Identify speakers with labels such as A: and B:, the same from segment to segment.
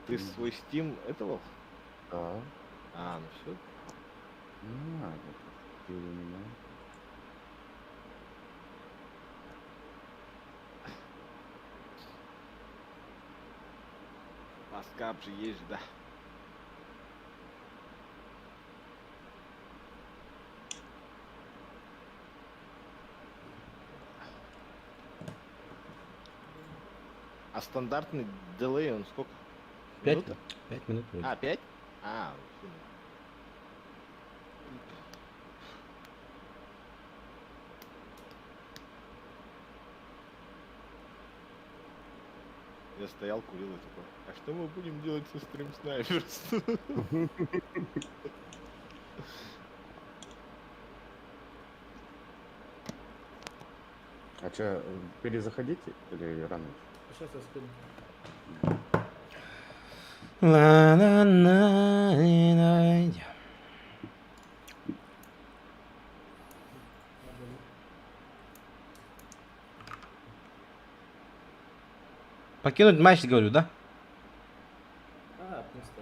A: Ты свой Steam этого?
B: Да.
A: А, ну все.
B: Ты у меня.
A: Паскап же есть, да. А стандартный дилей, он сколько?
C: 5
A: Минута?
C: 5 минут вроде.
A: А, 5? А, всё. Я стоял, курил и такой, а что мы будем делать со стрим снайперс?
B: А что, перезаходите или рано еще?
D: Сейчас я скину.
C: Ла-ла-ла-ла-ла. Покинуть матч, говорю, да?
D: Просто.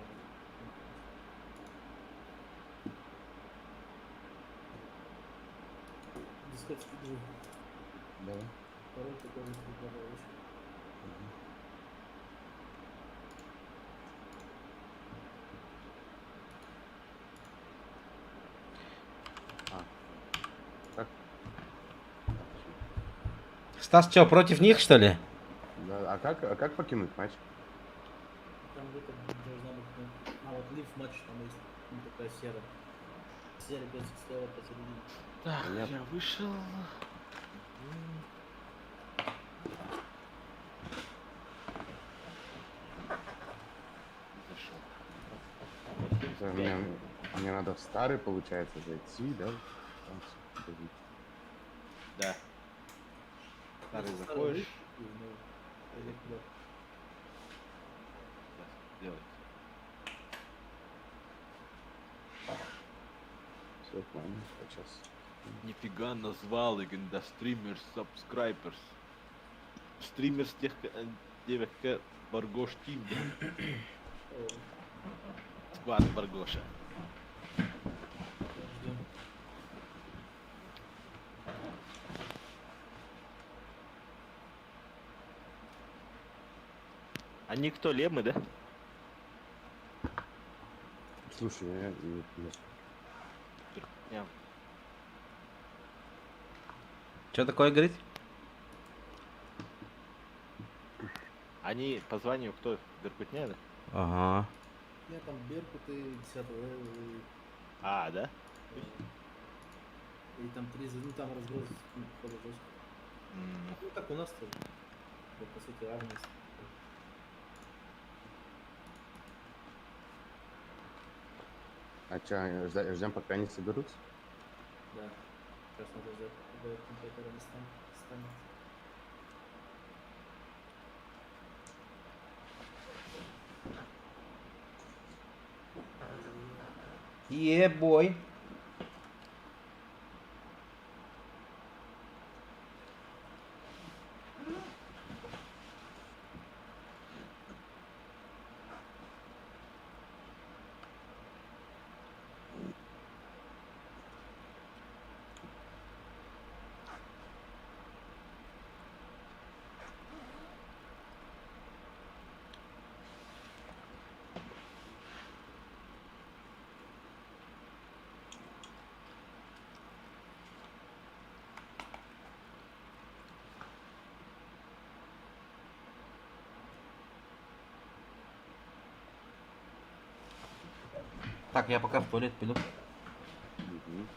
D: Дискать скидываю.
B: Давай.
D: Пароль такой же добавил.
B: Так.
C: Стас, что, против них, что ли?
B: Да, а как покинуть матч?
D: Там где-то должна быть, вот лив матч, там есть такая серая. Серый песик слева посередине.
A: Так,
B: Понятно.
A: я вышел. Зашел.
B: Это мне надо в старый, получается, зайти, да? Там всё подавить.
A: Да. Старый
D: Если
A: заходишь.
D: лив, или куда?
A: Делай.
B: Все, понял, сейчас.
A: Нифига назвал Игенда стример subscribers. Стример с тех девятка Баргош Тим. Сквад Баргоша.
D: Ждем.
A: Они кто, лемы, да?
B: Слушай,
A: Я.
C: Что такое, говорит?
A: Они по званию кто? Беркутня, да?
C: Ага.
D: Я там Беркуты 10 левел
A: А, да?
D: и там 3, ну там разброс, походу, жестко. Ну как у нас тоже. Вот, по сути, равность.
B: а что, ждем, пока они соберутся?
D: Да. Сейчас надо ждать, когда компьютер не станет.
C: Е-бой. Так, я пока в туалет пойду.
B: Мгм.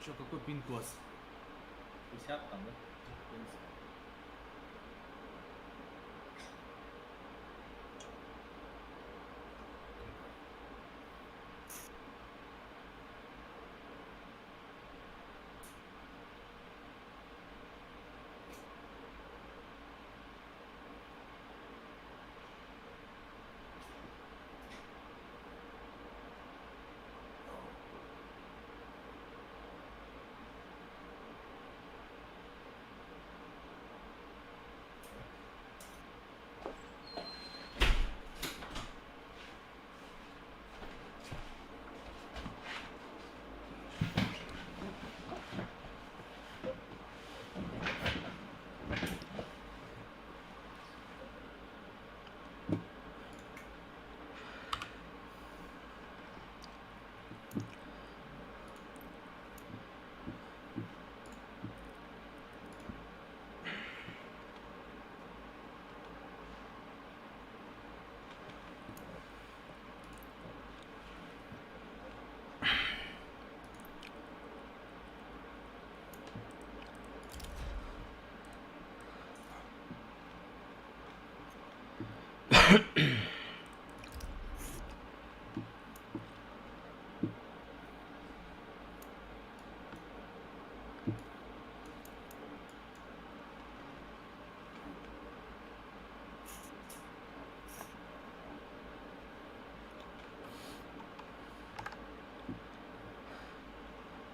D: Чё, какой пин-код? 50 там, да? В принципе.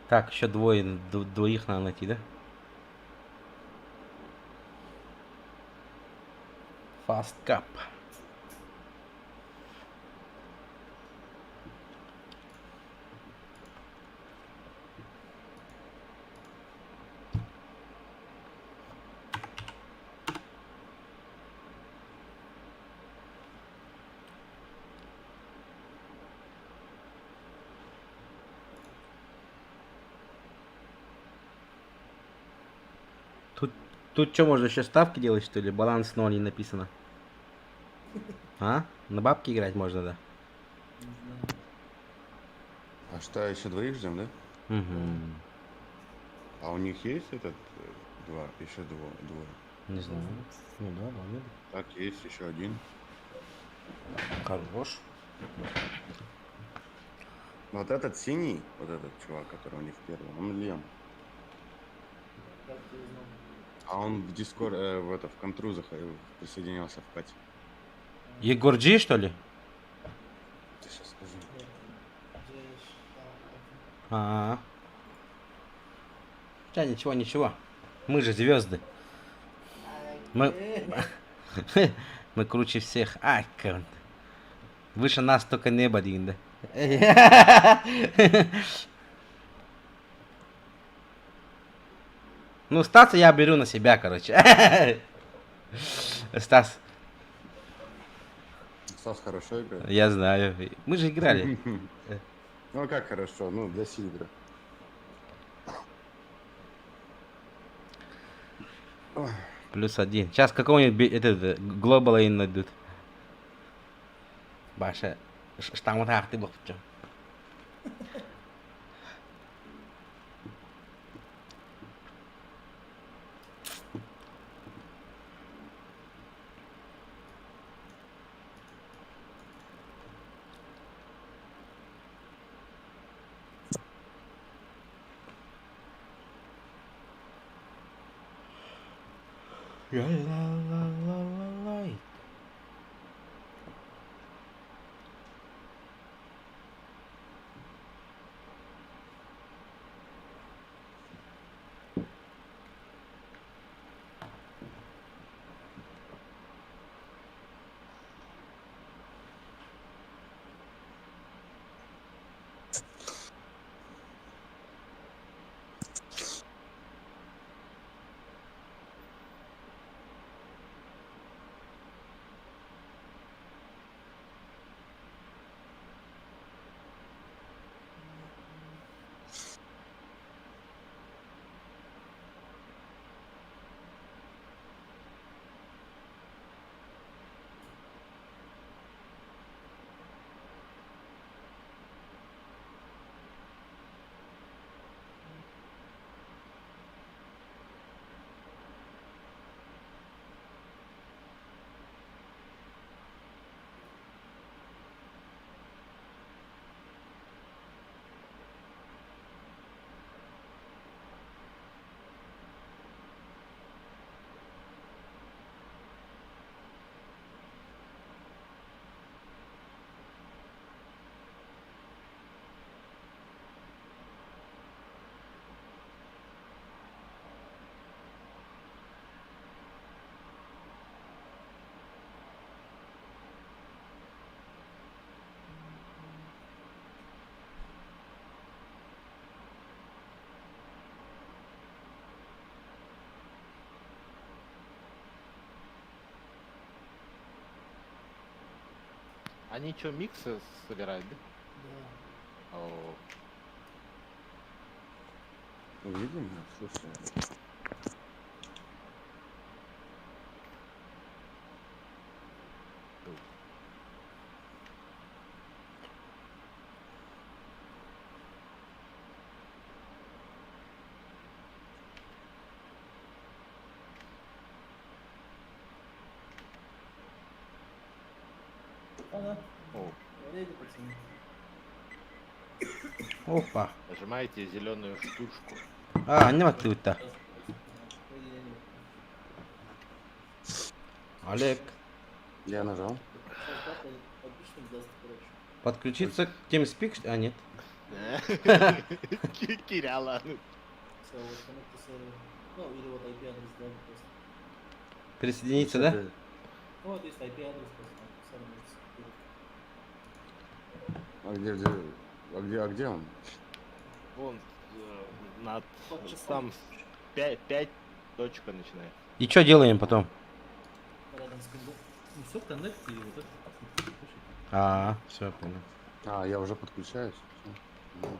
C: Так, еще двоих надо найти, да? Fast Cup. Тут что, можно еще ставки делать, что ли? Баланс 0 не написано. А? На бабки играть можно, да?
D: Не знаю.
B: А что, еще двоих ждем, да?
C: Угу.
B: А у них есть этот два, еще двое?
C: Не знаю. Ну да, ладно.
B: Так, есть еще один.
C: Хорош.
B: Вот этот синий, вот этот чувак, который у них первый, он Лем.
D: Как ты узнал?
B: А он в Дискорд, в контру присоединился в Кате.
C: Егор Джи, что ли?
B: Ты сейчас скажу.
C: А. Да, ничего, ничего. Мы же звезды. Мы... Мы круче всех. А, выше нас только небо один, да? Ну, Стаса я беру на себя, короче. Стас,
B: Стас хорошо играет.
C: я знаю. Мы же играли.
B: Ну а как хорошо, ну для Сильвера.
C: +1. Сейчас какого-нибудь этот Global Aim найдут. Баша, штамм ты был.
A: Они что, миксы собирают, да?
D: Да.
A: О,
B: Видимо, слушай.
D: Ага.
A: о,
D: Реально, пацаны.
C: Опа.
A: нажимаете зеленую штучку.
C: А, не вот ты-то. Олег,
B: Я нажал.
D: Обычно даст, короче.
C: подключиться к TeamSpeak? А, нет.
A: Киряла.
D: Все, вот connect to server. Ну, или вот IP адрес дали просто.
C: Присоединиться, да?
B: Это-
D: Ну, вот есть IP адрес просто. Сам
B: А где он?
A: Вон, над...
D: Вот часов.
A: Там 5 точка начинает.
C: И что делаем потом?
D: Рядом с кондом. Ну все, коннект и вот это.
C: А, все, понял.
B: А, я уже подключаюсь. Всё. Ну,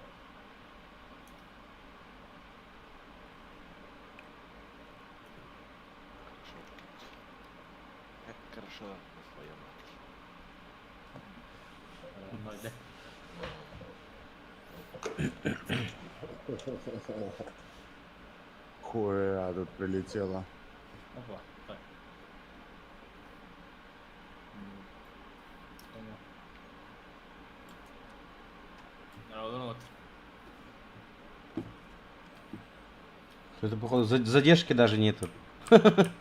A: Как хорошо на своем.
D: Нормально.
B: Хуя, тут прилетело.
D: Опа, так. Понял. Вот.
C: Это, походу, задержки даже нету.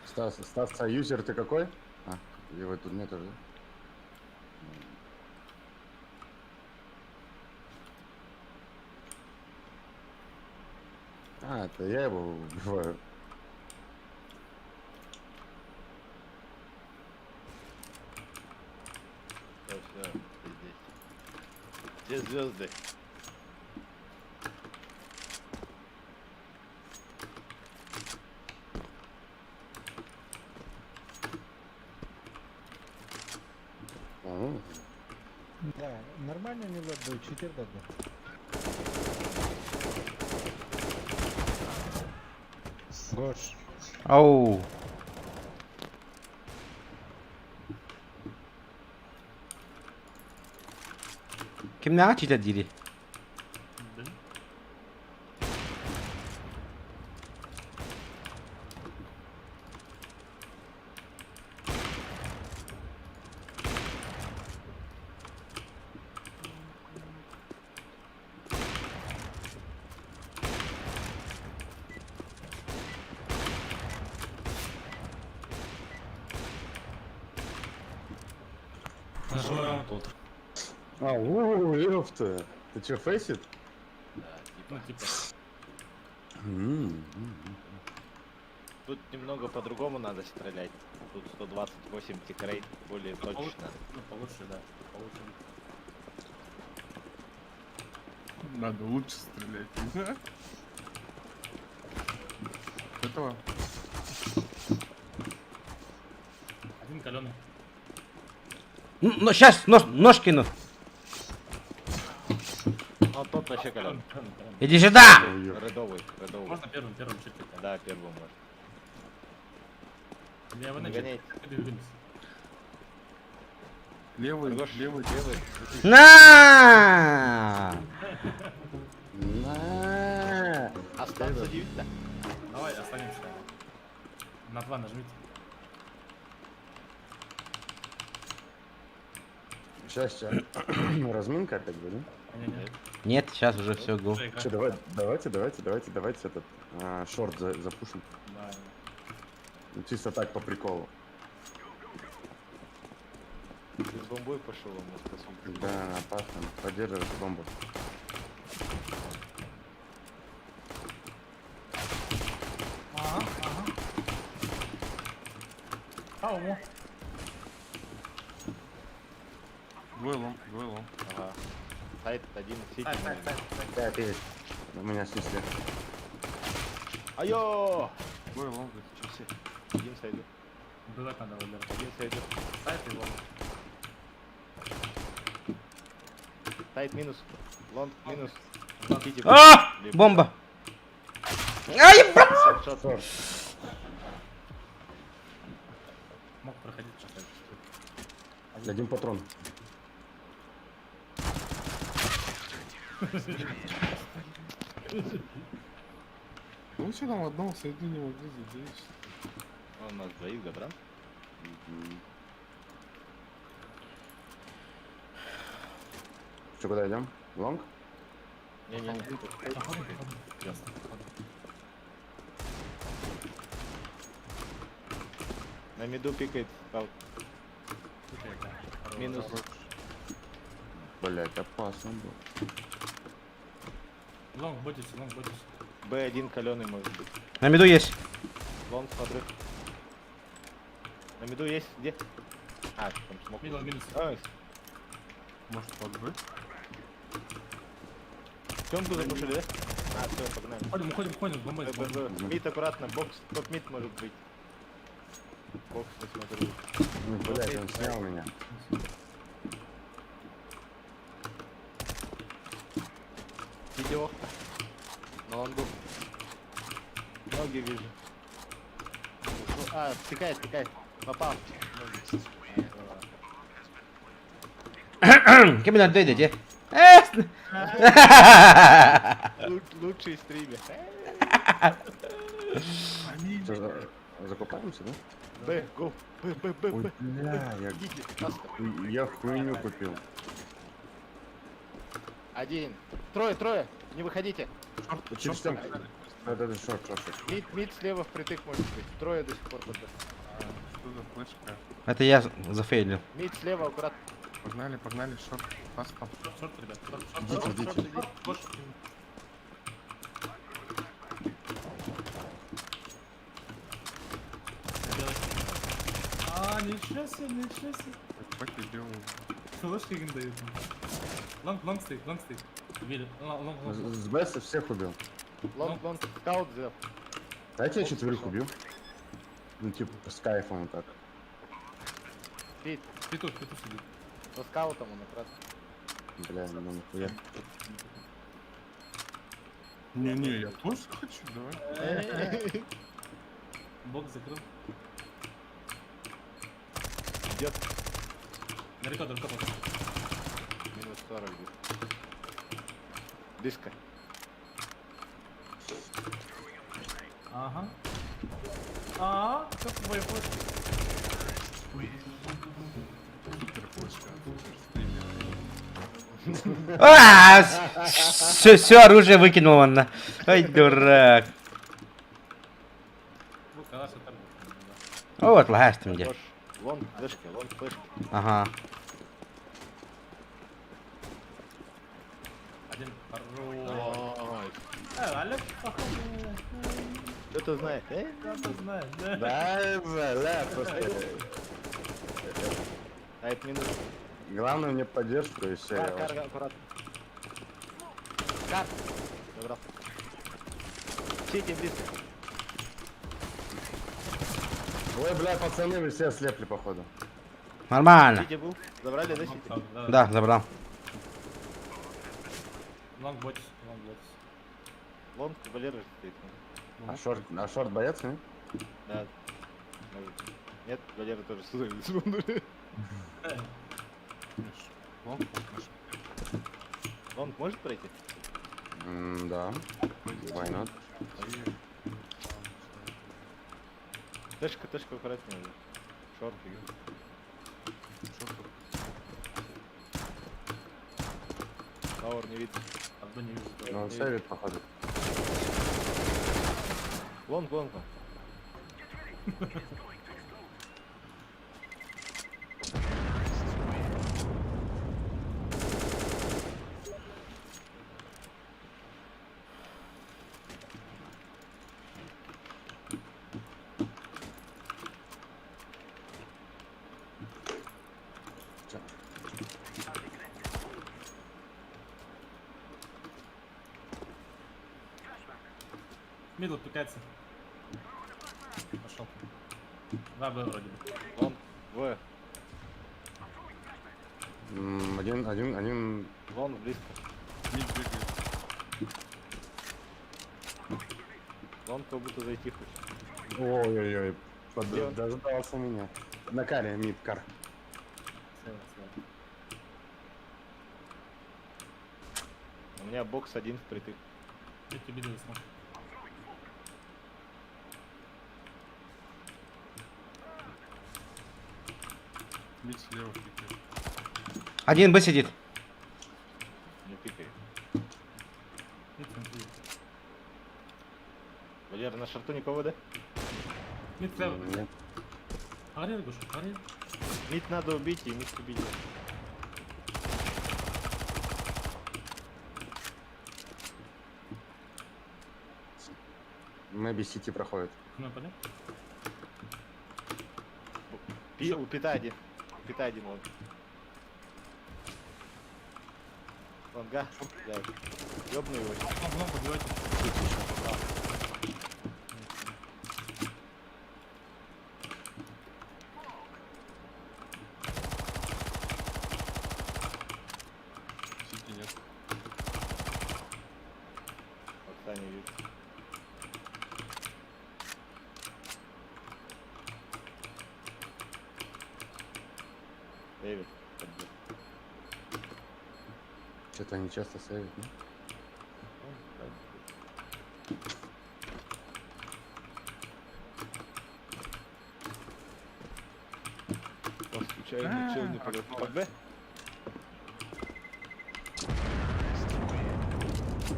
B: Стас, юзер ты какой? А, его тут нету, да? А, это я его убиваю.
A: Все, здесь. Все звезды.
B: М,
E: Да, нормально millet будет, читер dedi. Gosh.
C: Ау. Kim ne açıyla dili?
B: А, ёпта. Ты чё, фейсит?
A: Да,
D: Ну,
A: типа.
D: типа.
A: Тут немного по-другому надо стрелять. Тут 128 тикрейт более точно.
D: Ну, получше, да. Получше.
F: Надо лучше стрелять, не знаю. Этого?
D: Один каленый.
C: Ну, сейчас, нож кину.
A: А тот вообще колен.
C: Иди сюда!
A: Редовый.
D: Можно первым чуть-чуть.
A: Да, первым может.
D: Я его
A: Нагоняйте.
F: Левый,
A: Гош,
F: левый.
C: На!
B: На.
A: Остаться удивительно.
D: Давай останемся. На 2 нажмите.
B: Сейчас. Разминка опять будет, да?
D: Не-не-не.
C: Нет, сейчас уже все, го.
D: Уже игра.
B: Че, давайте этот шорт запушим.
D: Да.
B: Ну, чисто так по приколу.
A: Ты с бомбой пошел, он нас посмотрит.
B: Да, опасно. Поддерживать бомбу.
D: Ага. Ау.
F: Двойлом.
A: Ага. Сайт один сити.
B: Да, ты есть. Меня снесли.
A: Айо!
F: Двойлом.
A: Один сойду.
D: Убивать надо, Валер.
A: Один сойду.
D: Сайт его.
A: Сайт минус. Лонг минус. Сити
C: А!
A: либо-
C: Бомба! Ай, бля!
A: Шорт.
B: Шорт.
D: Мог проходить что-то.
B: Один патрон.
F: Ну что там одного сойду не могу задействовать.
A: Он у нас двоих забрал.
B: Что, куда идем? Лонг?
A: Не-не-не.
D: Ясно.
A: На миду пикает скаут. Минус.
B: Блять, опасно был.
D: Лонг бодится, лонг бодится.
A: Б1 каленый может быть.
C: На миду есть.
A: Лонг смотрю. На миду есть где? А, там смог.
D: Мидл минус.
A: Ой,
F: Может под Б?
A: Тёмку запушили, да? А, все, погнали.
D: Уходим, бомбой.
A: Мид аккуратно, бокс, топ мид может быть. Бокс, я смотрю.
B: Ну, блять, он снял меня.
A: Видео. На лонгу. Ноги вижу. Ну, а, стекает. Попал.
C: Кабинет, дойдите.
A: Лучший стример.
B: Что, закупаемся, да?
A: Б, го. Б.
B: Ой, бля,
A: Идите, Аска.
B: я хуйню купил.
A: Один. Трое. Не выходите.
B: Через стенку. Да, шорт.
A: Мид слева впритык может быть. Трое до сих пор под Б.
F: Что за флешка?
C: Это я зафейлил.
A: Мид слева аккуратно.
F: Погнали, шорт. Пастом.
D: Шорт, ребят.
B: Идите.
D: А, ничего себе.
F: Как идем?
D: Флешки им дают. Лонг стоит. Видит. Лонг.
B: С Бесса всех убил.
A: Лонг, скаут взял.
B: Дайте я четверых убью. Ну, типа, с кайфом вот так.
A: Фит,
D: Петух сидит.
A: со скаутом он аккуратно.
B: Бля, ну нахуя.
F: Не, я тоже хочу, давай.
D: Бокс закрыл.
A: Идет.
D: Далеко.
A: Минус 40 где. Дыска.
D: Ага. Как твой ход?
F: Супер флешка.
C: Все оружие выкинул он на. Ай, дурак.
D: Вот, калаш это.
C: Вот, лагаешь ты мне.
A: Хорош. Лонг, флешки.
C: Ага.
D: Один хорош.
A: Ой,
D: Олег, походу,
A: кто-то знает,
D: кто-то знает, да?
B: Да, просто.
A: Сайт минус.
B: Главное мне поддержку и все.
A: Кар, аккуратно. Кар. Забрал. Сити близко.
B: Ой, бля, пацаны, вы все ослепли, походу.
C: Нормально.
A: Сити был. Забрали, да, Сити?
C: Да, забрал.
D: Лонг ботис.
A: Лонг, Валера стоит.
B: А шорт боец, не?
A: Да. Может. Нет, Валера тоже стоит.
F: Лонг,
A: Лонг может пройти?
B: Да. Why not?
A: Тэшка аккуратнее уже. Шорт. Тауэр не видно.
D: Одну не вижу.
B: Ну, он сейвит, походу.
A: Лонг.
D: Мидл пикается. Пошел. 2 Б вроде бы.
A: Лонг. В.
B: Один.
A: Лонг близко.
F: Мид бегает.
A: Лонг как будто зайти хочет.
B: Ой-ой-ой.
A: Где он?
B: Дождался меня. На каре, мид, кар.
D: Слева, слева.
A: У меня бокс один впритык.
D: Я тебе даю смог.
F: Мид слева пикает.
C: Один Б сидит.
A: Не пикай.
D: Мид смотри.
A: Валера, на шарту никого, да?
D: Мид слева.
B: Нет.
D: Арен, Гоша, арен.
A: Мид надо убить и мид убить.
B: Мэби Сити проходит.
D: Ну, понятно?
A: У пита один. У пита один лонг. Лонга. Блядь. Ёбну его.
D: Лом, подбивайте.
F: Сити нет.
A: Окса не вижу. Дэвид. подбил.
B: Что-то они часто сейвят, да?
A: Он случайно ничего не подошел. Под Б?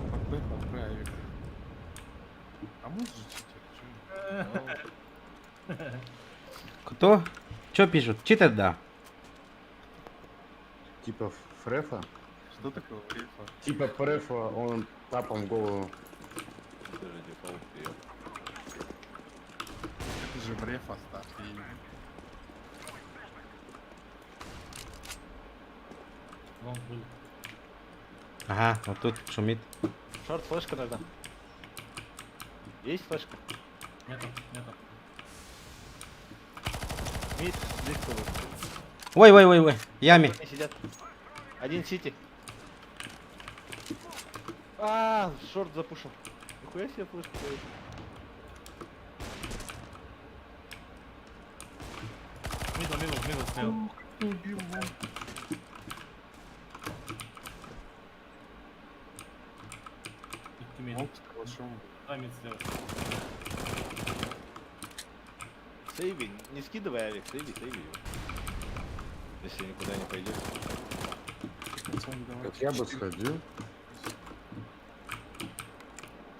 F: Под Б, Авик. А может же читер? Чё?
C: Кто? Что пишут? Читер, да.
B: Типа Фрефа.
F: Что такое рифа?
B: Типа Фрефа, он тапом в голову.
A: Даже дефолт вперед.
F: Это же бреф оставь.
D: Лом был.
C: Ага, вот тут шумит.
A: Шорт, флешка нужна. Есть флешка?
D: Нету, нету.
A: Мид, близко был.
C: Ой, яме.
A: Они сидят. Один сити. А, шорт запушил. Нихуя себе флешку дает.
D: Мидл, слева.
F: Убил его.
D: И мидл.
F: Он с калашом.
D: Да, мид слева.
A: Сейви, не скидывай авик, сейви его. Если никуда не пойдет.
F: Пацан, давай.
B: Как я бы сходил.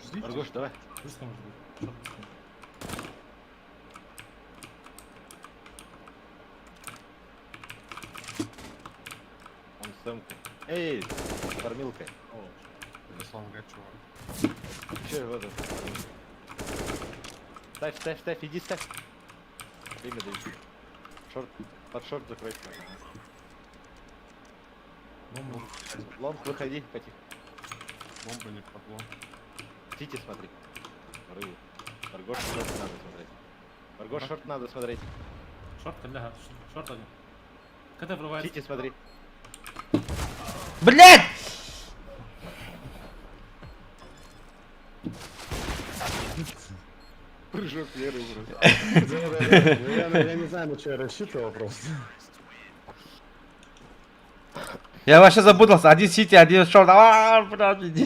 F: Ждите.
A: Аргош, давай.
D: Близко может быть. Шорт близко.
A: Он с темкой. Эй, с кормилкой.
D: О,
F: Руслан чувак.
A: Че в этот? Ставь, иди ставь. Время даю. Шорт, под шорт закройся.
D: бомба.
A: Лонг, выходи, потихо.
F: Бомба не подло.
A: Сити смотри. Рыбу. Аргош шорт надо смотреть. Аргош шорт надо смотреть.
D: Шорт, коляга. Шорт один. КТ врывается.
A: Сити смотри.
C: Блять!
A: Прыжок веры просто.
B: Я не знаю, на что я рассчитывал просто.
C: Я вообще запутался. Один сити, один шорт. А, блядь, иди.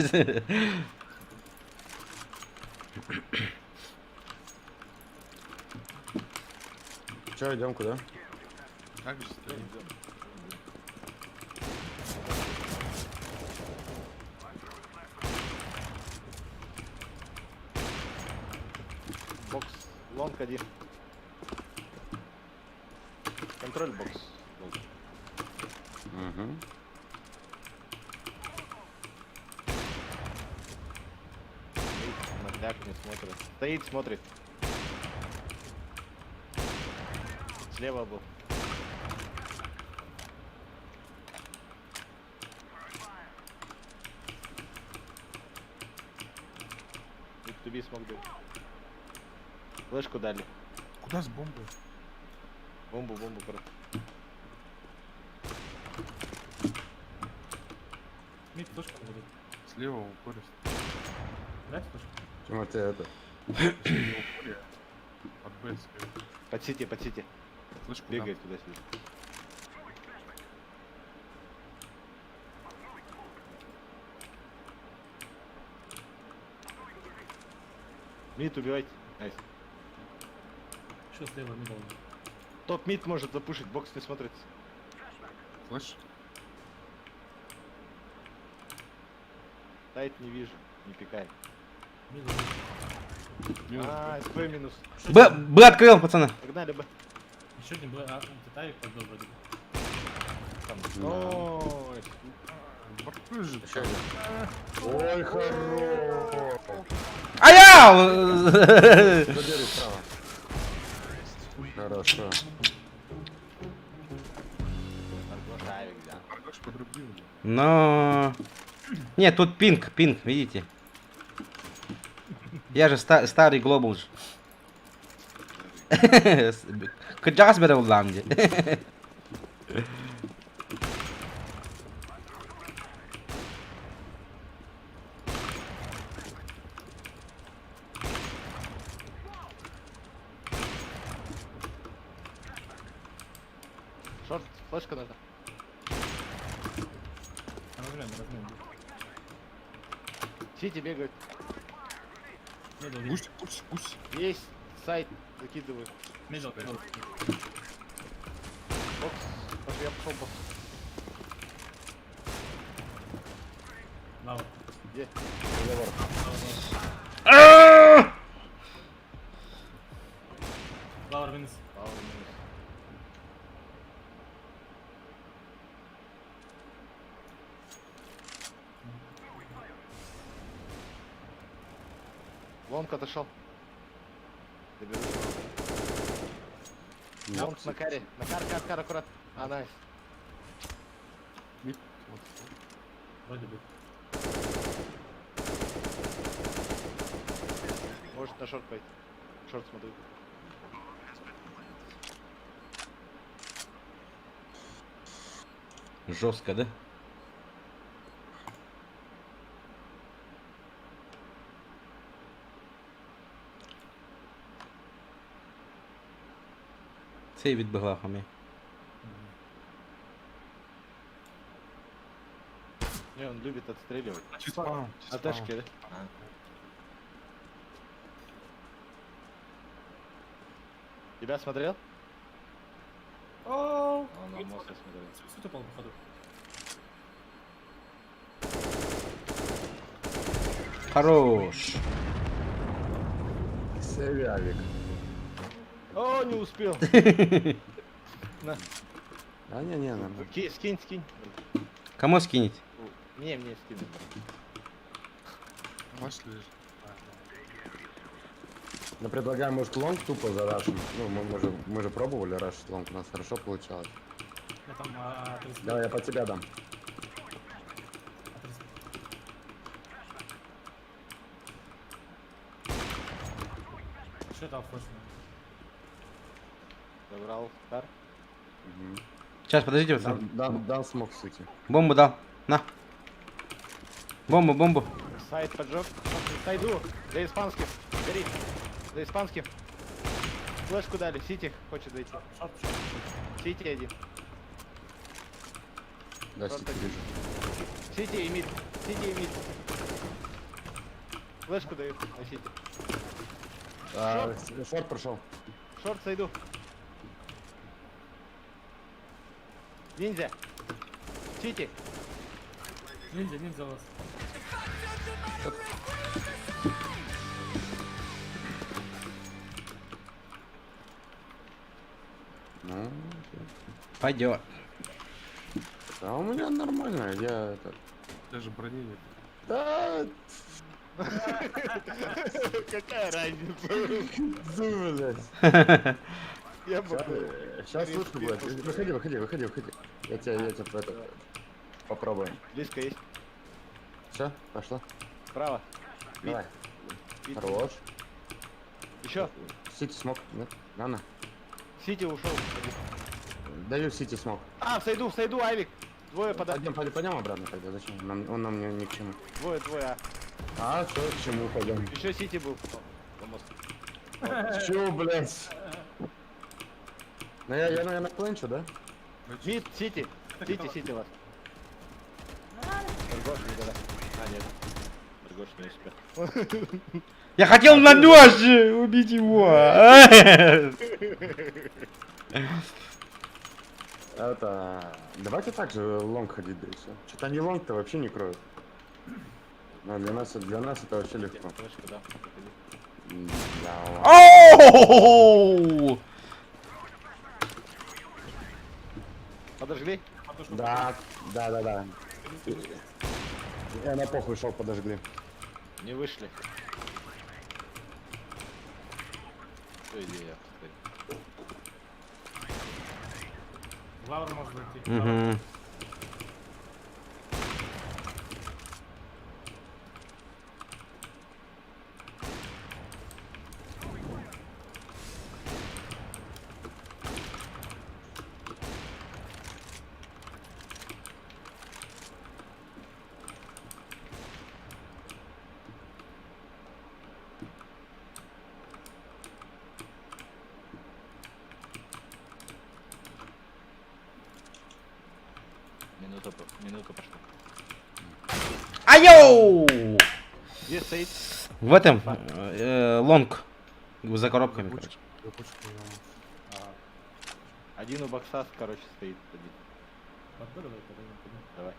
B: Че, идем куда?
F: Как же стоит?
A: Бокс. Лонг один. Контроль бокс.
B: Угу.
A: Стоит, на кляп не смотрит. Стоит, смотрит. Слева был. Туби смог дать. Флешку дали.
F: Куда с бомбой?
A: Бомбу, короче.
D: Мид флешка будет.
F: Слева в упоре.
D: Дать флешку?
B: Чему ты это?
F: Слева в упоре. Под Б слева.
A: Под сити, под сити.
F: Флешку
A: Бегает туда-сюда. Мид убивайте. Найс.
D: Что слева мидл?
A: Топ мид может запушить, бокс не смотрится.
F: Флеш.
A: Тайт не вижу, не пикай.
D: Мидл.
F: Минус
A: А,
F: Б.
A: СП минус.
C: Б открыл, пацаны.
A: Погнали бы.
D: Еще один был, Титарик подбил вроде бы.
A: Ой,
F: Борту же.
B: Ой, хорош.
C: Ая!
B: Забери справа. Хорошо.
A: Аргошавик взял.
F: Аргош подрубил.
C: Но... Нет, тут пинг, видите? Я же старый глобал же. Кыджас бере уланди.
A: Шорт, флешка надо.
D: Размен.
A: Сити бегают.
D: Мидл,
F: Пусть.
A: Есть сайт, закидываю.
D: мидл.
A: Бокс. Пошли, я пошел бокс.
D: Лава.
A: Где?
D: Лавр минус.
A: Пауэр минус. Лонг отошел. Доберу. Лонг на каре. На кар, аккурат. А, найс.
F: Мид. Вот.
D: Вроде бы.
A: Может на шорт пойти. Шорт смотрю.
C: Жестко, да? Сейвит беглахами.
A: Не, он любит отстреливать.
F: Чуть спам.
A: Аташки, да? Тебя смотрел?
D: Ооо.
A: Он на мост смотрел.
D: Все упал походу.
C: Хорош.
B: Севиалик.
A: О, не успел. На.
B: А не, нормально.
A: Скинь.
C: Кому скинуть?
A: Не, мне скинь.
F: Ваш лежит.
B: Ну, предлагаю, может, лонг тупо зарашим. Ну, мы же пробовали рашить лонг, у нас хорошо получалось.
D: Я там 30.
B: Давай, я под тебя дам.
D: Что там флеш?
A: Забрал кар.
B: Мгм.
C: Сейчас, подождите, пацаны.
B: Дам смог сути.
C: Бомбу дал. На. Бомбу.
A: Сайт поджег. Сайду. За испанским. Гори. За испанским. Флешку дали. Сити хочет зайти.
D: Шорт.
A: Сити один.
B: Да,
A: Просто
B: сити вижу.
A: Сити и мид. Флешку дают на сити.
B: Шорт прошел.
A: Шорт сайду. Ниндзя. Сити.
D: Ниндзя вас.
B: Ну,
C: Пойдет.
B: а у меня нормально, я это...
F: Даже брони нет.
B: Да,
A: Какая разница?
B: блядь.
A: Я бы...
B: Сейчас лучше будет. Выходи. Я тебя это... Попробуем.
A: Близко есть.
B: Все, пошло.
A: Справа.
B: Давай.
A: Вид.
B: Хорош.
A: Еще.
B: Сити смог. Нет? На.
A: Сити ушел.
B: Даю сити смог.
A: А, в сайду, Айвик. Двое подо...
B: Пойдем обратно тогда, зачем? Он нам ни к чему.
A: Двое,
B: А, что, к чему пойдем?
A: Еще Сити был. По мосту.
B: Чё, блядь? Ну я, наверное, пленчу, да?
A: Мид, Сити. Сити вас. Торгош, не да. А, нет. Торгош не успел.
C: Я хотел на нож убить его.
B: Это... Давайте так же лонг ходить, да и все. Что-то они лонг-то вообще не кроют. Но для нас это вообще легко.
A: Флешка, да.
B: Да,
C: Оу!
A: Подожгли?
B: да. Я на похуй шел, подожгли.
A: Не вышли. Что идея?
F: Лавр может зайти.
C: Угу.
A: Минута пошла.
C: Айоу!
A: Где стоит?
C: В этом лонг за коробками, короче.
A: Один у бокса, короче, стоит. Один.
D: Подборывай, подойдем.
A: Давай.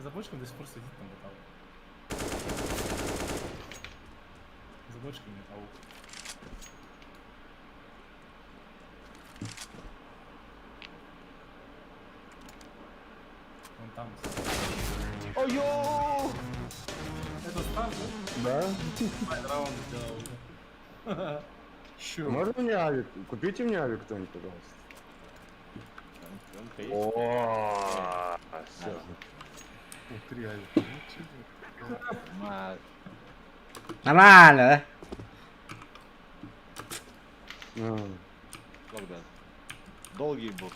F: За бочком до сих пор сидит там металл. За бочкой металл. Вон там.
A: Ой-ё!
F: Это старт,
B: Да?
F: да? Раунд сделал. Чё?
B: Можно мне авик? Купите мне авик кто-нибудь, пожалуйста.
A: Громко есть.
B: О, всё.
F: Три авика. Ничего.
A: А,
C: Нормально, да?
A: Локдаун. Долгий был.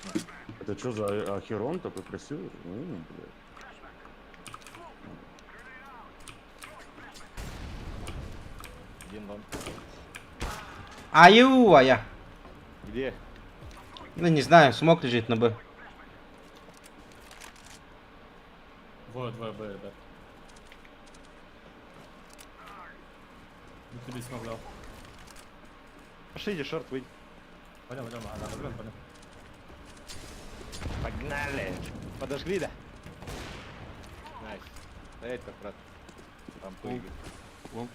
B: Это что за Ахерон такой красивый? Блядь.
A: Один лом.
C: Аю, а я.
A: Где?
C: Ну не знаю, смог лежит на Б.
F: Вот, Б. Ну тебе смог дал.
A: Пошлите, шорт выйди.
F: Пойдем, пойдем.
A: Погнали! Подожгли, да? Найс. Стоять как брат. Там прыгай.
F: Лом.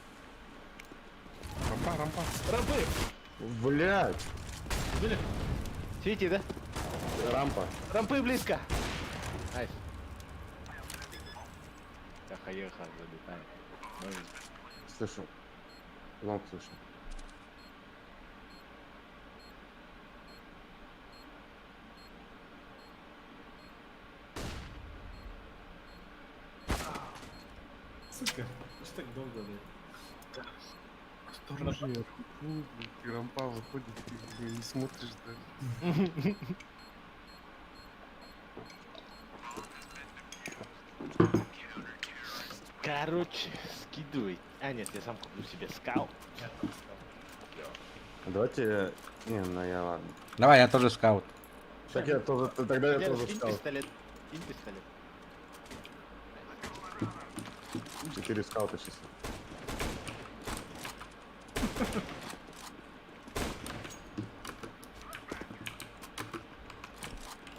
F: Рампа.
A: Рампы!
B: Блядь.
F: Убили?
A: Сити, да?
B: Рампа.
A: Рампы близко! Найс. Хаха-еха, залетаем. Ну и
B: Слышу. Лонг слышу.
F: Сука, что так долго, блядь? Осторожнее. Ты рампа выходит, ты не смотришь, да?
A: короче, скидывай. А, нет, я сам куплю себе скаут.
B: Давайте... Не, ну я ладно.
C: Давай, я тоже скаут.
B: Так я тоже... Тогда я
A: Хотя
B: тоже
A: скинь
B: скаут.
A: пистолет. Кинь пистолет.
B: 4 скаута сейчас.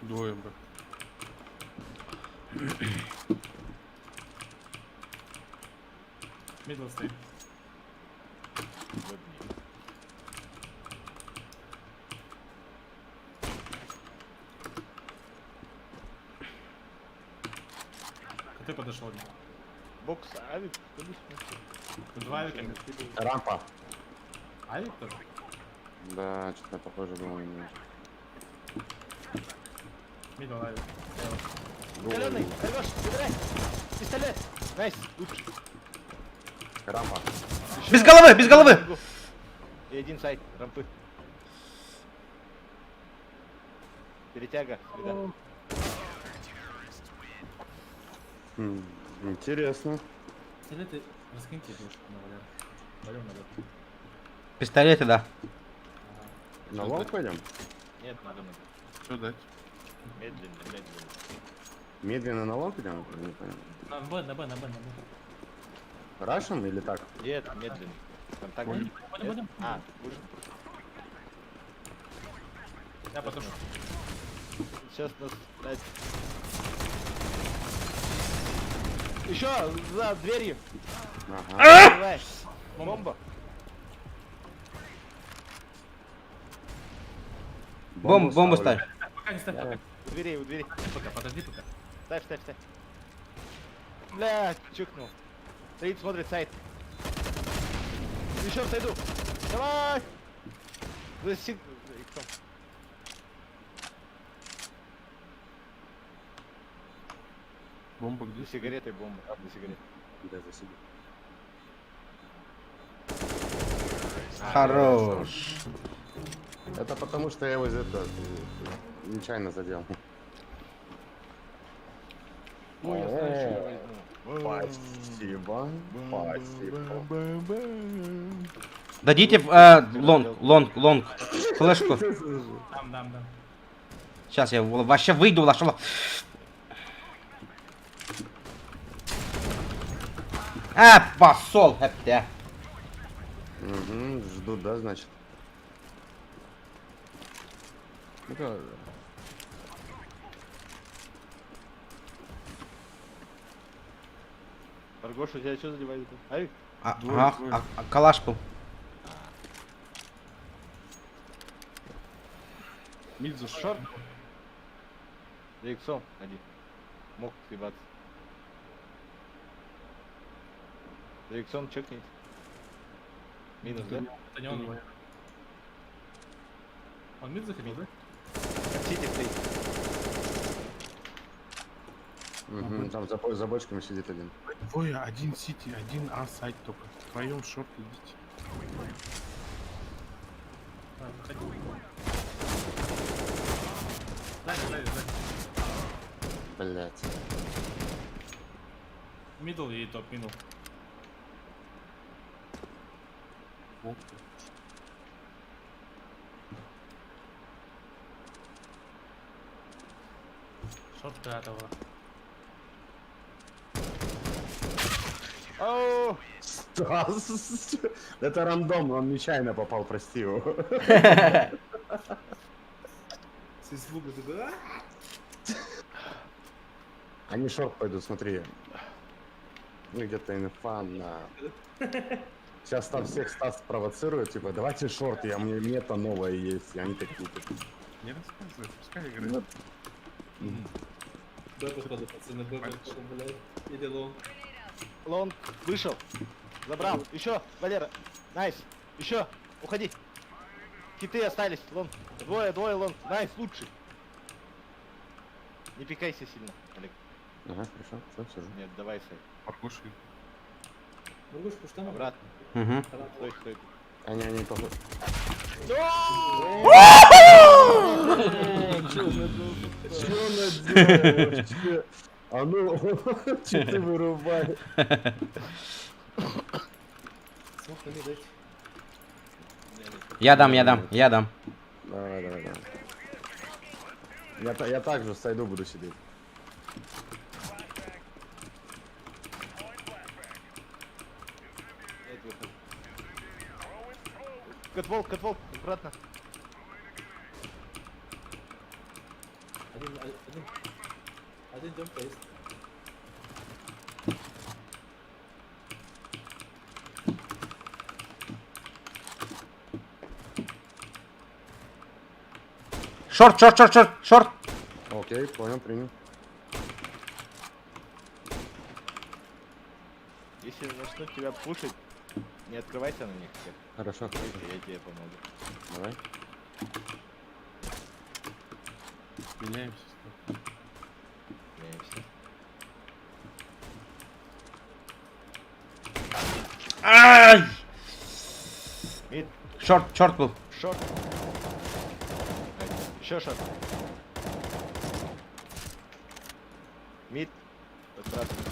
F: Двое, бро. Мидл стоит.
A: Вот мне.
F: КТ подошел.
A: Бокс, авик, ходишь?
F: Два авика.
B: Рампа.
F: Авик тоже?
B: Да, что-то похоже было на меня.
F: Мидл авик.
A: Зеленый, Альваш, забирай! Пистолет! Найс, лучше.
B: Рампа.
C: Без головы, без головы!
A: И один сайт, рампы. Перетяга, среда.
B: Интересно.
D: Пистолеты раскиньте лучше на Валер. Валер надо.
C: Пистолеты, да.
B: На лонг пойдем?
A: Нет, надо.
F: Что дать?
A: Медленно, медленно.
B: Медленно на лонг идем? Не понял.
D: На Б, на Б, на Б, на Б.
B: Рашем или так?
A: Нет, медленно. Контакт.
F: Понял.
D: Будем.
A: А, вышел.
D: Я подожду.
A: Сейчас нас... Еще за дверью.
B: Ага.
A: Давай. Бомба.
C: Бомбу ставь.
D: Пока не ставь, пока.
A: У дверей, у дверей.
D: Пока, подожди пока.
A: Ставь, ставь, ставь. Бля, чукнул. Стоит, смотрит сайт. Еще сойду. Давай! Засек... иксом.
F: Бомба где?
A: За сигаретой бомба. За сигаретой.
B: Да, за себя.
C: Хорош.
B: Это потому, что я его из этого нечаянно задел.
A: Ой, я знаю, что я возьму.
B: Спасибо. Спасибо.
C: Дадите лонг, флешку.
D: Дам.
C: Сейчас я вообще выйду, нашел. Посол, это.
B: Угу, ждут, да, значит? Ну-ка.
A: Аргош, у тебя что за девайс? Ай,
C: Ага, калаш был.
F: Мид за
A: шорт. За иксом, ходи. Мог съебаться. За иксом чекните. Минус, да?
D: Это не он. Он мид заходил, да?
A: Сити стоит.
B: Угу, там за бочками сидит один.
F: Двое, один сити, один А-сайт только. Вдвоем шорт идите.
D: Заходи. Сзади.
B: Блять.
D: Мидл и топ мидл. Шорт пятого.
A: Оу!
B: Стас! Это рандом, он нечаянно попал, прости его.
D: С испуга ты, да?
B: Они шорт пойдут, смотри. Ну где-то инфа на... Сейчас там всех Стас провоцирует, типа, давайте шорт, мне мета новая есть, и они такие, типа...
F: Не рассказывай, пускай играет.
D: Б походу, пацаны, Б походу, блядь. Иди лонг.
A: Лонг вышел. Забрал. Еще, Валера. Найс. Еще. Уходи. Хиты остались. Лонг. Двое лонг. Найс, лучший. Не пикайся сильно, Олег.
B: Ага, хорошо, все, сижу.
A: Нет, давай сайт.
F: Паркуши.
D: Могушку что там?
A: Обратно.
C: Угу.
A: Стой.
B: Они похожи. Чё наделал вообще? А ну, че ты вырубай?
D: Смог мне дать.
C: Я дам.
B: Давай. Я также сойду, буду сидеть.
A: Нет, выход. Кэтволк, обратно.
D: Один демка есть.
C: Шорт.
B: Окей, понял, принял.
A: Если начнут тебя пушить, не открывайся на них.
B: Хорошо,
A: Я тебе помогу.
B: давай.
F: Меняемся.
A: Меняемся.
C: Ай!
A: Мид,
C: Шорт был.
A: шорт. Еще шорт. Подбрасывай.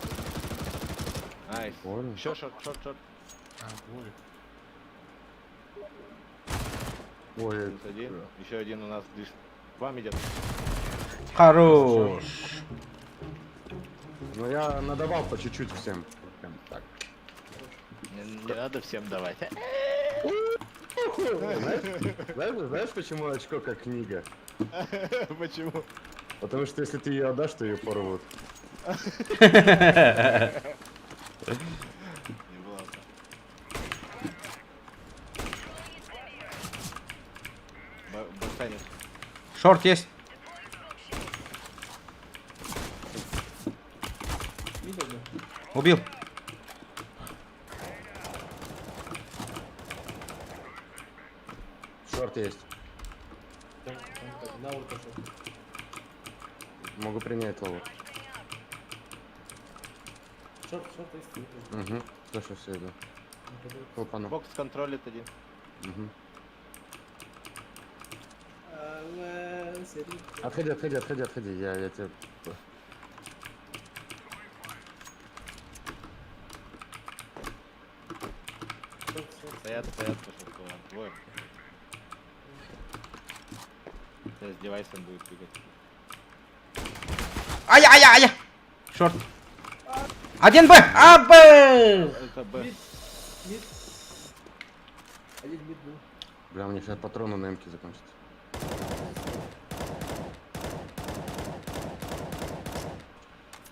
A: Найс.
B: Понял.
A: Еще шорт.
F: А, двое.
B: Ой,
A: Плюс один. Еще один у нас дышит. К вам идет.
C: Хорош.
B: ну я надавал по чуть-чуть всем. Прям так.
A: Не надо всем давать.
B: Знаешь, почему очко как книга?
A: Почему?
B: Потому что если ты ее отдашь, то ее порвут.
A: Не было. Бэкстанет.
C: Шорт есть.
D: Видел, да?
C: Убил.
B: Шорт есть.
D: Там так, на улицу пошел.
B: Могу принять лову.
D: Шорт есть.
B: Угу. Слышу все иду. Хлопану.
A: Бокс контролит один.
B: Угу.
D: Смотри.
B: Отходи. Я тебе...
A: Стоят, пошел к вам. Двое. Сейчас с девайсом будет бегать.
C: Ай-яй-яй! Шорт. Один Б! А, Б!
A: Это Б.
D: Мид. Один мид был.
B: Бля, мне сейчас патроны на эмке закончатся.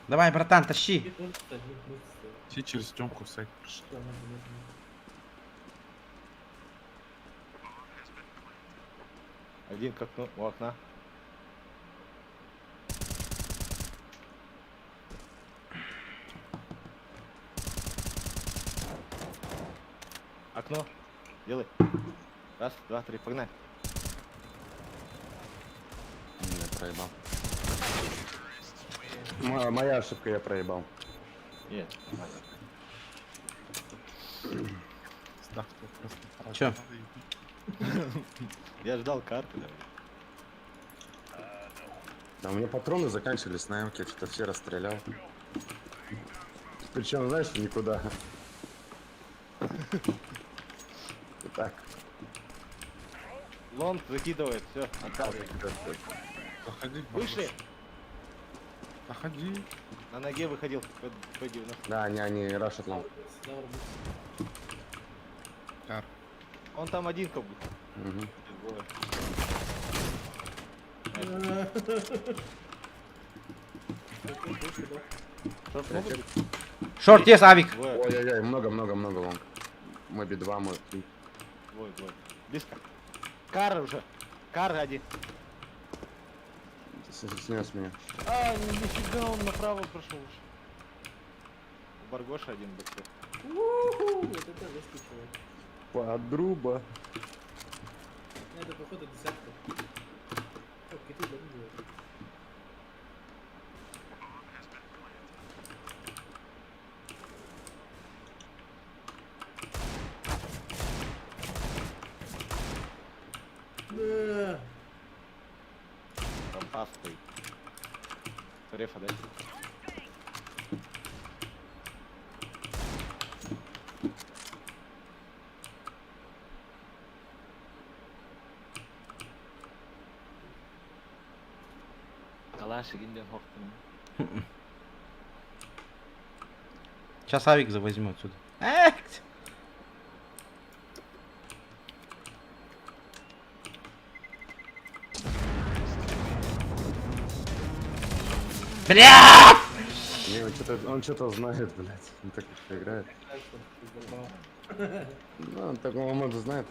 C: Давай, братан, тащи.
D: Мид может стать, мид может стать.
F: Все через Тёмку в сайт пришли.
D: Да, можно.
A: Один к окну, у окна. Окно. Делай. Раз, два, три, погнали.
B: Я проебал. Моя ошибка, я проебал.
A: Нет, нормально.
F: Ставка просто.
C: Чё?
A: Я ждал карты.
B: Да у меня патроны заканчивались на эмке, что-то все расстрелял. Причем, знаешь, никуда. Так.
A: Лонг закидывает, все, отдал.
F: Заходи.
A: Вышли.
F: Заходи.
A: На ноге выходил по 90.
B: Да, они рашат нам.
D: Сюда работает.
F: Кар.
A: Он там один как будто.
B: Угу.
A: Двое. Шорт могут быть?
C: Шорт есть, авик.
A: Двое,
B: Ой-ой-ой, много лонг. Моби 2, мой 3.
A: двое. Близко. Кар уже. Кар один.
B: Снес меня.
A: А, нифига, он направо прошел уже. У Баргоша один бэкстеп.
D: Вот это жесткий чувак.
B: Подруба.
D: Это походу десятка. О, киты да не делают. Да.
A: Там пас стоит. Рефа, да? Калашик инден хофтун.
C: Сейчас авик возьму отсюда. Эх! Бля!
B: Не, он что-то знает, блядь. Он так играет.
D: Так что, ты взорвал.
B: Ну, он такого мода знает.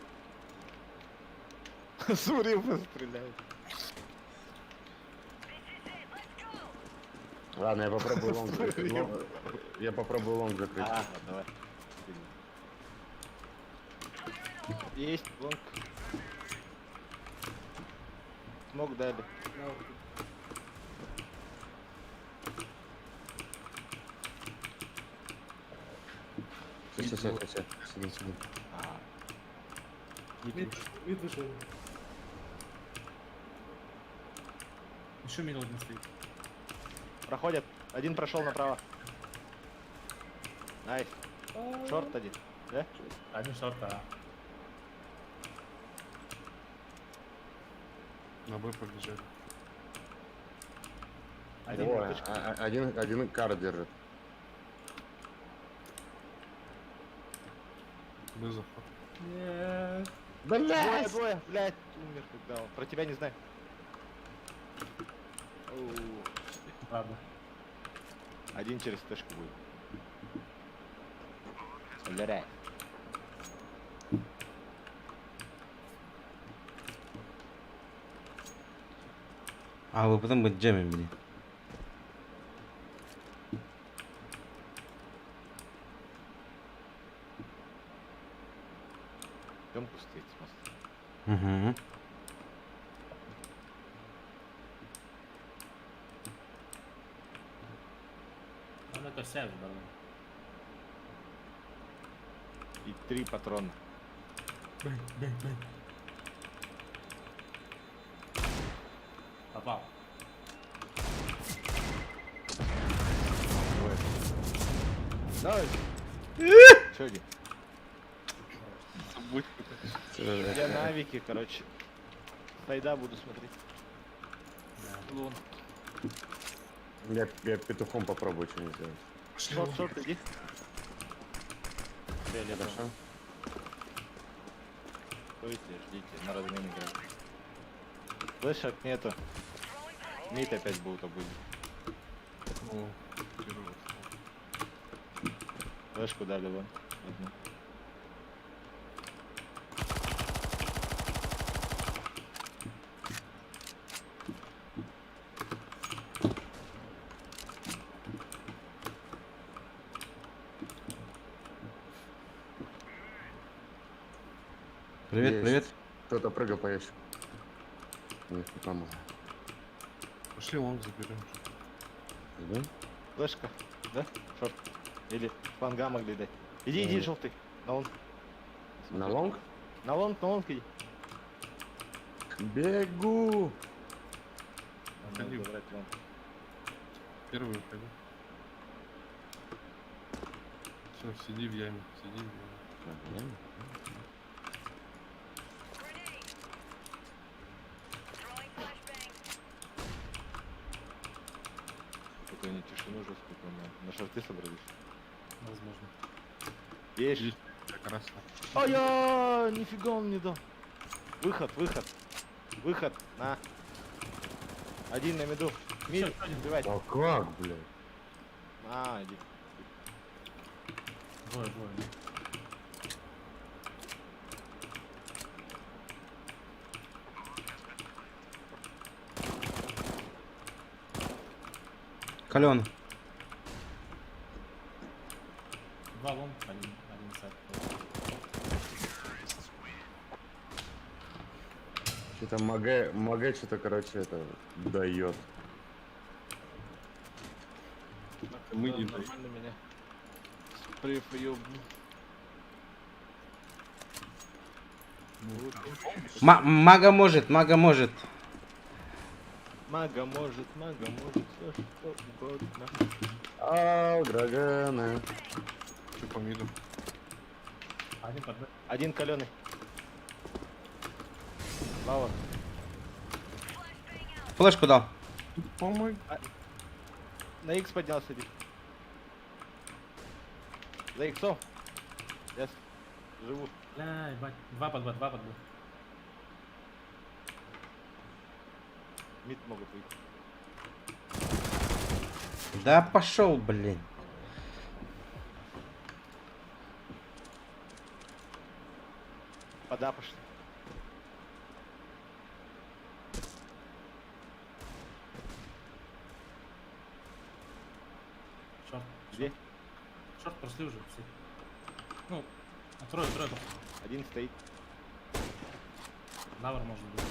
A: Сурим стреляет.
B: Ладно, я попробую лонг закрыть. Я попробую лонг закрыть.
A: А, давай. Есть лонг. Смог дали.
D: На вот тут.
B: Все. Сидим.
A: А,
D: Мид вышел.
F: Еще минут не стоит.
A: проходят. Один прошел направо. Найс. Шорт один. Да?
D: Один шорт, а.
F: На Б побежали.
A: Один
B: Ой,
A: верточка.
B: один кар держит.
F: Б заход.
D: Нет.
A: Двое, блядь, умер когда он. Про тебя не знаю. Оу.
D: Ладно.
A: Один через тэшку будет. Ударяй.
C: А вы потом будете джемить, блин.
A: Идем пустые мост.
C: Угу.
D: Он это сядет, да.
A: И 3 патрона.
D: Попал.
A: Давай. Чё один?
F: Забудь.
A: Я на авике, короче. Сайда буду смотреть. Лун.
B: Я петухом попробую что-нибудь сделать.
A: Шорт, шорт, иди. Фиолетово.
B: Хорошо?
A: Стойте, ждите, на размен играем. Флешек нету. Мид опять будут обыдить.
F: О, первый.
A: Флешку дали вон. Одну.
C: Привет,
B: Есть.
C: привет.
B: Кто-то прыгал по ящику. Нет, не помог.
F: Пошли лонг заберем.
B: Да?
A: Флешка, да? Шорт. Или фланга могли дать. Иди, иди,
B: Нет.
A: желтый. На лонг.
B: На лонг?
A: На лонг иди.
B: Бегу!
A: Надо
F: Ходил.
A: забрать лонг.
F: Первый выходи. Все, сиди в яме, сиди в яме.
A: Какую они тишину жесткую, на шорты собрались.
D: Возможно.
A: Есть.
F: Есть, как раз.
A: Ай-я! Нифига он не дал. Выход, выход. Выход. На. Один на меду. Мид, убивать.
B: А как, блядь?
A: А, иди.
D: Двое.
C: Кален.
D: Два лом, один сайт.
B: Что-то Маге что-то, короче, это дает.
F: Мы
A: Да,
F: не
A: нормально меня. Спрей ёбну.
C: Мага может, мага может.
A: Мага может все что угодно.
B: Ау, драганы.
F: Что по миду?
D: Один под Б.
A: Один каленый. Лава.
C: Флешку дал.
F: Помой.
A: На X поднялся, иди. За иксом. Я живу.
D: Бля, ебать. Два под Б.
A: Мид могут выйти.
C: Да пошел, блин.
A: Пода пошли.
D: Шорт.
A: Где?
D: Шорт прошли уже все. Ну, трое.
A: Один стоит.
D: Навар может быть.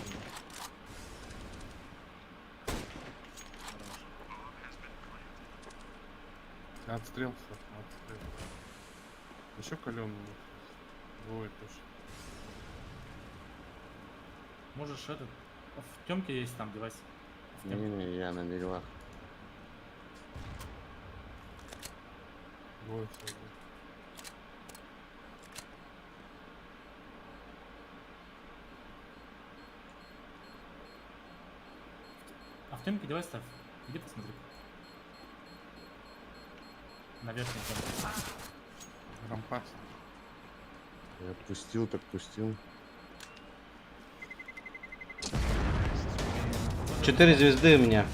F: Отстрел, отстрел. Еще каленый. Двое точно.
D: Можешь этот... В темке есть там девайс. В темке.
B: Не-не, я на берегах.
F: Двое всего.
D: А в темке давай ставь. Иди посмотри. На верхней темке.
F: Рампас.
B: Я пустил, так пустил.
C: 4 звезды у меня.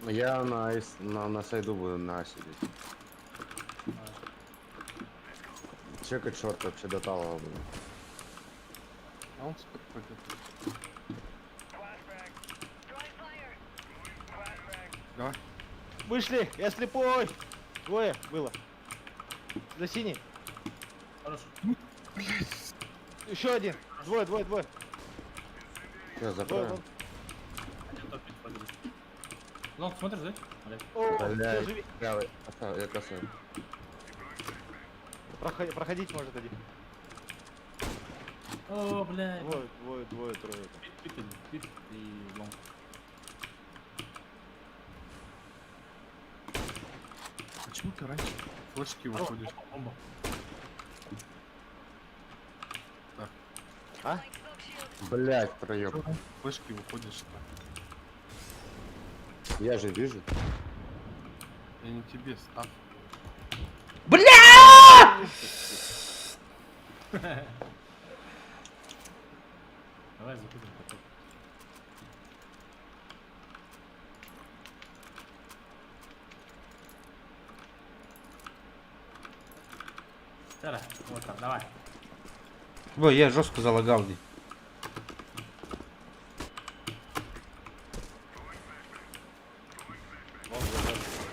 B: Я на сайду буду на сидеть. Чекать шорт вообще до талого буду.
F: А он спит пойдет. Давай.
A: Вышли, я слепой. Двое было. За синий.
D: Хорош.
A: Еще один. Двое.
B: Все,
A: Двое,
B: закрою.
A: вон.
D: Один топ подберу. Лонг, смотришь, да? Олег?
A: О, всё,
B: Блядь,
A: живи.
B: правый. Я косой.
A: Проходить может один.
D: О, блядь.
A: Двое, трое.
D: Пит и лонг.
F: Почему ты раньше флешки выходишь?
D: Бомба.
A: А?
B: Блять, проеб.
F: Флешки выходишь.
B: Я же вижу.
F: Я не тебе, став.
D: Давай закупим потом. Тара, вот так, давай.
C: Ой, я жестко залагал здесь.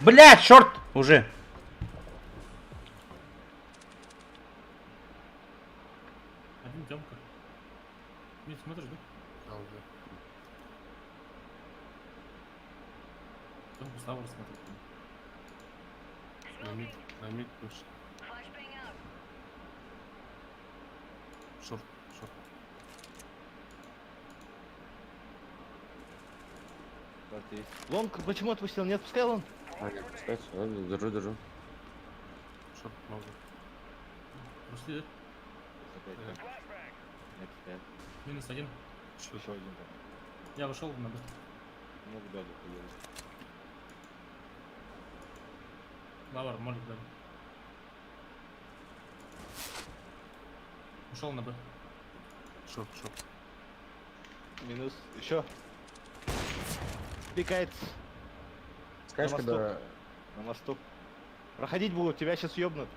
C: Блять, шорт уже.
D: Один темка. Не смотришь, да?
F: Да, уже.
D: Темку Ставр смотрит.
F: На мид пуш. Шорт.
A: Лонг почему отпустил? Не отпускай лонг.
B: Не пускать. Держу.
F: Шорт много.
D: Прошли, да? Минус один.
F: Что
A: Еще один.
D: Я вышел на б.
A: Ну, да.
D: Лавр, молик дали. Ушел на б.
F: Шорт.
A: Минус. Еще. Пикает
B: Скажешь,
A: На мосту.
B: когда...
A: на мосту. Проходить будут, тебя сейчас ёбнут.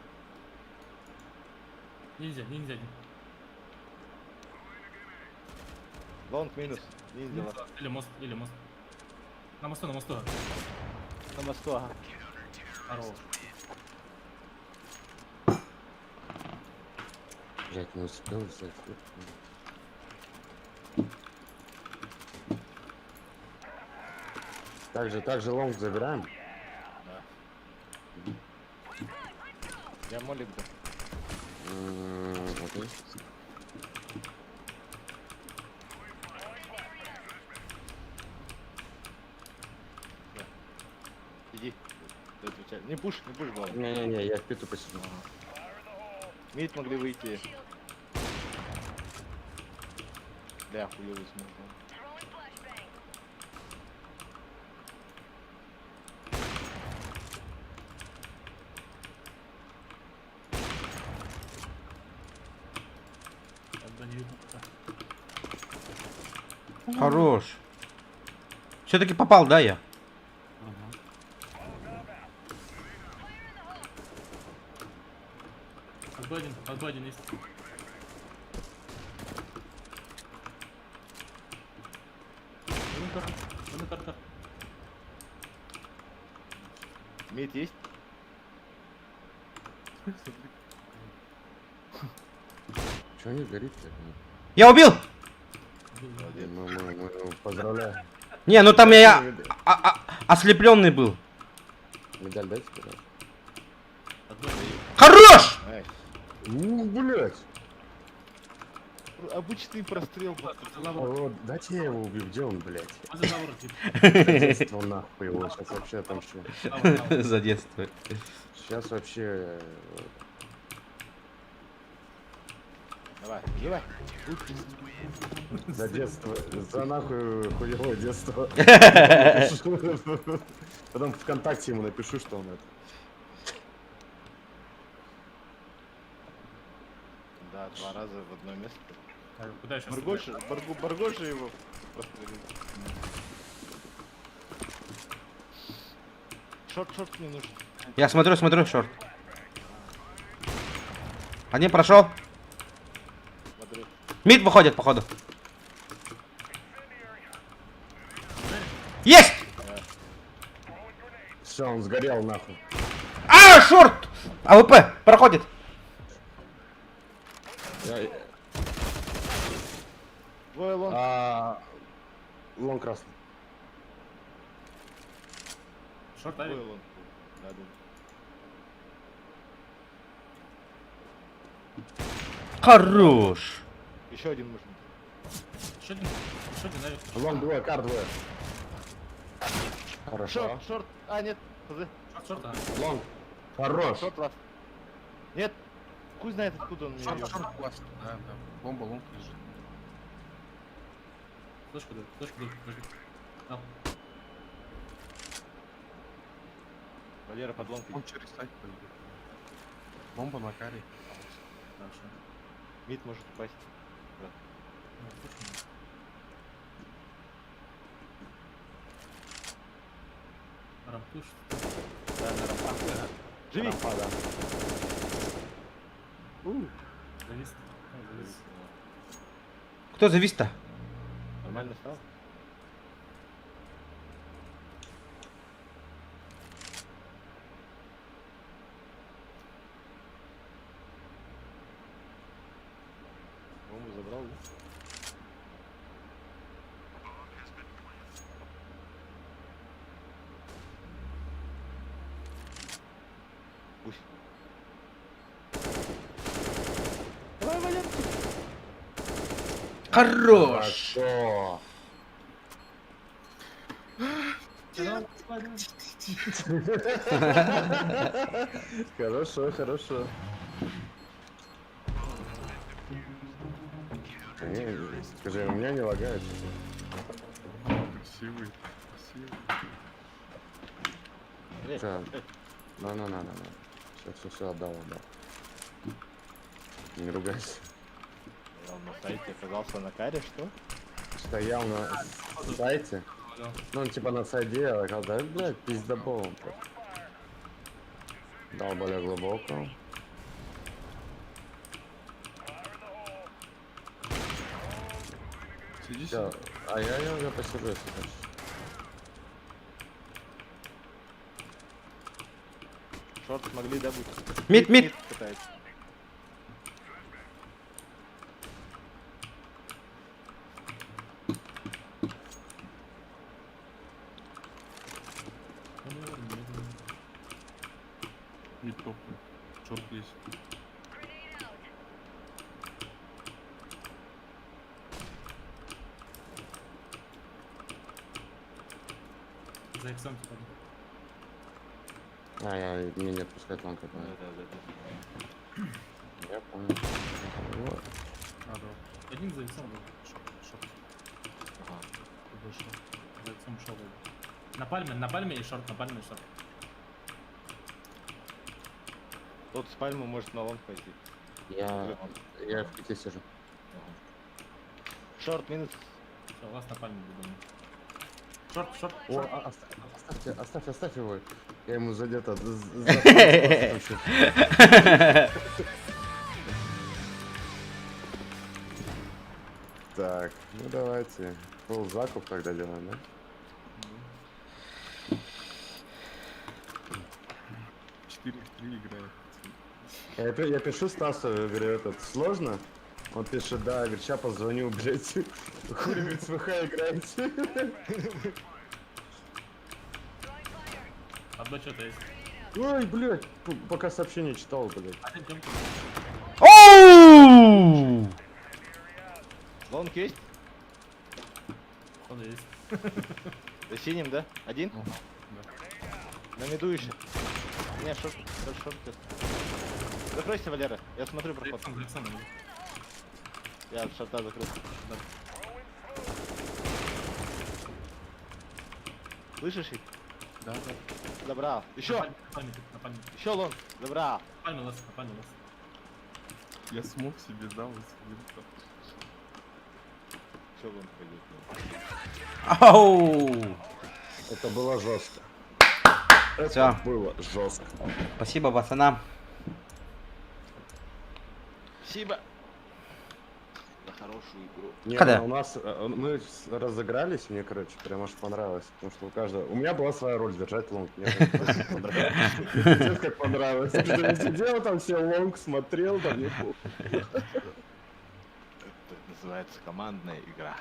D: Ниндзя один.
A: Лонг минус. Ниндзя.
D: Или мост. На мосту.
A: На мосту, ага.
D: Здорово.
B: Блять, не успел взять. Также лонг забираем.
A: Я молик был.
B: Окей.
A: Иди. Ты отвечай. Не пуш, главное.
B: Не, я в питу посижу.
A: Мид могли выйти. Бля, хуёвый смог.
D: Тогда не видно пока.
C: Хорош. Все-таки попал, да, я?
D: Один есть. Один картер.
A: Мид есть?
B: Чего не горит-то?
C: Я убил!
B: Мы поздравляем.
C: Не, ну там я ослепленный был.
B: Медаль дайте, пожалуйста.
C: Хорош!
A: Ай.
B: Блять.
A: обычный прострел.
B: О, дайте я его убью, где он, блядь?
D: Возле забора, тип.
B: Детство нахуй его, сейчас вообще отомщу.
C: За детство.
B: Сейчас вообще...
A: Давай, давай.
B: За детство, за нахуй хуевое детство. Потом ВКонтакте ему напишу, что он это.
A: Да, 2 раза в одно место.
D: Так, куда я сейчас?
A: Баргоша его прострелил. Шорт мне нужен.
C: Я смотрю шорт. Один прошел.
A: Смотри.
C: Мид выходит, походу. Есть!
B: Все, он сгорел нахуй.
C: А, шорт! АВП, проходит.
A: Двое лонг.
B: Лон красный.
D: Шорт,
A: Двое
D: авик.
A: лонг. Да, да.
C: Хорош.
A: Еще один нужен.
D: Еще один, авик.
B: Лон двое, кар двое. Хорошо.
A: Шорт. А, нет. Подожди.
D: Шорт, а.
B: Лон. Хорош.
A: Шорт ласт. Нет. Хуй знает, откуда он меня
F: Шорт,
A: бьет.
F: шорт, класс. Да, да. Бомба, лонг лежит.
D: Флешку дают, подожди. А,
A: Валера под лонг.
F: Он через сайт пойдет. Бомба на каре.
D: хорошо.
A: Мид может упасть.
D: Ну, слушай, Рампуш.
A: Да, на рампах. Живи.
B: Рампа, да.
D: Завис. Завис.
C: Кто завис-то?
A: Нормально стал? Бомбу забрал, да? Пусть. Давай, Валер.
C: Хорош.
B: Хорошо. Хорошо, хорошо. Скажи, у меня не лагает.
F: Красивый. Красивый.
B: Так. На. Все, отдал. Не ругайся.
A: Он на сайте оказался на каре, что?
B: Стоял на сайте. Ну, он типа на сайде, а когда, блядь, пиздобол. Дал более глубоко.
F: Сиди,
B: Все,
F: сиди.
B: а я уже посижу, если хочешь.
A: Шорт смогли добыть.
C: Мид.
A: Пытается.
F: Не топ. Шорт есть.
D: За иксом типа.
B: Мне не отпускать ланка.
A: Да.
B: Я понял. Вот.
F: А, да.
D: Один за иксом был.
F: Шорт.
A: Ага.
D: Вышел. За иксом ушел. На пальме и шорт, на пальме и шорт.
A: Тот с пальмы может на лонг пойти.
B: Я в пяти сижу.
A: Шорт минус.
D: Все, у вас на пальме будет. Шорт.
B: О, оставь его. Я ему задето. Так, ну давайте. Пол закуп тогда делаем, да?
F: 4-3 играет.
B: Я пишу Стасу, говорю, этот, сложно? Он пишет, да, говорит, ща позвоню, блядь. Хули, говорит, с ВХ играете.
D: Одно что-то есть.
B: Ой, блядь, пока сообщение читал, блядь.
D: Один темп.
C: Оу!
A: Лонг есть?
D: Он есть.
A: За синим, да? Один?
F: Ага,
A: На миду еще. Не, шорт, шорт. Закройся, Валера. Я смотрю проход.
F: Александр.
A: Я шорта закрыл.
F: Да.
A: Слышишь их?
F: Да, да.
A: Забрал. Еще!
F: На пальме.
A: Еще лонг. Забрал.
F: На пальме нас. Я смог себе дал и себе дал.
A: Еще лонг пойдет.
C: Ау!
B: Это было жестко. Это
C: Всё.
B: было жестко.
C: Спасибо, пацанам.
A: Спасибо. За хорошую игру.
B: Не,
C: Когда?
B: у нас мы разыгрались, мне, короче, прям аж понравилось. Потому что у каждого. У меня была своя роль держать лонг. Мне так понравилось. Пиздец, как понравилось. Я что, не сидел там, все лонг смотрел, там не
A: Это называется командная игра.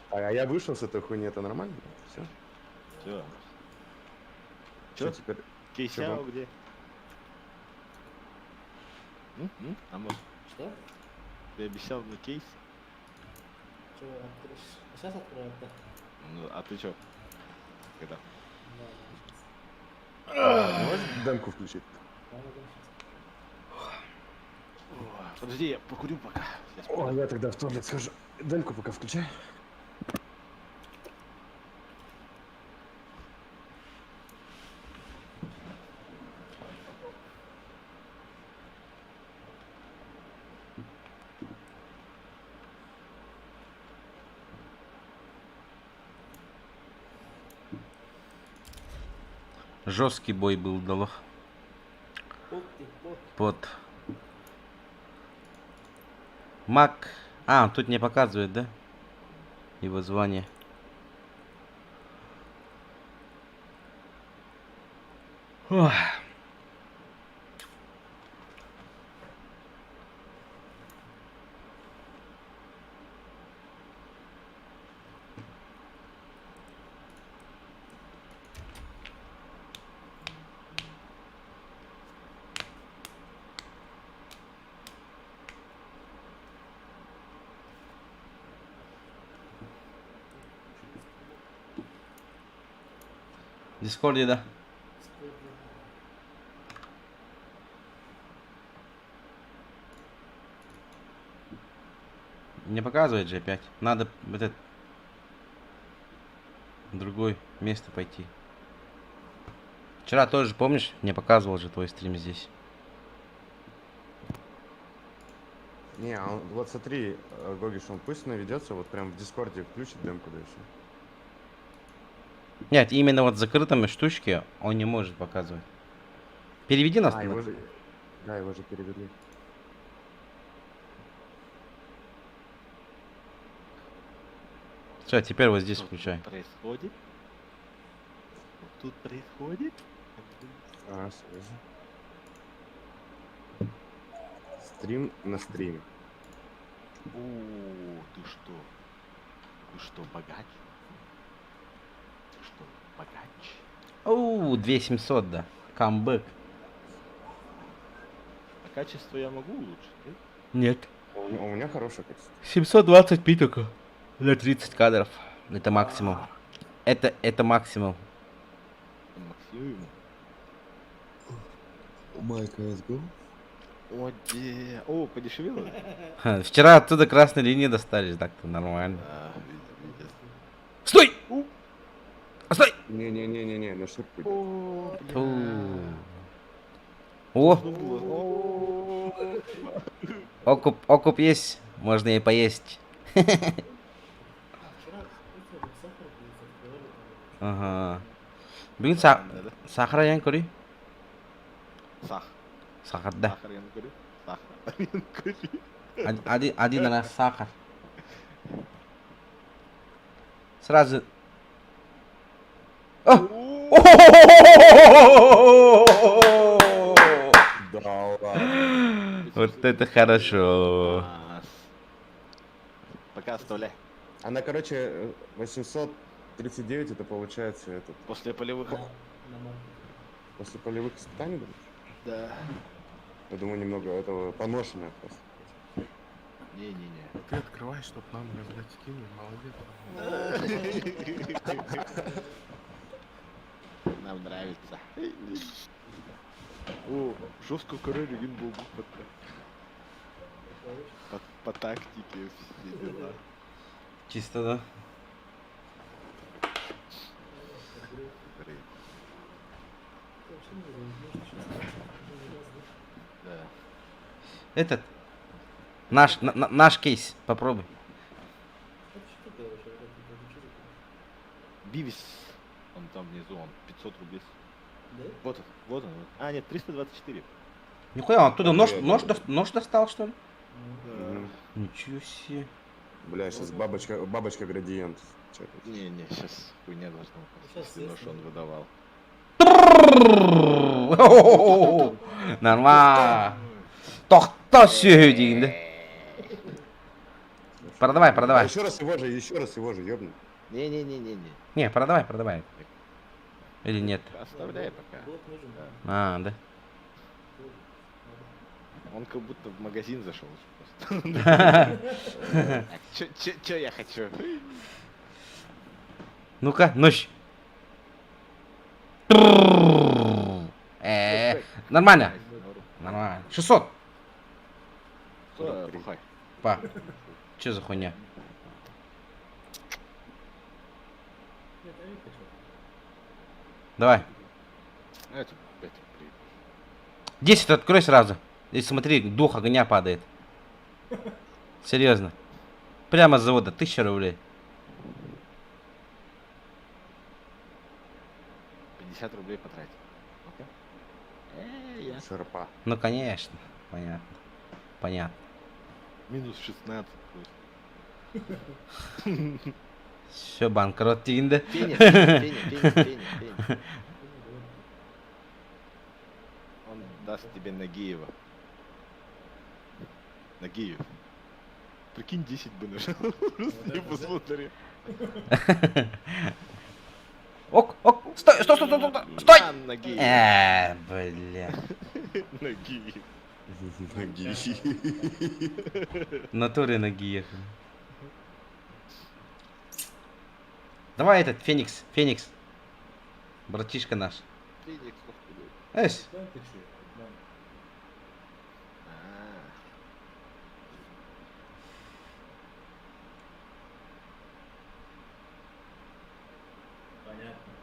B: А я вышел с этой хуйни, это нормально? Все.
A: Все.
B: Что
A: Чё?
B: теперь?
A: Кейсяо
B: Чё,
A: где? А может,
D: Что?
A: ты обещал мне кейс?
D: Че, откроешь? Сейчас открою, да?
A: Ну, а ты чё? Когда?
D: Да,
B: Можешь демку включить?
A: Подожди, я покурю пока. Сейчас
B: О, я тогда в туалет схожу. Демку пока включай.
C: Жесткий бой был, Долох.
D: Ух ты, вот.
C: Под. Мак. А, он тут не показывает, да? Его звание. Ох. В Дискорде, да? Не показывает же опять. Надо в этот другое место пойти. Вчера тоже, помнишь, не показывал же твой стрим здесь.
B: Не, а он, вот смотри, Гогиш, он пусть наведется, вот прям в Дискорде включит демку, да и всё.
C: Нет, именно вот в закрытом штучке он не может показывать. Переведи нас
B: А,
C: туда.
B: его же... Да, его же перевели.
C: Все, теперь вот здесь
A: Что
C: включай.
A: тут происходит? Что тут происходит?
B: А, связи. Стрим на стриме.
A: О, ты что? Ты что, богач? Ты что, богач?
C: Оу, 2700, да. Камбэк.
A: А качество я могу улучшить, да?
C: Нет.
B: У меня хорошее качество.
C: 720p только. На 30 кадров. Это максимум. Это максимум.
A: Максимум.
B: My CSGO?
A: О, О, подешевело?
C: Ха, вчера оттуда красной линии достали, так-то нормально.
A: А, видно.
C: Стой! Стой!
B: Не-не-не-не-не, на шутку.
A: О,
C: Фу.
A: ну
C: О,
A: О,
C: окуп есть, можно и поесть.
D: Вчера эти сахар открывали.
C: Ага. Бүгін
A: Нормально, да?
C: сахар аян көрі?
A: Сах.
C: Сахар, да.
A: Сахар я говорю. Сахар я говорю.
C: Один раз сахар. Сразу... О!
B: Да ладно.
C: Вот это хорошо.
A: Класс. Пока оставляй.
B: Она, короче, 839, это получается этот,
A: После полевых.
D: На марке.
B: после полевых испытаний, думаешь?
A: Да.
B: Я думаю, немного этого поношенное просто.
A: Не-не-не.
F: Ты открываешь, чтоб нам, блядь, скинул, молодец.
A: Нам нравится. О, жестко король был по тактике все дела.
C: Чисто, да?
A: Да.
C: Этот. Наш кейс. Попробуй.
A: Бивис. Он там внизу, он 500 рублей.
D: Да?
A: Вот он, вот он. Вот. А, нет, 324.
C: Нихуя, он оттуда нож,
B: Окей,
C: нож,
B: добре.
C: нож достал, что ли?
B: Мгм.
C: Ничего себе.
B: Бля, сейчас бабочка градиент. чекать.
A: Не-не, сейчас хуйня должна упасть,
D: Щас
A: если нож
D: ясно.
A: он выдавал.
C: Нормально. Тохта сюдин. Продавай, продавай.
B: Еще раз его же, ёбну.
A: Не-не-не-не-не.
C: Не, продавай. Или нет?
A: Оставляй пока.
D: Блок нужен.
C: А, да.
A: Он как будто в магазин зашел просто. Чё я хочу?
C: Ну-ка, ночь. Нормально. Нормально. 600.
A: Пухай.
C: Па. Че за хуйня?
D: Нет, я не хочу.
C: Давай.
A: Это 5 рублей.
C: 10 открой сразу. И смотри, дух огня падает. Серьезно. Прямо с завода, 1000 рублей.
A: 50 рублей потратил. Ну-ка. Я.
B: Шарпа.
C: Ну конечно. Понятно. Понятно.
A: Минус 16 просто.
C: Все, банкрот Тинда.
A: Пеня. Он даст тебе Нагиева. Нагиев. Прикинь, 10 бы нажал. Просто не посмотри.
C: Ок. Стой.
A: А, Нагиев.
C: Бля.
A: Нагиев.
B: Ноги.
C: В натуре ноги ехали. Давай этот, Феникс. Братишка наш.
A: Феникс, господи.
C: Эсь.
D: Да, ты чё? Да.
A: А,
D: Понятно.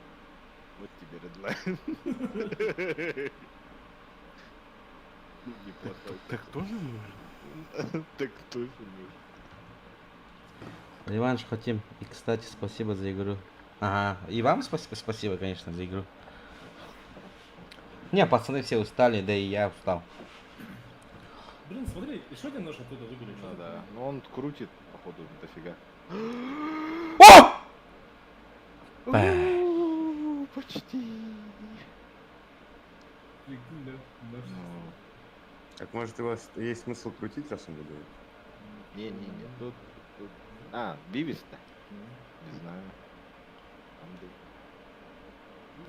A: вот тебе редлайн. Ну, неплохой.
F: Так тоже можно?
A: Так точно можно.
C: Реванш хотим. И, кстати, спасибо за игру. Ага. И вам спасибо, конечно, за игру. Не, пацаны все устали, да и я устал.
D: Блин, смотри, еще один нож оттуда выбили.
A: Ну да. Ну он крутит, походу, дофига.
C: О!
A: Почти.
D: Прикинь, да? Нож.
A: Ну,
B: Так может у вас есть смысл крутить, раз он выдает?
A: не-не-не. Тут. А, Бивис-то? Не знаю.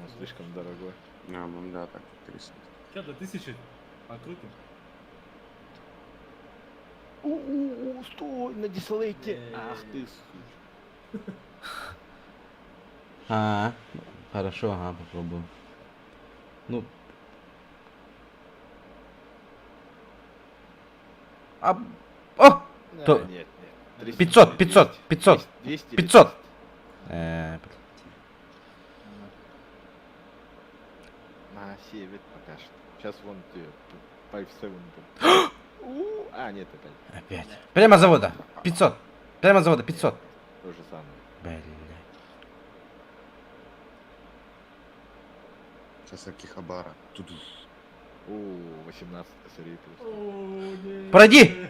A: Он слишком дорогой.
B: А, ну да, так, 300.
D: Че, до 1000 покрутим?
A: Стой, на дислейте.
D: Э.
A: Ах ты,
C: А, хорошо, ага, попробую. Ну. О! То-
A: Нет.
C: 500.
A: 200.
C: 500.
A: На север пока что. Сейчас вон ты 5-7. А, нет, опять.
C: Опять. Прямо с завода. 500. Прямо с завода, 500.
A: То же самое.
C: Блядь.
B: Сейчас Акихабара. Туду.
A: 18 косарей просто.
D: О, нет.
C: Пройди!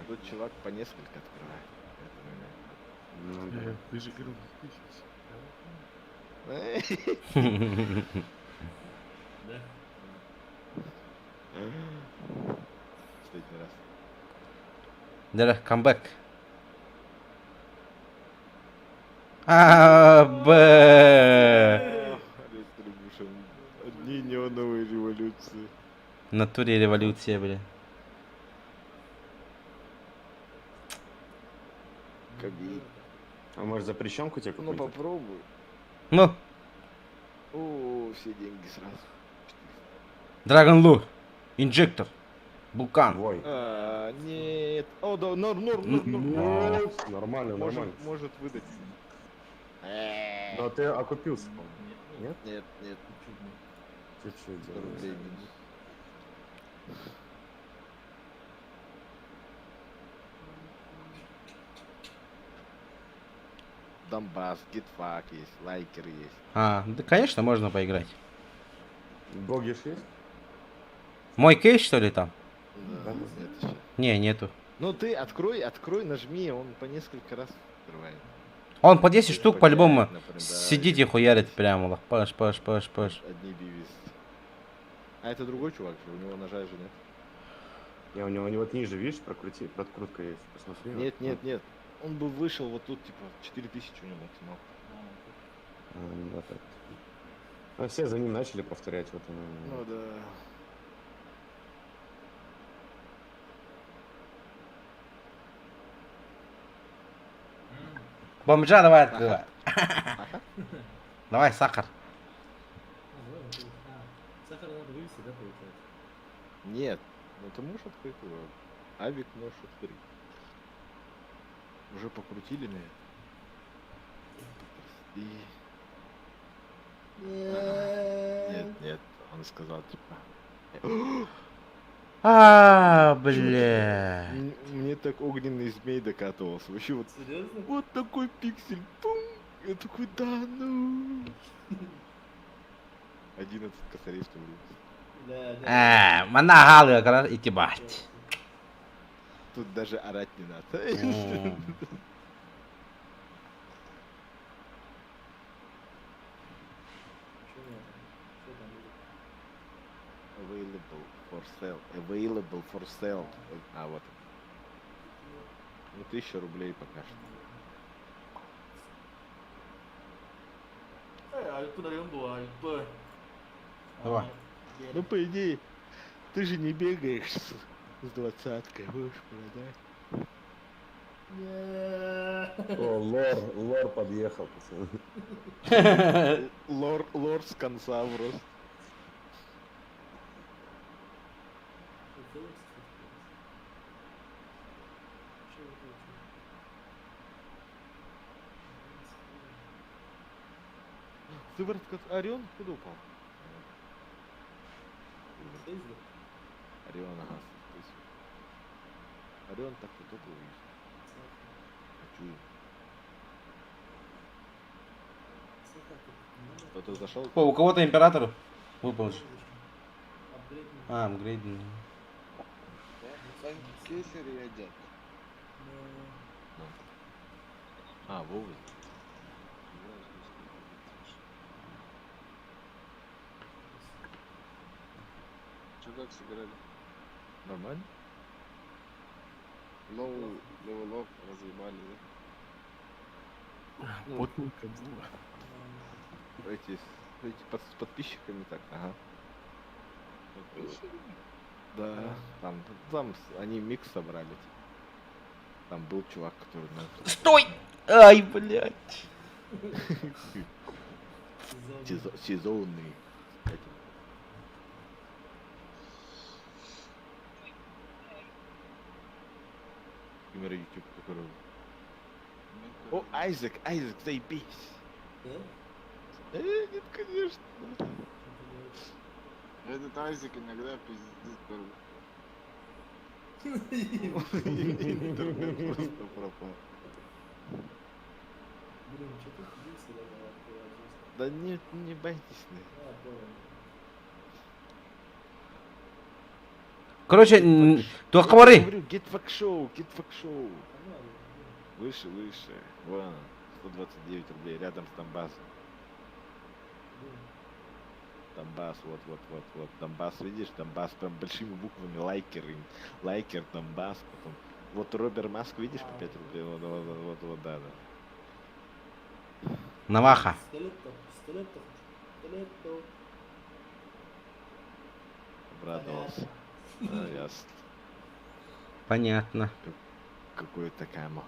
A: Тут чувак по несколько открывает.
B: Ну да.
F: Ты же говорил 1000.
D: Да.
A: Последний раз.
C: Да, камбэк. Б.
A: Ретрибушн. Одни неоновые революции.
C: В натуре революция, бля.
A: Кабель.
B: А может запрещенку тебе
A: Ну
B: купить?
A: попробуй.
C: Ну,
A: О, все деньги сразу.
C: Dragon Lure. Инжектор. Вулкан.
B: Вой.
A: Нет. О, да, норм.
B: Нормально, нормально.
A: Может выдать.
B: Но ты окупился, по-моему. Нет?
A: Нет.
B: Чуть-чуть.
A: 100 рублей минус. Донбасс, Гитфак есть, Лайкер есть.
C: А, да, конечно, можно поиграть.
B: Гогиш есть?
C: Мой кейс, что ли, там?
A: Да, нет еще.
C: Не, нету.
A: Ну ты открой, нажми, он по несколько раз открывает.
C: Он по 10 штук по-любому
A: Например, да,
C: сидит и
A: или
C: хуярит прямо. Паш.
A: Одни бивис. А это другой чувак же, у него ножа же нет.
B: Не, у него вот ниже, видишь, подкрутка есть. Посмотри.
A: Нет. Он бы вышел вот тут, типа, 4000 у него максимал.
B: Да, так. А все за ним начали повторять. Вот он.
A: Ну да.
C: Бомжа давай открывай. Давай, сахар.
D: Сахар надо вывести, да, получается?
A: Нет, ну ты можешь открыть его. Авик можешь открыть. Уже покрутили на это. И... Нет, он сказал, типа...
C: А, бля.
A: Мне так огненный змей докатывался. Вообще вот,
D: Серьезно?
A: вот такой пиксель. Пум! Я такой, да ну. 11 косарей, что ли.
D: Да.
C: Манагалы, как и тибать.
A: Тут даже орать не надо. Available for sale. А, вот. Ну, 1000 рублей пока что.
D: Альпы, наверное, была Альпы.
C: Давай.
A: Ну, по идее, ты же не бегаешь с 20-кой, можешь продать.
B: О, лор подъехал, пацаны.
A: Лор с конца просто. Сыворотка Орион куда упал? Орион, ага, Орион так вот только увидишь. Хочу. Кто-то зашел?
C: О, у кого-то император выпал же. А, апгрейд.
A: А, Вова.
G: Что как сыграли?
A: Нормально?
G: Левелов разъебали, да?
F: Потненько было.
A: Эти с подписчиками так, ага. Да, там они микс собрали. Там был чувак, который
C: Стой! Ай, блядь.
A: сезонный. Камера YouTube, который... О, Айзек, заебись!
D: Да?
A: Нет, конечно.
G: Этот Айзек иногда пиздит только.
A: Интернет просто пропал.
D: Блин, что ты ходился, да, открывать жестко.
A: Да нет, не бойтесь.
D: Понял.
C: Короче, договоры.
A: Говорю, get fuck show.
D: Погнали.
A: Выше. Вон, 129 рублей, рядом с Донбассом. Донбасс, вот. Донбасс, видишь, Донбасс прям большими буквами, лайкер, Донбасс, потом. Вот Робер Маск, видишь, по 5 рублей, вот, да.
C: Наваха.
D: Пистолет-то.
A: Обрадовался. А, ясно.
C: Понятно.
A: Какой-то кamo.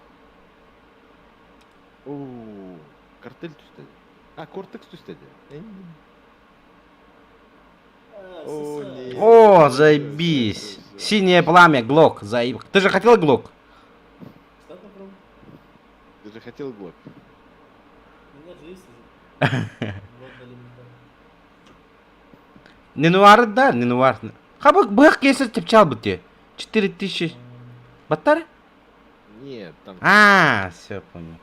A: О, картель тустеди. А, кортекс тустеди. О, нет.
C: О, заебись. Синее пламя, глок, заеб. Ты же хотел глок?
D: Что попробуй?
A: Ты же хотел глок.
D: У меня же есть уже. Вот элементарно.
C: Ненуар, да, ненуар. Хабак бэк, если тепчал бы тебе. 4000. Баттар?
A: Нет, там...
C: А, все, понял.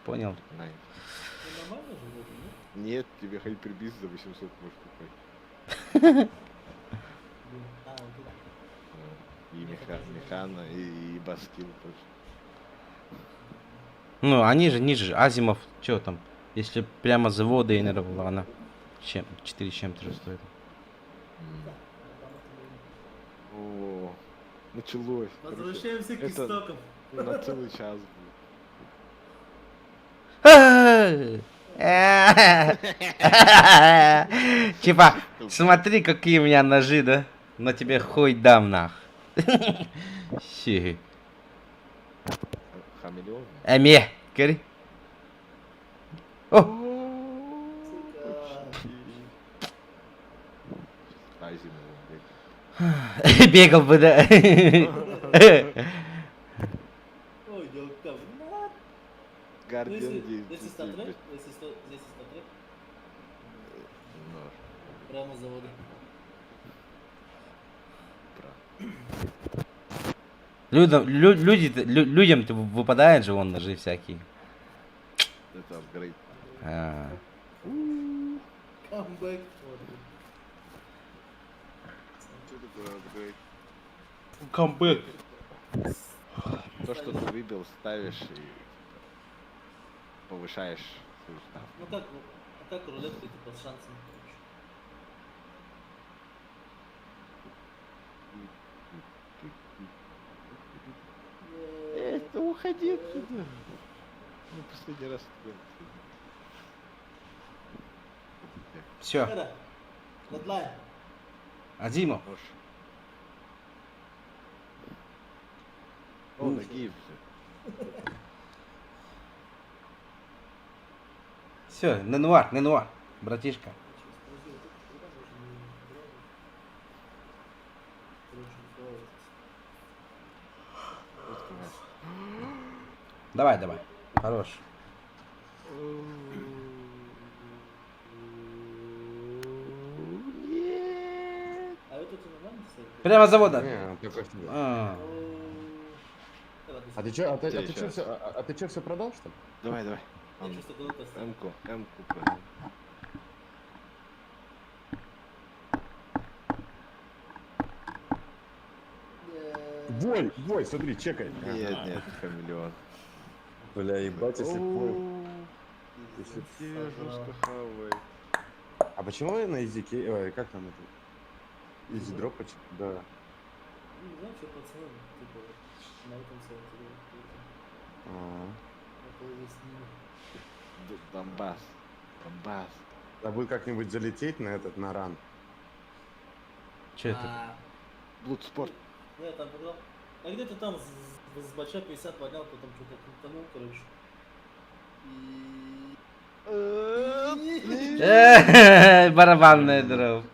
C: Понял.
A: Ай.
D: Ну, нормально же вроде, нет?
A: Нет, тебе хайпербиз за 800 может купить.
D: Блин, вот тут.
A: И механа, и баскил тоже.
C: Ну, они же ниже. Азимов, что там? Если прямо завода инервала, она 4 с чем-то же стоит.
A: О, началось. Короче,
D: Возвращаемся к
A: это-
D: истокам.
A: на целый час будет.
C: Типа, смотри, какие у меня ножи, да? Но тебе хуй дам нах. Щи.
A: Хамелеон?
C: Эме, кери. О,
A: Азимов.
C: бегал бы, да.
D: Ой, делка. Ну,
A: Гардиан
D: если статрек, если здесь статрек, прямо с завода.
C: Людям выпадают же вон ножи всякие.
A: Это апгрейд.
C: А.
D: Камбэк. Вот.
G: Что такое апгрейд?
C: Камбэк.
A: То, что ты выбил, ставишь и повышаешь свою ставку.
D: Ну как рулетка типа с шансом, короче.
A: Это уходи отсюда. Ну, последний раз туда.
C: Все,
D: Это, дедлайн.
C: Азимов.
A: Нож. О, Нагиев все.
C: Все, ненуар, братишка. Давай, хорош.
D: А это тут нормально стоит?
C: Прямо с завода.
B: Не, только что.
C: А.
B: А ты чё,
A: Тебе щас.
B: а ты чё, все продал, что ли?
A: Давай, давай.
D: Я чувствую, куда-то стоит.
A: М-ку продал.
B: Вой, смотри, чекай.
A: Нет, нет, хамелеон.
B: Бля, ебать, если вой.
A: Если тебе жестко хавай.
B: А почему на языке, ой, как там это? Изи дропочек, да.
D: Ну, не знаю, что пацаны, типа, на этом сайте,
B: А.
D: это выяснили.
A: Донбасс.
B: Забыл как-нибудь залететь на этот, на ран.
C: Че это?
A: Блудспорт.
D: Ну, я там подал. А где-то там с бача 50 поднял, потом что-то крутанул, короче. И...
C: Барабанная дров.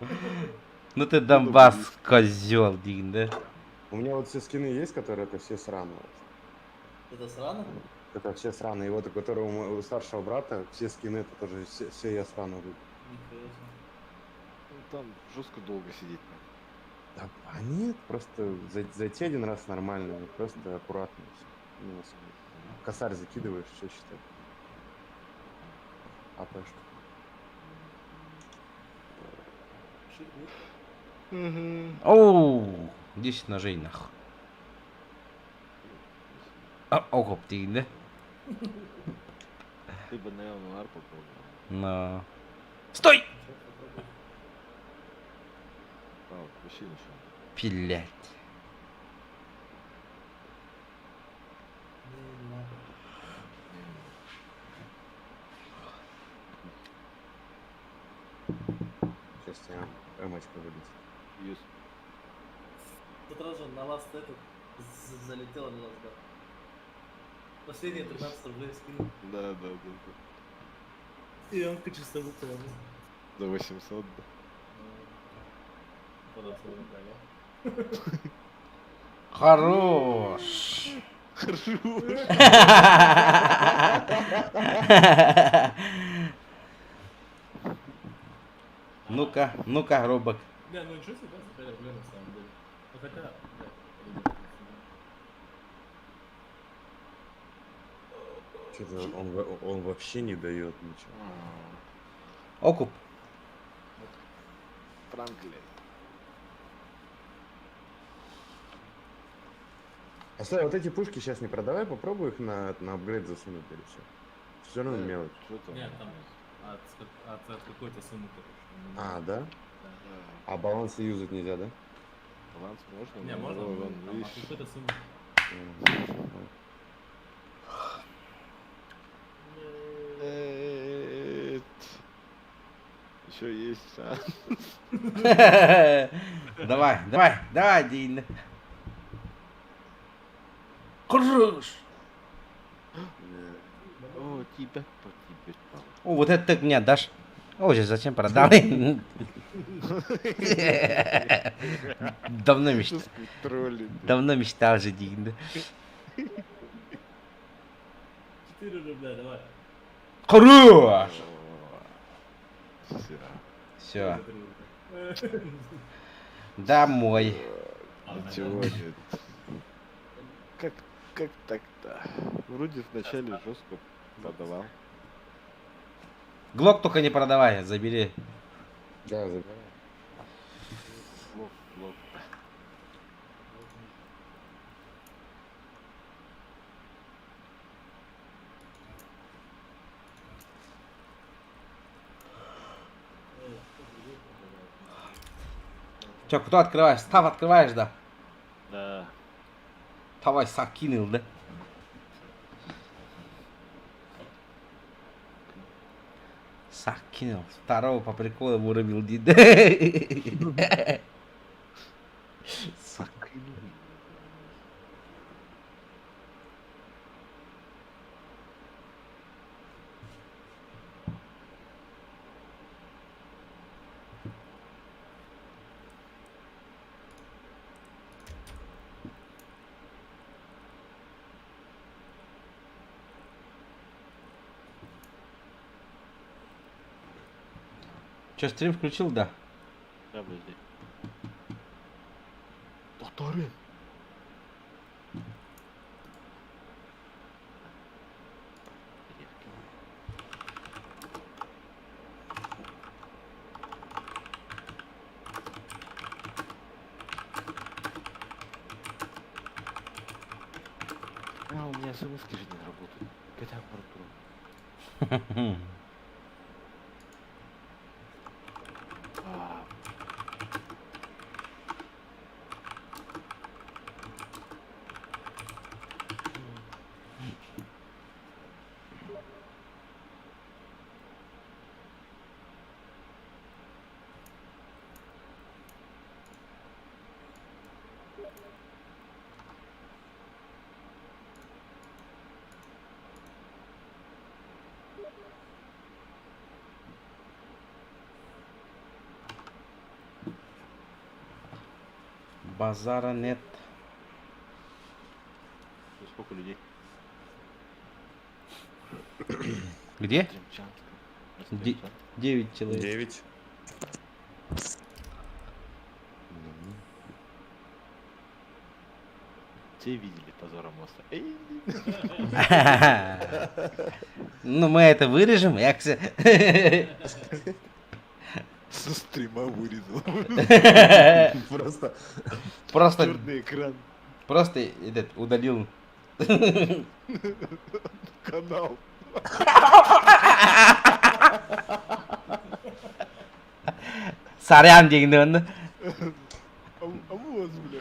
C: Ну ты Донбасс, козел, Дин, да?
B: У меня вот все скины есть, которые это все сраные.
D: Это срано?
B: Это все сраные. И вот у которого у старшего брата все скины, это тоже все я сраные.
D: Нихуя себе.
A: Ну, там жестко долго сидеть.
B: Да, а нет, просто зайти один раз нормально, просто аккуратно. Всё. Ну, косарь закидываешь, что считать. АПшка.
D: Шик,
C: Оу, 10 ножей нахуй. Ого, Дин, да?
A: Ты бы, наверное, нуар попробовал.
C: Но. Стой!
A: Вообще ничего.
C: Пилять.
B: Сейчас я эмочка вылезет.
A: Есть.
D: Тут раз же на ласт этот залетело на ласт, да. Последние 13 рублей скинул.
A: Да, да, да, да.
D: И он чисто выполнил.
A: За 800, да.
C: Хорош.
A: Хорошо.
C: Ну-ка, ну-ка, робок.
D: Не, ну ничего себе, за 5 рублей на самом деле. Ну хотя, блядь,
B: Что-то он вообще не дает ничего.
C: Окуп.
A: Франклин.
B: А стой, вот эти пушки сейчас не продавай, попробуй их на апгрейд засунуть или все. Все равно мелочь.
A: Что там?
D: нет, там от какой-то суммы, короче.
B: А, да?
D: Да.
B: А балансы юзать нельзя, да?
A: Баланс можно?
D: Не,
A: но
D: можно,
A: вон,
D: там, от
A: видишь,
D: какой-то суммы.
A: Еще есть шанс.
C: Давай, давай, давай, Дин. Хорош.
A: О, тебя по тебе попал.
C: О, вот это ты мне отдашь. О, сейчас зачем продал? Давно мечтал.
A: Тролли.
C: Давно мечтал же, Дин.
D: 4 рубля, давай.
C: Хорош.
A: Все.
C: Все. Домой.
A: Ничего нет. Как так-то? Вроде вначале жестко подавал.
C: Глок только не продавай, забери.
B: Да, забирай.
A: Лох.
C: Че, кто открываешь? Став открываешь, да?
A: Да.
C: Давай, сакинул, да? Сакинул. Второго по приколу вырубил Дин.
A: Сакину.
C: Че, стрим включил, да?
A: Да, подожди. Повтори. А, у меня смс-ки же не работают. Какая аппаратура? А,
C: Базара нет.
A: ну сколько людей?
C: Где?
A: Стримчанка.
C: Де- 9 человек.
B: 9.
A: Все видели позора моста. Эй,
C: Ну, мы это вырежем, як все.
A: со стрима вырезал.
B: Просто
C: Просто,
A: Черный экран.
C: просто этот, удалил.
A: Канал.
C: Сорян, дегенді.
A: А вот, бля.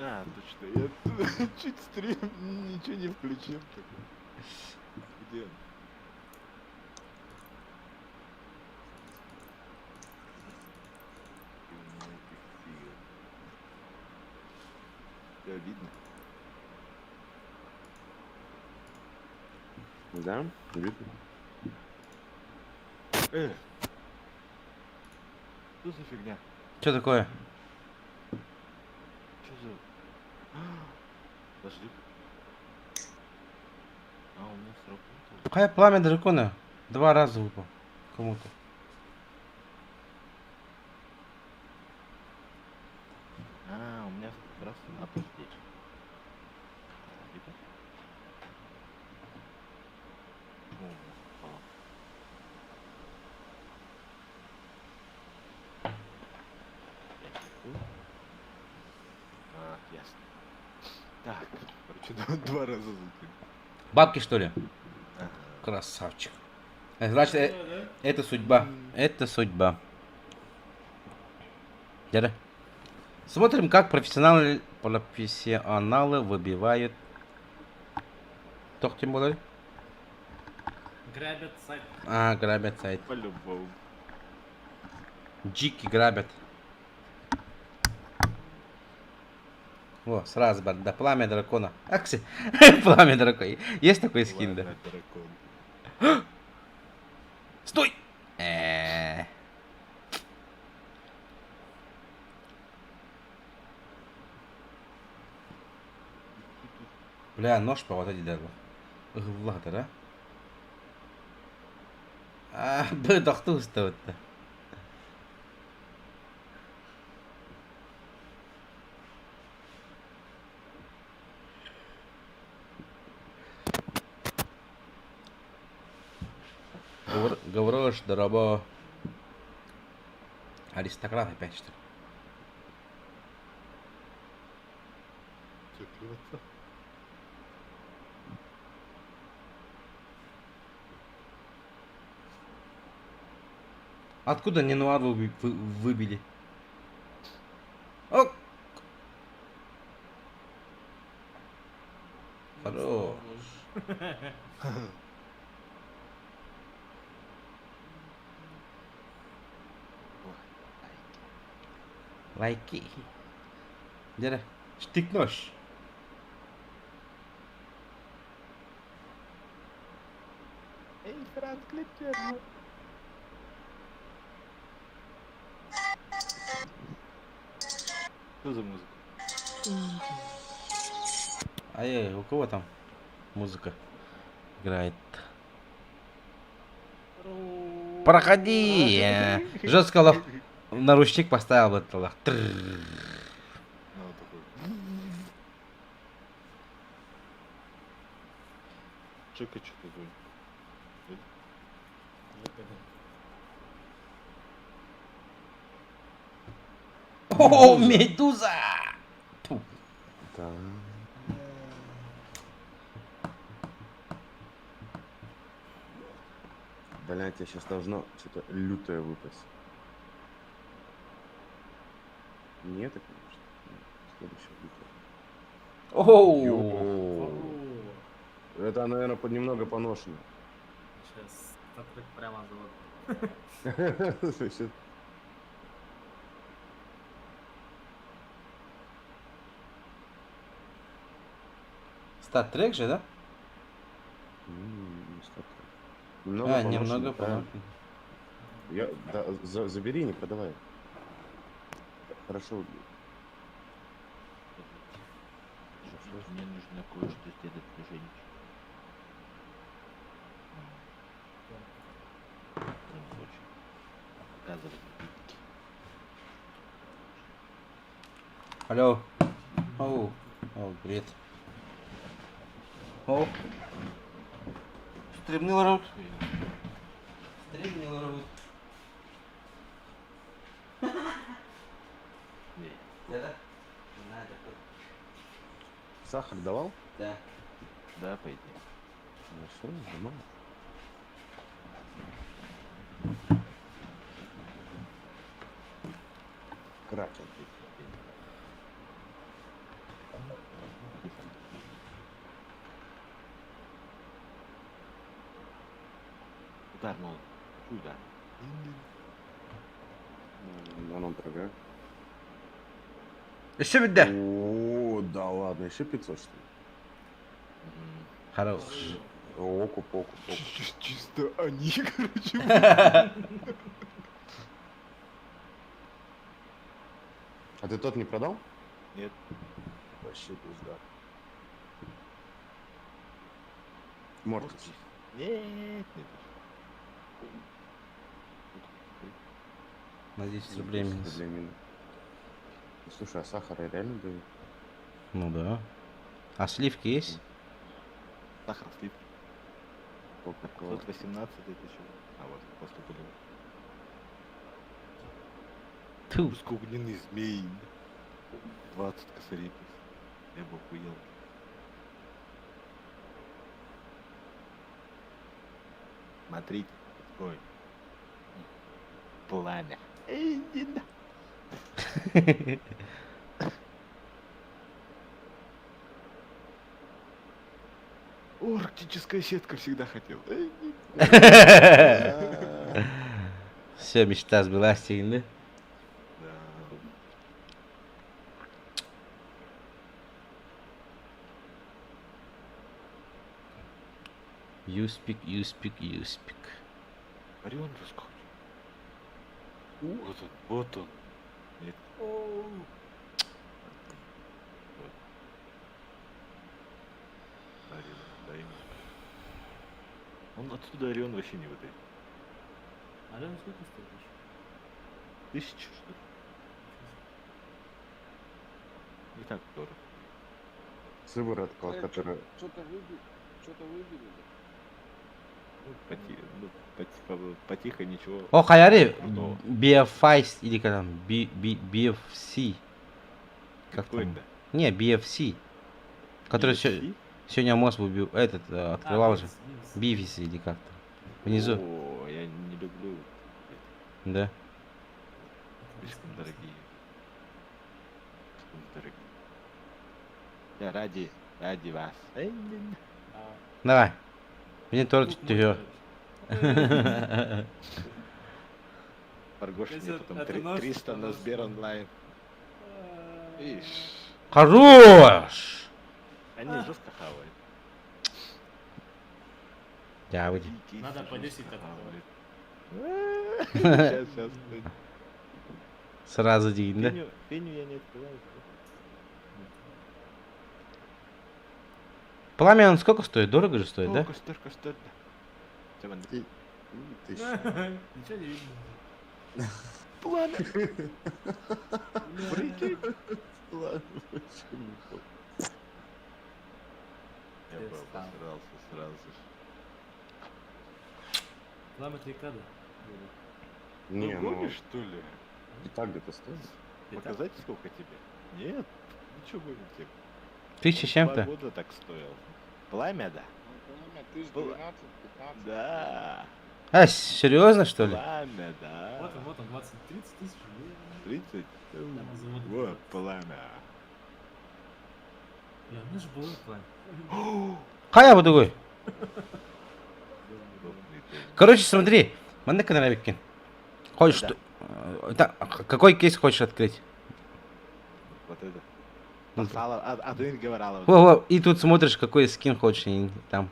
A: А, точно, я чуть стрим ничего не включил. Где он? видно.
B: Да? Видно?
A: Что за фигня?
C: Что такое?
A: Что за... Подожди. А, у меня сработало.
C: Какое пламя дракона? 2 раза выпал. Кому-то.
A: А, у меня просто надо здесь. Типа? О, попало. Пять секунд. А, ясно. Так, короче, два раза закрыл.
C: Бабки, что ли?
A: Ага.
C: Красавчик. Значит, это судьба. Это судьба. Дядя. Смотрим, как профессионалы выбивают. Кто тем более?
D: Грабят сайт.
C: А, грабят сайт.
A: По-любому.
C: Джики грабят. Во, сразу, да, пламя дракона. Акси, пламя дракона. Есть такой скин, да?
A: Ладно, дракон.
C: Стой! Бля, нож по вот эти дадла. Влада, да? А, быдохту стоит-то. Говоришь, дорого. Аристократ опять, что ли? Откуда Ненуар выбили? О! Хорош. Лайки. Дядя, штык-нож.
A: Эй, Франк, летер. Что за музыка?
C: У кого там музыка играет? Проходи! Жестко наручник поставил в это.
A: Ну, такой. Чека что-то будет.
C: О, медуза! Тьфу.
B: Да. Блять, я сейчас должно что-то лютое выпасть. Нет, конечно. Следующее лютое.
C: Оу.
B: Йоу. Это, наверное, немного поношено.
D: Сейчас открыть прямо завод.
B: Слушай,
C: Стат-трек же, да?
B: Немного
C: А,
B: поношено,
C: немного
B: правильно.
C: поношено.
B: Забери, не продавай. Хорошо.
A: Мне нужно кое-что сделать для женщин. Он хочет показывать битки.
C: Алло. Оу. О, привет. О. Стремнил рот. Стремнил рот.
A: Не,
C: Да? Надо.
B: Сахар давал?
C: Да.
A: да, по идее.
B: Ну все, нормально. Кракен.
A: Удар, мол. Удар.
B: На нам дорогая.
C: Еще беда.
B: О, да ладно, еще 500 что ли?
C: Хорош.
B: Окуп, окуп, окуп.
A: Чисто они, короче.
B: А ты тот не продал?
A: Нет.
B: Вообще пизда. Мортис.
A: Нет, нет.
C: На 10 рублей минус.
B: Рублей минус. Слушай, а сахара реально дают?
C: Ну да. А сливки есть?
A: Сахар, сливки.
B: Кока-кола.
A: 518 тысяч. А вот, после полива.
C: Тьфу.
A: Русскоугненный змей. 20 косарей. Я бы охуел. Смотрите, какой пламя. Иди на. О, арктическая сетка всегда хотел.
C: Все, мечта сбылась, да?
A: Да.
C: You speak, you speak, you speak.
A: Орион же сколько? Вот он, вот он. Нет. Вот. Орион, дай ему. Он отсюда Орион вообще не выдает.
D: А рядом сколько стоит еще?
A: 1000, что ли? Не так дорого.
B: Сыворотка, которая...
G: Что-то выбили. Что-то выбили.
A: Потихо ничего.
C: О, Хаяри,
A: Что?
C: BF5 или как там, BFC. Как
A: Какой
C: там?
A: это?
C: Не, BFC. Который
A: UFC?
C: сегодня мост убил, этот, открывал же.
D: Бивис.
C: BFC или как-то. Внизу,
A: О, я не люблю.
C: да.
A: Слишком дорогие. Слишком дорогие. Я ради вас.
C: Давай. Мне тоже 4.
A: Паргош мне
D: Это-
A: потом
D: это наш-
A: 300
D: это
A: на
D: наш
A: Сбер
D: номер.
A: онлайн. Ишь.
C: Хорош!
A: Они жестко хавают.
C: Я выйди.
A: Дикие
D: Надо
A: жестко
D: по 10 так
A: хавают. Сейчас.
C: Сразу день, да?
A: Феню я не открываю.
C: Пламя он сколько стоит? Дорого же стоит,
A: О,
C: да?
A: костер. Севен.
D: Ничего не видно.
A: Пламя. Прикинь. Я бы обосрался сразу же.
D: Пламя 3 када.
B: Не,
A: Ну,
B: ну,
A: гонишь, что ли?
B: и так где-то стоит.
A: Показать, сколько тебе? Нет, ничего гонит тебе.
C: 1000 с
A: 2
C: чем-то.
A: года так стоил. Пламя, да?
G: Тысяч 12, 15.
A: Да.
C: А, серьезно, что ли?
A: Пламя, да.
D: Вот он, 20, 30 тысяч.
A: 30?
D: Там завод.
A: Вот, пламя.
D: Бля, у меня же было пламя.
C: Хая вот такой.
A: Удобный ты.
C: Короче, смотри. Мандека на Викин. Хочешь,
A: Да.
C: что... Какой кейс хочешь открыть?
A: Вот это.
C: Ну,
A: Масала, а ты не говорила.
C: Во-во, и тут смотришь, какой скин хочешь, и там.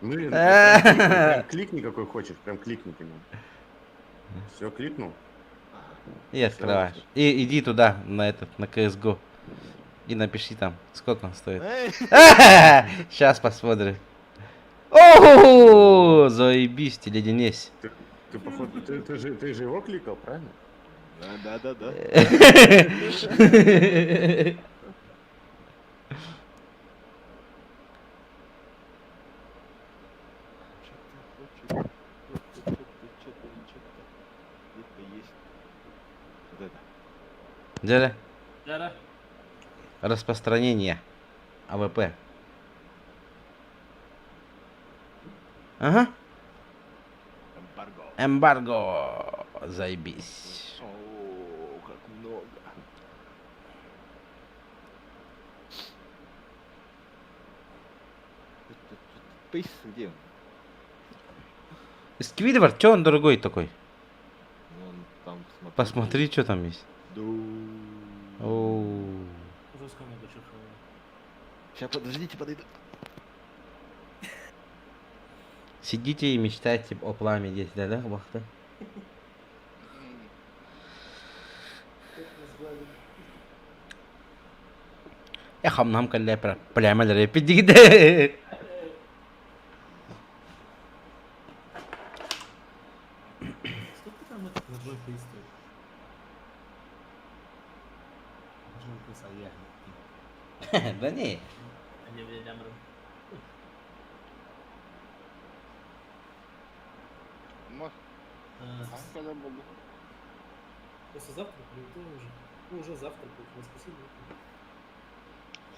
B: Ну, или прям кликни, какой хочешь, прям кликни по нему. Все, кликнул?
C: И открываешь. И иди туда, на CSGO. И напиши там, сколько он стоит.
A: Эй,
C: Сейчас посмотрим. О, заебись, леденесь.
B: Ты, походу, ты же его кликал, правильно?
A: Да. Где-то есть. Вот это.
C: Дядя,
D: Да.
C: распространение АВП. Ага.
A: Эмбарго.
C: Эмбарго. Заебись.
A: О, как много. Пейс, где он?
C: Сквидвард, что он дорогой такой?
A: Вон там, смотри.
C: Посмотри, что там есть.
A: Ду.
C: Оу.
A: Сейчас, подождите, подойду.
C: Сидите и мечтайте о пламени здесь, да, Бахта?
G: М,
C: Я хамнам калле пламя репетиде.
D: Сколько там это набой стоит? Можно писать я.
C: Да не.
D: Они меня лямром.
G: Мах, а когда буду?
D: После завтрака ты уже. Ну, уже завтра, в воскресенье.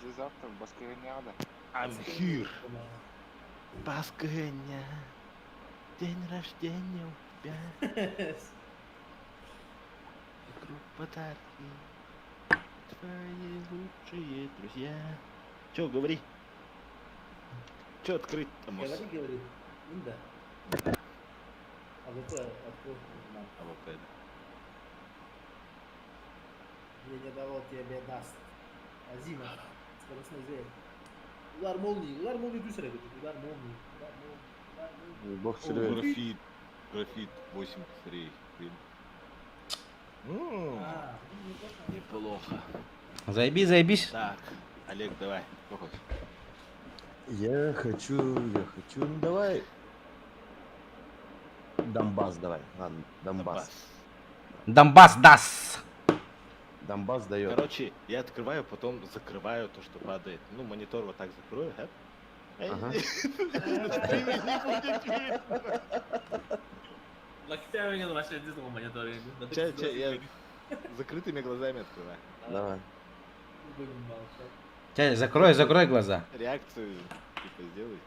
G: Уже завтра в Басконяда.
A: I'm here. Пасконя. День рождения у тебя. Вокруг подарки. Твои лучшие друзья. Чё, говори? Чё открыть-то, Мос?
D: Говори. Да. А ВП открой нам.
A: АВП, да.
D: Мне не давал тебе даст. Азима. Скоростной зверь. Удар молнии дюсера, удар молнии.
B: Бог
A: О,
B: серьезный.
A: графит 8 косарей. Блин.
D: А,
A: Неплохо.
C: Заебись.
A: Так, Олег, давай. Что хочешь?
B: Я хочу, ну давай. Донбасс давай. Ладно, Донбасс.
C: Донбасс дас.
B: Донбасс дает.
A: Короче, я открываю, потом закрываю то, что падает. Ну, монитор вот так закрою, а?
B: Ага.
D: локтями не вообще дизел мониторе.
A: Я закрытыми глазами открываю.
B: Давай.
D: Будем молчать.
C: Тя, закрой глаза.
A: Реакцию типа сделай.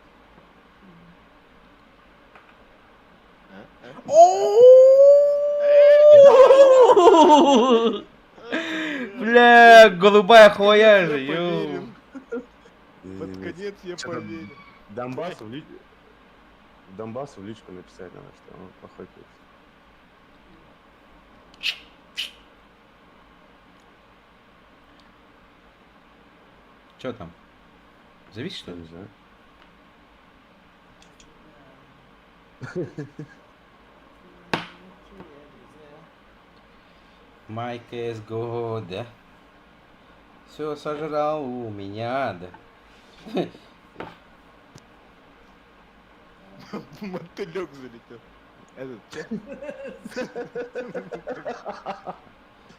A: А?
C: Бля, голубая хуя же,
A: Я
C: ё.
A: поверил. Под конец я
B: Чё-то
A: поверил.
B: Донбассу в личку написать надо, что он плохой пес.
C: Чё там? Завис что
B: Я
C: ли?
B: не знаю.
C: Майка из года. Все сожрал у меня, да.
A: Мотылек залетел. Этот, чё?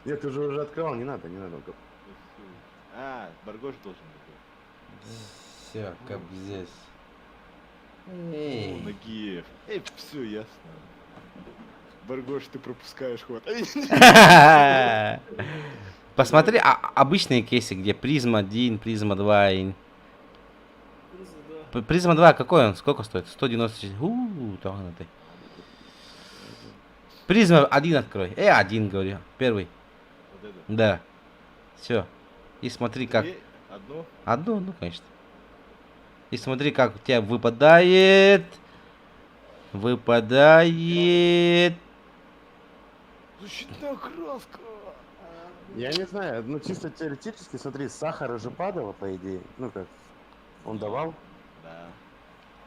B: Нет, ты уже открывал, не надо.
A: А, Баргош должен быть.
C: Все, как здесь.
A: О,
C: Эй.
A: Нагиев. Все ясно. Баргош, ты пропускаешь ход.
C: Посмотри обычные кейсы, где призма 1, призма 2. Призма 2 какой он? Сколько стоит? 196. Там ты. Призма 1 открой. 1 говорю. Первый.
A: Вот это.
C: Да. Все. И смотри, как.
A: Две, одну.
C: Одну, ну конечно. И смотри, как у тебя выпадает.
A: Защитная краска.
B: Я не знаю, ну чисто теоретически, смотри, сахара же падало, по идее. Ну как, он давал.
A: Да.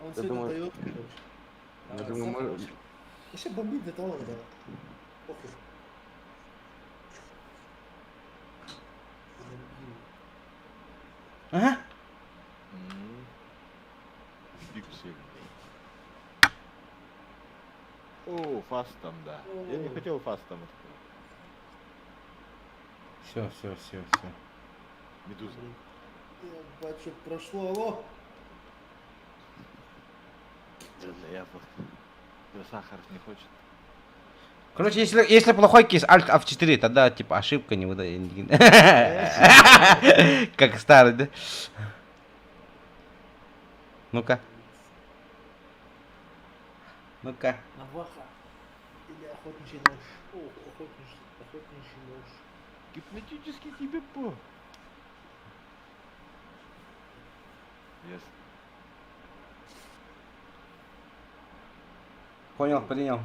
D: Он
B: Я
D: сегодня
B: думаю-
D: дает, короче.
B: Я думаю, мы...
D: Еще бомбит до того, да. Похуй.
C: Ага.
A: Пиксель. О, фастом, да. Я не хотел фастом открыть.
C: Все.
A: Медуза.
D: Бачу, прошло, алло.
A: Я сахар не хочет.
C: Короче, если плохой кейс, Alt F4, тогда типа ошибка не выдает. Как старый, да? Ну-ка.
D: Наваха. Или охотничий нож. О, охотничий нож.
A: Гипнотический тебе по. Yes.
C: Понял, принял.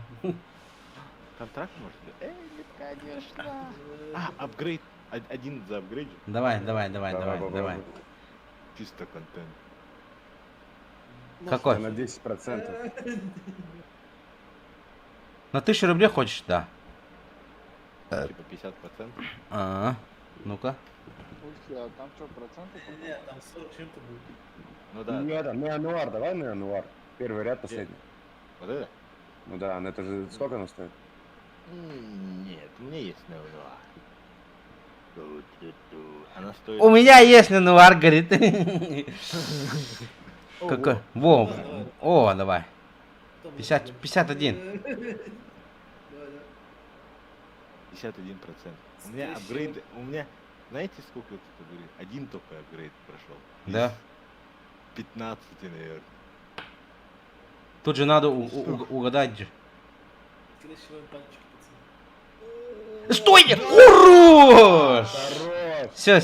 A: Контракт может быть? Нет, конечно. А, апгрейд. Один за апгрейд.
C: Давай.
B: Давай.
A: Чисто контент.
C: Какой?
B: На 10%.
C: На 1000 рублей хочешь, да?
A: Типа 50%.
C: А, ну-ка.
G: Слушай, а там что, проценты?
D: Нет, там 40 чем-то будет.
A: Ну да.
B: Не, это неануар, давай неануар. Первый ряд, последний.
A: Вот это?
B: Ну да, но это же сколько оно стоит?
A: Нет, у меня есть Неонуар. Она стоит...
C: У меня есть нануар, говорит. Какой? Во. О, давай. 51.
A: 51%. У меня апгрейд... У меня... Знаете, сколько это апгрейд? Один только апгрейд прошел.
C: Да.
A: Из 15, наверное.
C: Тут же надо угадать же.
D: Скрещиваем пальчики, пацаны.
C: Стой! Хорош!
B: Хорош!
C: Все.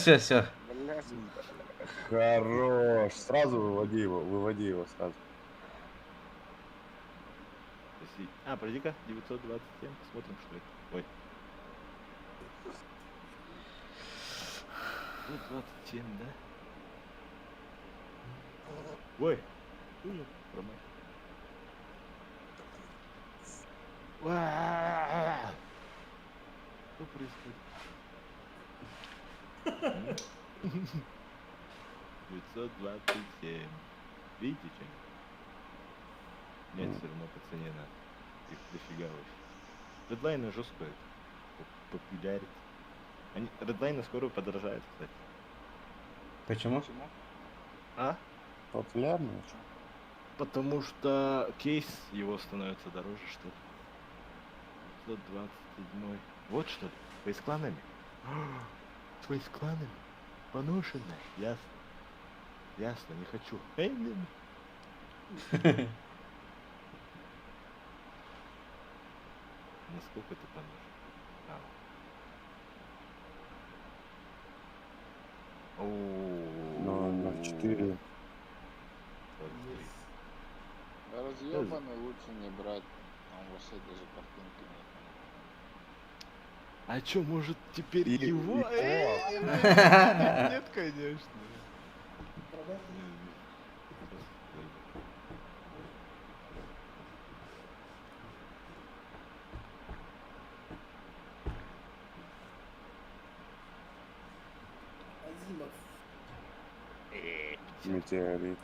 G: Бля,
B: Хорош! Сразу выводи его сразу.
A: А, пройди-ка, 927, смотрим, что это. Ой. 927, да? Ой. Промах. Что происходит? 927. Видите, чем? Нет, все равно по цене на их дофига вообще. Редлайны жестко популярит. Они редлайны скоро подорожают, кстати.
C: Почему?
G: почему?
A: А?
B: Популярно?
A: Потому что кейс его становится дороже, что ли. 527. Вот что ли? Фейс-кланами? С фейс-кланами? Поношенная? Ясно. Ясно, не хочу. Эй, блин. Насколько ты поношен?
B: На 4.
G: Разъебанный лучше не брать. Там вообще даже картинки нет.
A: А чё, может теперь
B: Или
A: его?
B: его.
A: Нет, конечно.
D: Азимов.
B: Метеорит.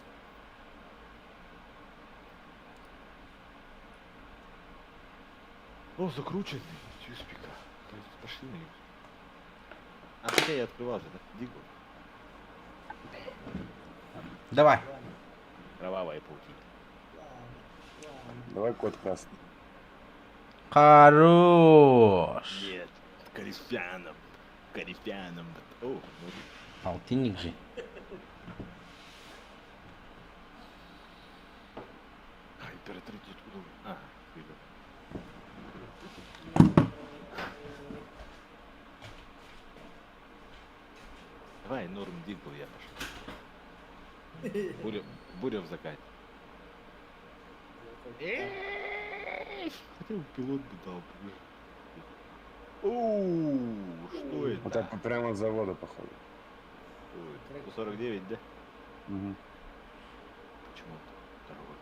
A: О, закрученный. Юспика. Пошли на юз. А хотя я открывал же, да? Дигл.
C: Давай.
A: Кровавая паутина.
B: Давай код красный.
C: Хорош.
A: Нет. Корифяном. Корифяном. О, ну,
C: Полтинник же.
A: императрица откуда? А, видно. Давай, норм дигл, я пошел. Буря в закате. Хотя бы пилот бы дал. Оу, что
B: Вот
A: это?
B: это прямо с завода, походу.
A: Ой, 149, да?
B: Угу.
A: Почему-то. Второй.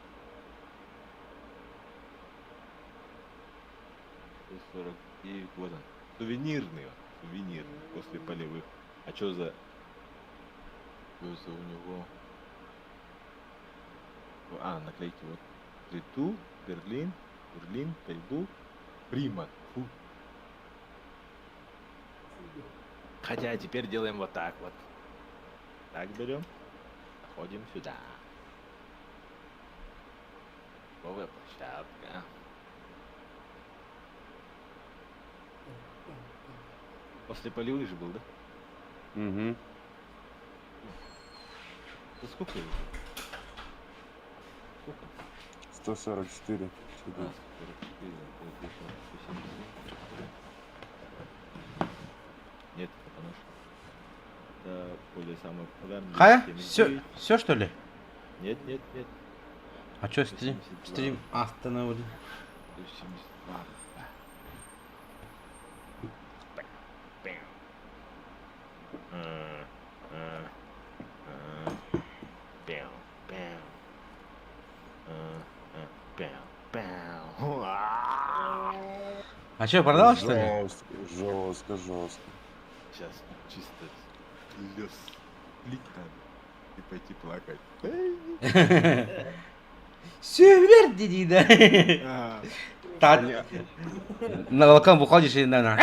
A: 149, вот он. Сувенирный он. Сувенирный. После полевых. А что за... Что за у него? А, наклейки вот. Литу, Берлин, Тайбу, Прима. Фу. Хотя теперь делаем вот так вот. Так берем. Ходим сюда. Новая площадка. После полевых же был, да?
B: Угу.
A: Да сколько его? Сколько?
B: 144.
A: А, 44, 170. Нет, потому что это более самый популярный.
C: Хая?
A: 79.
C: Все что ли?
A: Нет.
C: А что стрим?
A: 82.
C: Стрим остановили.
A: 172.
C: А что, продал что ли?
B: Жестко, жестко, жестко.
A: Сейчас чисто слез лить надо и пойти плакать.
C: Север, да?
A: А,
C: Та- На балкон выходишь и на.
A: ладно.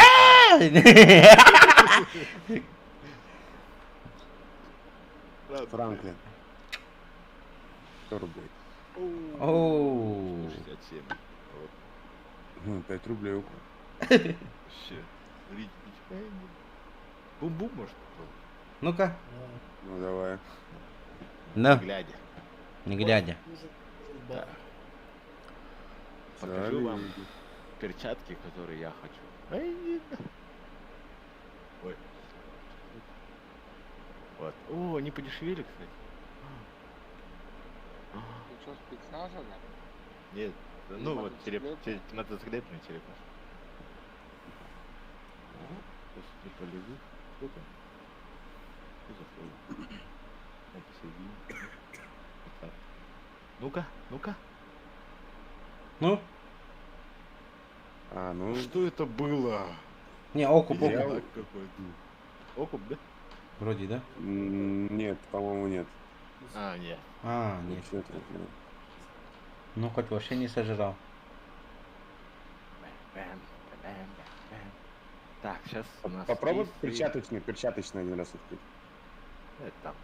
B: Франклин. 100 рублей.
C: Оу.
A: 67. Вот.
B: 5 рублей.
A: Вообще. Лить. Бум-бум может попробовать.
C: Ну-ка.
B: Ну давай.
C: Ну,
A: Глядя.
C: не глядя.
A: Да. Покажу вам перчатки, которые я хочу. Ой. Вот. О, они подешевели, кстати.
G: Ты что, спецназа, да?
A: Нет, ну вот
G: мотоциклетные?
A: мотоциклетный черепаш. Сейчас не полезу. Что там? Что за фото? Вот посередине. Вот так. Ну-ка, ну-ка.
C: Ну?
B: А, ну,
A: Что это было?
C: Не, окуп,
B: Я-
C: окуп.
A: Так какой-то. Окуп, да?
C: Вроде, да?
B: нет, по-моему, нет.
A: А, нет.
C: А, нет.
B: Вообще тут нет.
C: Ну, хоть вообще не сожрал.
A: Бэм, бэм, бэм. Так, сейчас у нас
B: Попробуй
A: кейсы.
B: перчаточный один раз открыть.
A: Это там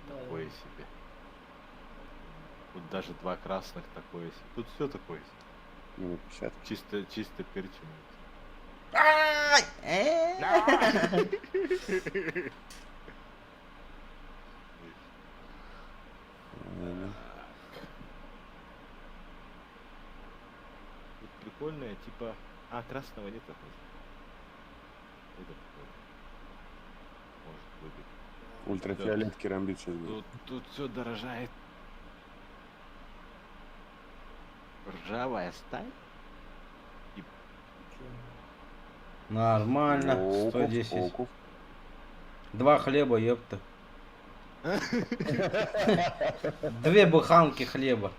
D: Да,
A: такое себе. Тут даже два красных такое себе. Тут все такое себе.
B: Ну, перчатки.
A: Чисто перчим.
C: Ай!
B: Ладно.
A: Тут прикольное, типа... А, красного нет, это прикольно. Может быть.
B: Ультрафиолет керамбит сейчас будет.
A: Тут все дорожает. Ржавая сталь?
C: Нормально.
B: Окуп,
C: 110.
B: окуп.
C: 2 хлеба, ёпта. 2 буханки хлеба.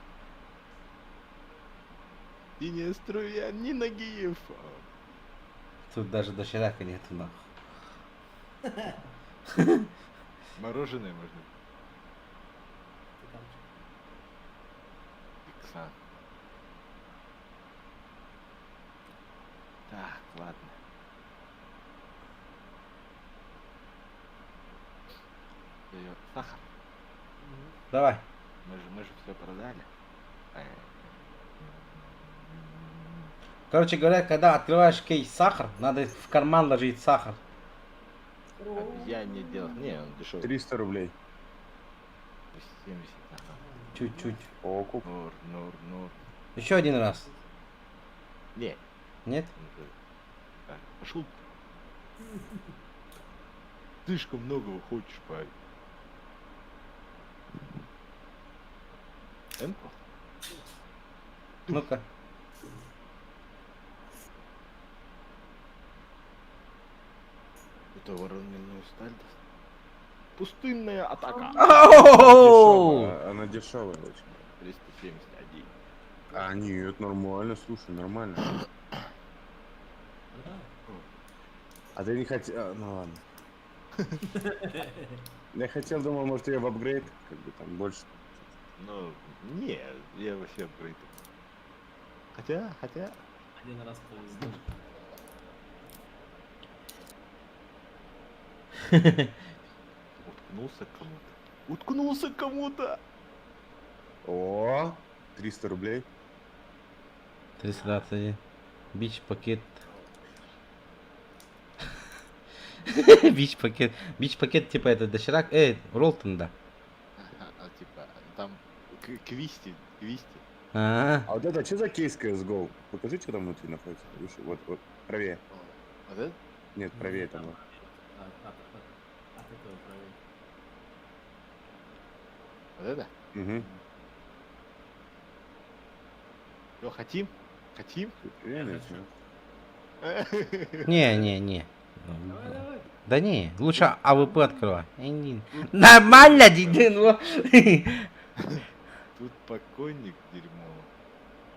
A: Синяя струя, ни Нагиев.
C: Тут даже доширака нету, нахуй.
A: Мороженое можно. Икса. Так, ладно. Даёт сахар.
C: Давай.
A: Мы же все продали.
C: Короче говоря, когда открываешь кейс сахар, надо в карман ложить сахар.
A: Я не делал. Не, он дешевый.
B: 300 рублей.
A: 70. Ага.
C: Чуть-чуть.
B: Окуп.
A: Нур.
C: Еще один раз.
A: Не.
C: Нет?
A: Так, пошел. Слишком многого хочешь, парень. Энко?
C: Ну-ка.
A: Это вороненную сталь даст. Пустынная атака.
C: Оу!
B: Дешевая, она дешевая очень.
A: 371.
B: А, нет, нормально, слушай, нормально. А ты не хотел... ну ладно. Я хотел, думал, может ее в апгрейд, как бы там больше.
A: Ну, не, я вообще апгрейд. Хотя.
D: Один раз повезло.
A: Уткнулся кому-то.
B: О, 300 рублей.
C: 321. Бич пакет. Бич пакет. Бич пакет типа это доширак. Ролтон, да.
A: А типа, там квисти.
C: А,
B: А вот это что за кейс CSGO? Покажи, что там внутри находится. Выше, вот, правее.
A: Вот это?
B: Нет, правее там. вот.
D: От этого правее.
A: Вот это?
B: Угу.
A: Что, хотим? Хотим?
C: не.
D: Давай.
C: Да не, лучше АВП открывай. Нормально, Диден.
A: Тут покойник дерьмо.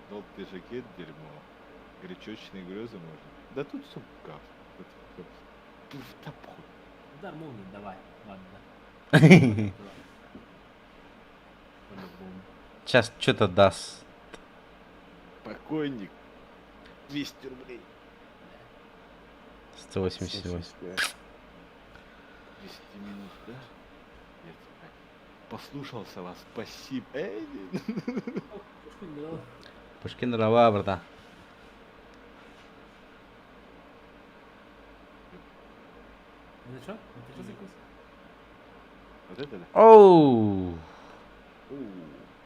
A: Желтый жакет дерьмо. Горячечные грезы можно. Да тут все кaf. Да похуй.
D: Удар молнии, давай. Ладно, да. По-любому.
C: Сейчас что-то даст.
A: Покойник. 200 рублей.
C: 188.
A: 10 минут, да? Я тебя послушался вас, спасибо.
D: Пушкин дрова.
C: Пушкин дрова, братан.
D: Это что? Это что за вкус?
A: Вот это да?
C: Оу!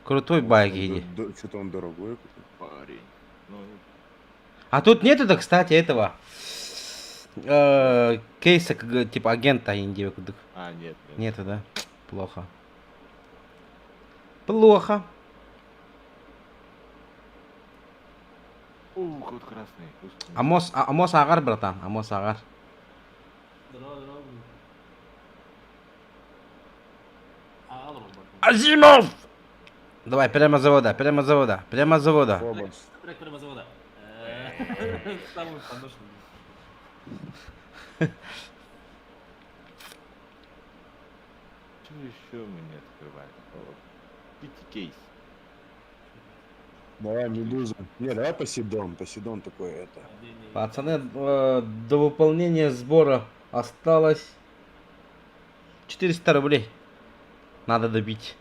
C: Крутой байк иди.
B: Что-то он дорогой какой-то.
A: Парень. Ну,
C: А тут нету-то, кстати, этого кейса, типа агента Индии.
A: нет, нет.
C: Нету, да? Плохо. Плохо.
A: Кот красный. вкусный.
C: Амос агар, братан. Амос агар.
D: Дрова, дрова. А, дрова, братан.
C: Азимов! Давай, прямо с завода, прямо с завода, прямо с завода.
B: Фобос.
D: Трек прямо завода. Самый поношенный.
A: Что еще мы не открывали? Кейс.
B: Давай, медуза. Не, давай Посейдон. Посейдон такой это.
C: Пацаны, до выполнения сбора осталось 400 рублей. Надо добить.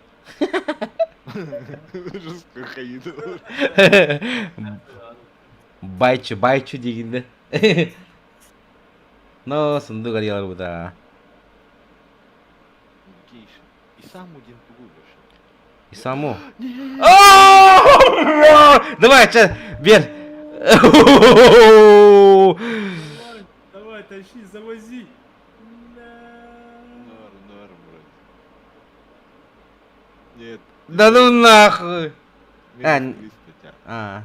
C: Байчу дегенде. Но сундук арьялар буда.
A: Гейша. И сам один пугуешь.
C: И само. Давай, сейчас, бер.
D: Давай, тащи, завози.
A: Норм, вроде. Нет.
C: Да ну нахуй. А,
A: Минус 300 тебя.
C: А,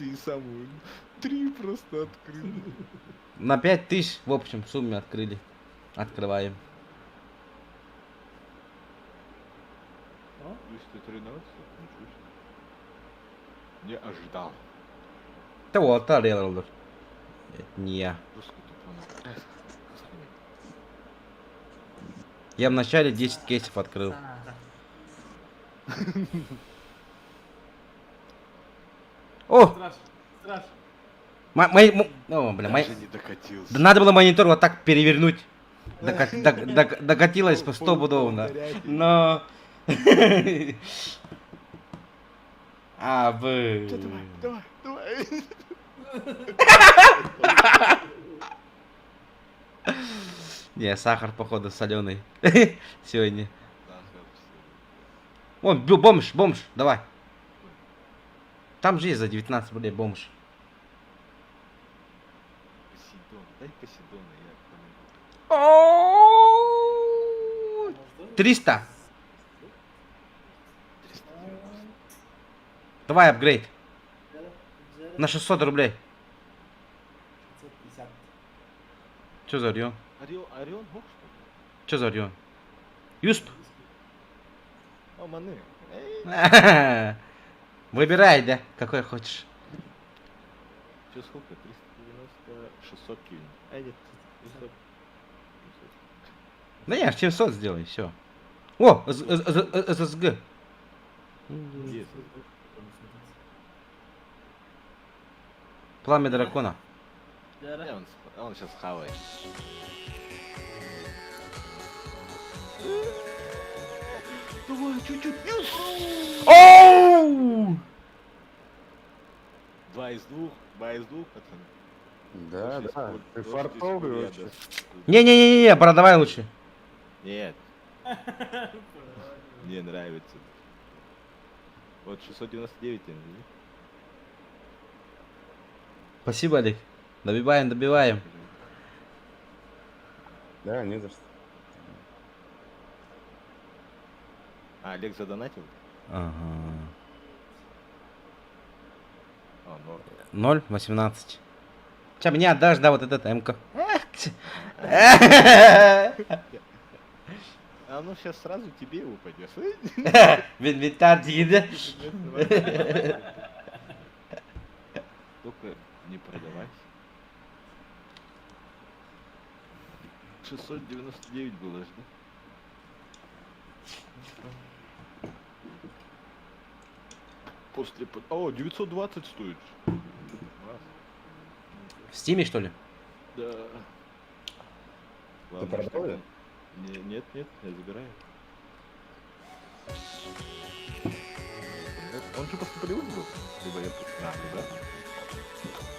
A: И самую 3 просто открыли.
C: на 5000 в общем в сумме открыли. Открываем.
A: 213? Ничего себе. Не ожидал.
C: Да вот, арьялар. Это не я.
A: Просто тупо на краске.
C: Я в начале 10 кейсов открыл. О!
D: Страж, страж.
C: О, бля,
A: Даже не докатился.
C: да надо было монитор вот так перевернуть. Докатилась по 100 пудов, да. Но... А, вы...
A: Давай.
C: Не, сахар, походу, соленый. Сегодня. Вон, бомж, давай. Там же есть за 19 рублей бомж.
A: Посейдон. Дай Посейдона, я помогу.
C: 300.
A: 390.
C: Давай апгрейд. На 600 рублей.
D: 550.
C: Че за Орион?
A: Орион бог, что ли?
C: Че за Орион? Юсп.
A: О, маны.
C: Выбирай, да, какой хочешь.
A: Че сколько? 390, 600 киль. Нет, 500.
C: Да я в 700 сделай, все. О, ССГ.
A: Где это?
C: Пламя дракона.
A: Он сейчас хавает. Давай, чуть-чуть.
C: Оу!
A: 2 из 2, пацаны.
B: Да,
A: Очень
B: да.
A: скоро-
B: Ты
A: очень
B: фартовый
A: скоро я
B: вообще.
A: даст.
C: Не, продавай лучше.
A: Нет, мне нравится. Вот 699 я не
C: Спасибо, Олег. Добиваем.
B: Да, не за что.
A: А, Олег задонатил?
C: Ага.
A: А, ну.
C: 0,18. Че, мне отдашь, да, вот этот МК.
A: А ну сейчас сразу тебе упадешь.
C: В инвентарь, да?
A: Только не продавать. 699 было же, да? После... О, 920 стоит. Раз.
C: В стиме, что ли?
A: Да. Главное,
B: продал
A: чтобы
B: её?
A: он- Нет, нет, я забираю. Он что, после полевых был? Либо я... А, да.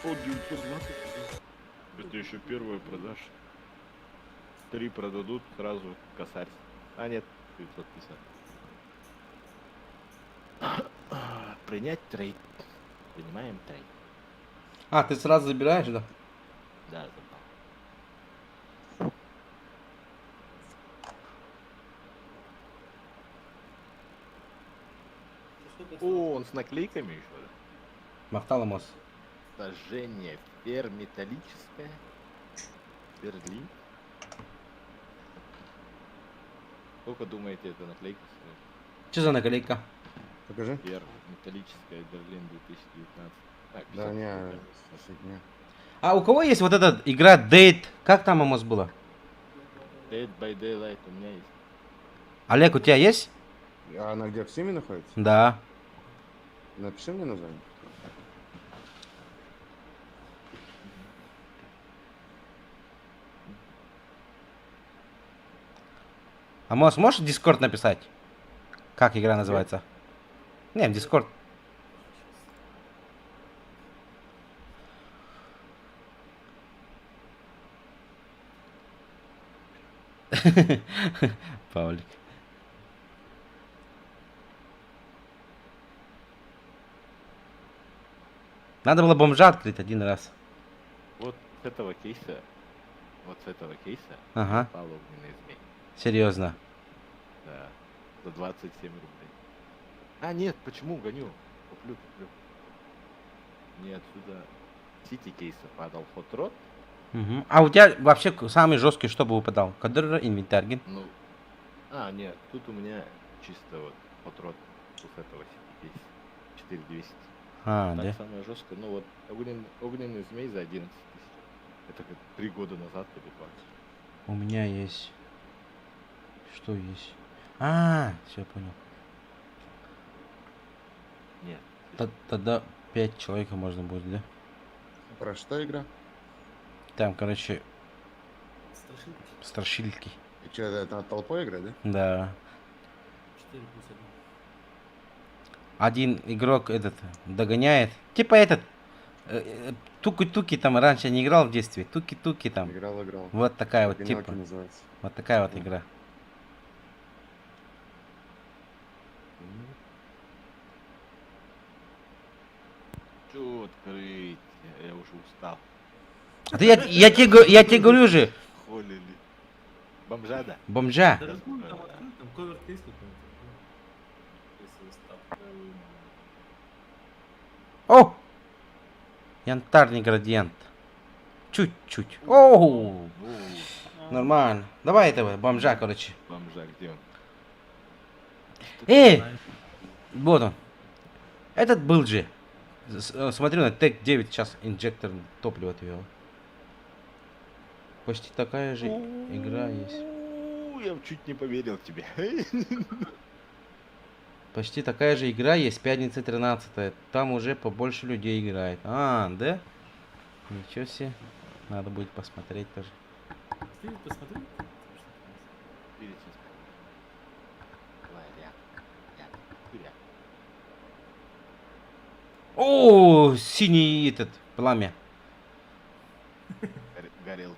A: О, 920. Это еще первая продажа. 3 продадут, сразу косарь. А, нет, 950. Принять трейд. Принимаем трейд.
C: А, ты сразу забираешь, да?
A: Да, забрал. О, он с наклейками еще, да?
C: Махталамос.
A: Сожжение ферметаллическое. Берлин. Сколько думаете, это наклейка стоит?
C: Что за наклейка?
B: Покажи.
A: Металлическая Берлин 2019. А, 50
B: Да, не,
A: рублей.
B: фигня.
C: А у кого есть вот эта игра Date? Как там Амос было?
A: Dead by Daylight у меня есть.
C: Олег, у тебя есть?
B: А она где, в Симе находится?
C: Да.
B: Напиши мне название.
C: Амос, можешь в Discord написать? Как игра называется? Не, в Discord. Павлик. Надо было бомжа открыть один раз.
A: Вот с этого кейса, вот с этого кейса
C: Ага,
A: пал огненный змей.
C: серьезно.
A: Да, за 27 рублей. А, нет, почему гоню? Куплю. Не отсюда. Сити кейса падал Хотрот.
C: Мгм. А у тебя вообще самый жесткий что бы выпадал? Кадр, инвентарь.
A: Ну, нет, тут у меня чисто вот Хотрот с этого Сити кейса. 4200.
C: А,
A: Так
C: да.
A: самое жесткое. Ну вот огненный змей за 11 тысяч. Это как 3 года назад или 2.
C: У меня есть. Что есть? А, все понял.
A: Нет.
C: Тогда 5 человек можно будет, да?
B: Про что игра?
C: Там, короче,
D: Страшилка.
C: страшилки.
B: И что, это над толпой играть, да?
C: Да.
D: 4+1.
C: Один игрок этот догоняет. Типа этот. Туки-туки там раньше не играл в детстве. Туки-туки там.
B: Играл.
C: Вот такая вот
B: Пенёки
C: типа.
B: называется.
C: Вот такая вот игра.
A: Чё открыть? Я уже устал.
C: А ты, я тебе говорю же,
A: Холили. Бомжа, да?
C: бомжа.
D: Да разгон там открыт, там ковер кейс какой-нибудь. Если став.
C: О! Янтарный градиент. Чуть-чуть. Оу!
A: Ну,
C: Нормально. Давай этого бомжа, короче.
A: бомжа, где он?
C: Эй! Вот он. Этот был же. Смотрю на ТЭК 9 сейчас инжектор топлива отвел. Почти такая же игра есть.
A: Я чуть не поверил тебе.
C: Почти такая же игра есть, пятница 13. Там уже побольше людей играет. А, да? Ничего себе. Надо будет посмотреть тоже.
D: Ты посмотри.
C: О, синий этот пламя.
A: Горел.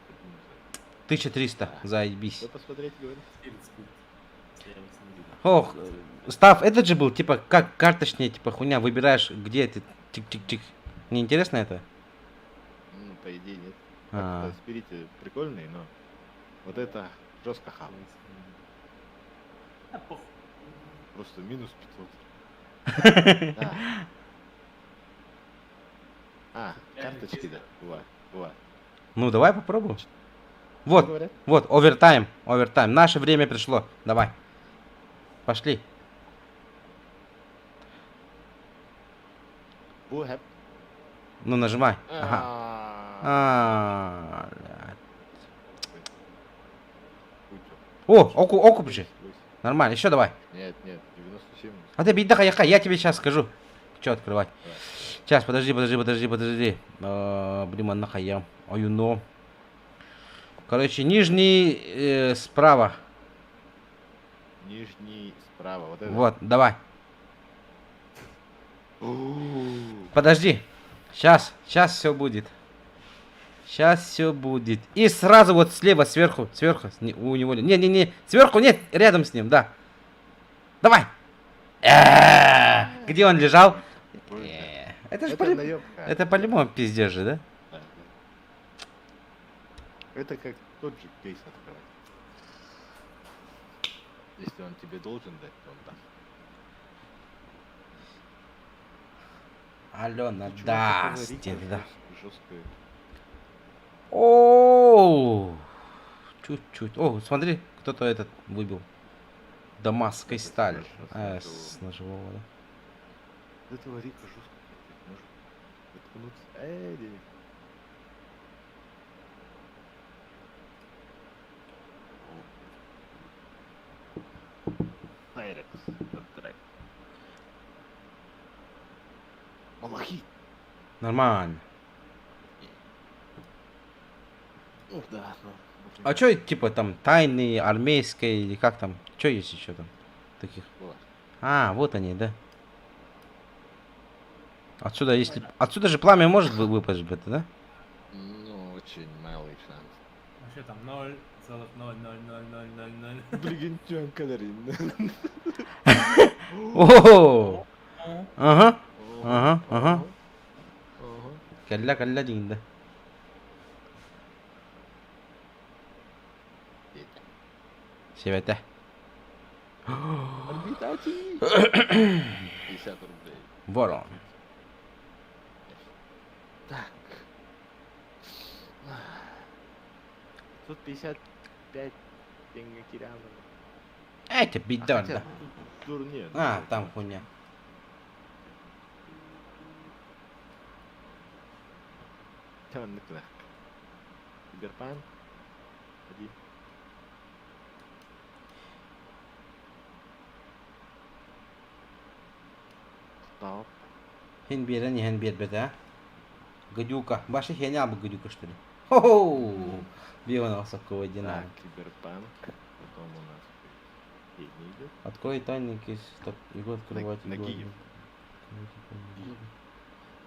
C: 1300. Заебись.
A: Что посмотреть, говоришь?
C: Ох, Став, этот же был, типа, как карточная, типа, хуйня, выбираешь, где ты, тик-тик-тик. Не интересно это?
A: Ну, по идее, нет.
C: А.
A: Спирите прикольный, но вот это жестко хавает.
D: А, похуй.
A: Просто минус 500. Да. Карточки, да. Бывает.
C: Ну, давай попробуем.
A: Что
C: Вот,
A: говорят?
C: вот, овертайм. Наше время пришло. Давай. Пошли.
A: Who have
C: Ну, нажимай. Ага.
A: А,
C: блядь.
A: Ой,
C: О, окуп же.
A: 88.
C: Нормально, еще давай.
A: Нет, нет, 97.
C: А ты беда, я тебе сейчас скажу. Что открывать?
A: Давай.
C: Сейчас, подожди. Блин, нахуй я. Аюно. Короче, нижний справа.
A: Нижний справа, вот это.
C: Вот, давай.
A: У-у-у.
C: Подожди. Сейчас все будет. Сейчас все будет. И сразу вот слева, сверху, у него. Не, сверху нет, рядом с ним, да. Давай. Где он лежал? Это же
A: Это наебка.
C: это по-любому пиздец же, да?
A: Да, да. Это как тот же кейс открывать. Если он тебе должен дать, то он даст.
C: Алена,
A: Чувак,
C: да,
A: такого Рика
C: да.
A: жёсткое.
C: О, чуть-чуть. О, смотри, кто-то этот выбил. Дамасской
A: Это
C: стали.
A: ножевого.
C: С ножевого, да.
A: От этого Рика жестко может заткнуться. Эдди. Айрекс. Этот трек. Малахит.
C: Нормально.
A: Ну да, ну.
C: А чё, типа, там, тайные, армейские, или как там? Чё есть еще там? Таких.
A: Вот.
C: А, вот они, да. Отсюда, если... Отсюда же пламя может выпасть, да?
A: Ну, очень малый шанс.
D: Вообще там 0,00000.
A: Бригантиан Кадарин.
C: О, ага.
A: Ага.
C: Ага. Калля динда. Севете.
A: Орбитатель. 50 рублей.
C: Ворон.
A: Так. Тут 55 пенгакирянов.
C: Это беда, да.
A: Турнир.
C: А, там хуйня.
A: Тённыклах. Киберпанк. Ходи. Стоп.
C: Хенбера не хенбер бета. Гадюка. Ваши хеня бы гадюка, что ли? Хо-хо! Биона высокого
A: Так,
C: динамика.
A: киберпанк. Потом у нас последний идет.
C: Открой тайники, стоп, его открывать.
A: На
C: его-
A: Киев.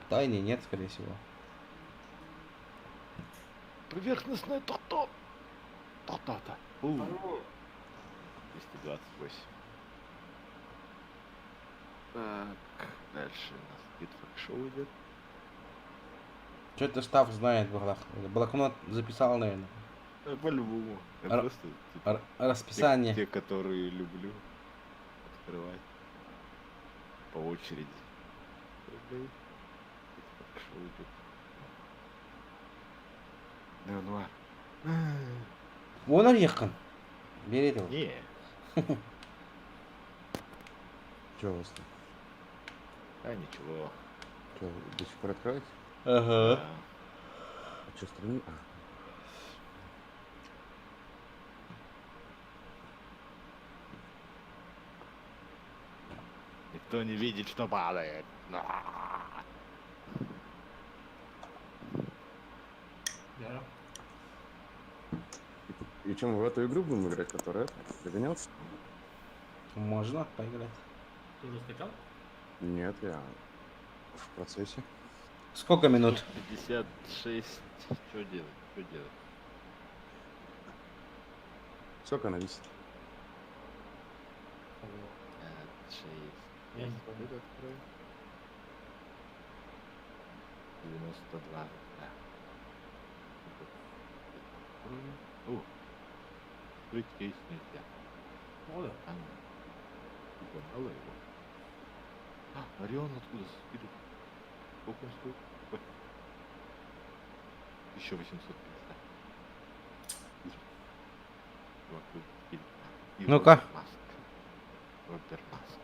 C: Тайны нет, скорее всего.
A: Поверхностное то-то. То-то-то. 228. Так, дальше у нас Гитфак-шоу идет.
C: Что-то Став знает, блокнот записал, наверное.
A: По-любому. Я
C: Р-
A: просто типа,
C: Расписание.
A: те, которые люблю открывать по очереди. Гитфак-шоу идет. Неонуар.
C: Вон Орехкан. Бери этого.
A: Не.
B: Че у вас там?
A: А ничего.
B: Че, до сих пор открываете?
C: Ага.
A: Да.
B: А что, страни? А,
A: Никто не видит, что падает.
D: Да.
B: и чем мы в эту игру будем играть, которая догонялся?
C: Можно поиграть.
D: Ты уже скачал?
B: Нет, я в процессе.
C: Сколько минут?
A: 56. Что делать? Что делать?
B: Сколько она висит?
A: 56.
D: Я не помню.
A: Это открою. 92. Да. О, открыть кейс нельзя.
D: О, да.
A: А, типа, мало его. А, Орион откуда скидывает? Сколько он стоит? Ой. 1850. Чувак, вы скидываете. И
C: Ну-ка.
A: Роберт Маск. Роберт Маск.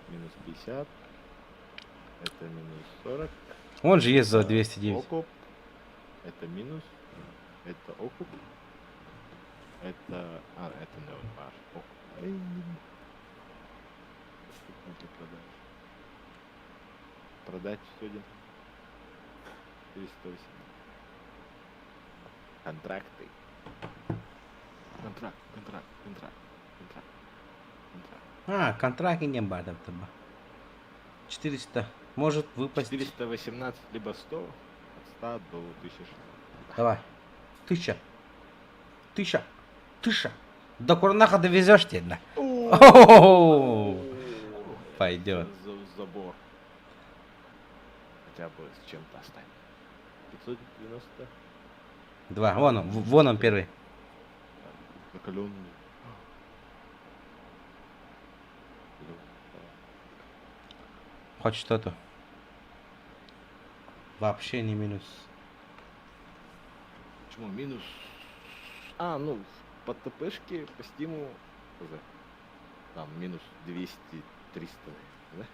A: минус 50. Это минус 40.
C: Он же есть за
A: это
C: 209.
A: Окуп. Это минус. Это окуп. Это... А, это не ваш. Окуп. Сколько ты продашь? Продать 101. 408. Контракты. Контракт.
C: А, контракт не бадам таба. 400. Может выпасть.
A: 418 либо 100. От 100 до 1000.
C: Давай. 1000. 1000. До Курнаха довезешь тебе, да? О-о-о-о. Пойдет.
A: Забор. Хотя бы с чем-то оставим. 590.
C: 2. Вон он первый.
A: Закаленный.
C: Хоть что-то. Вообще не минус.
A: Почему минус? А, ну, по ТПшке, по стиму, там минус 200-300, да?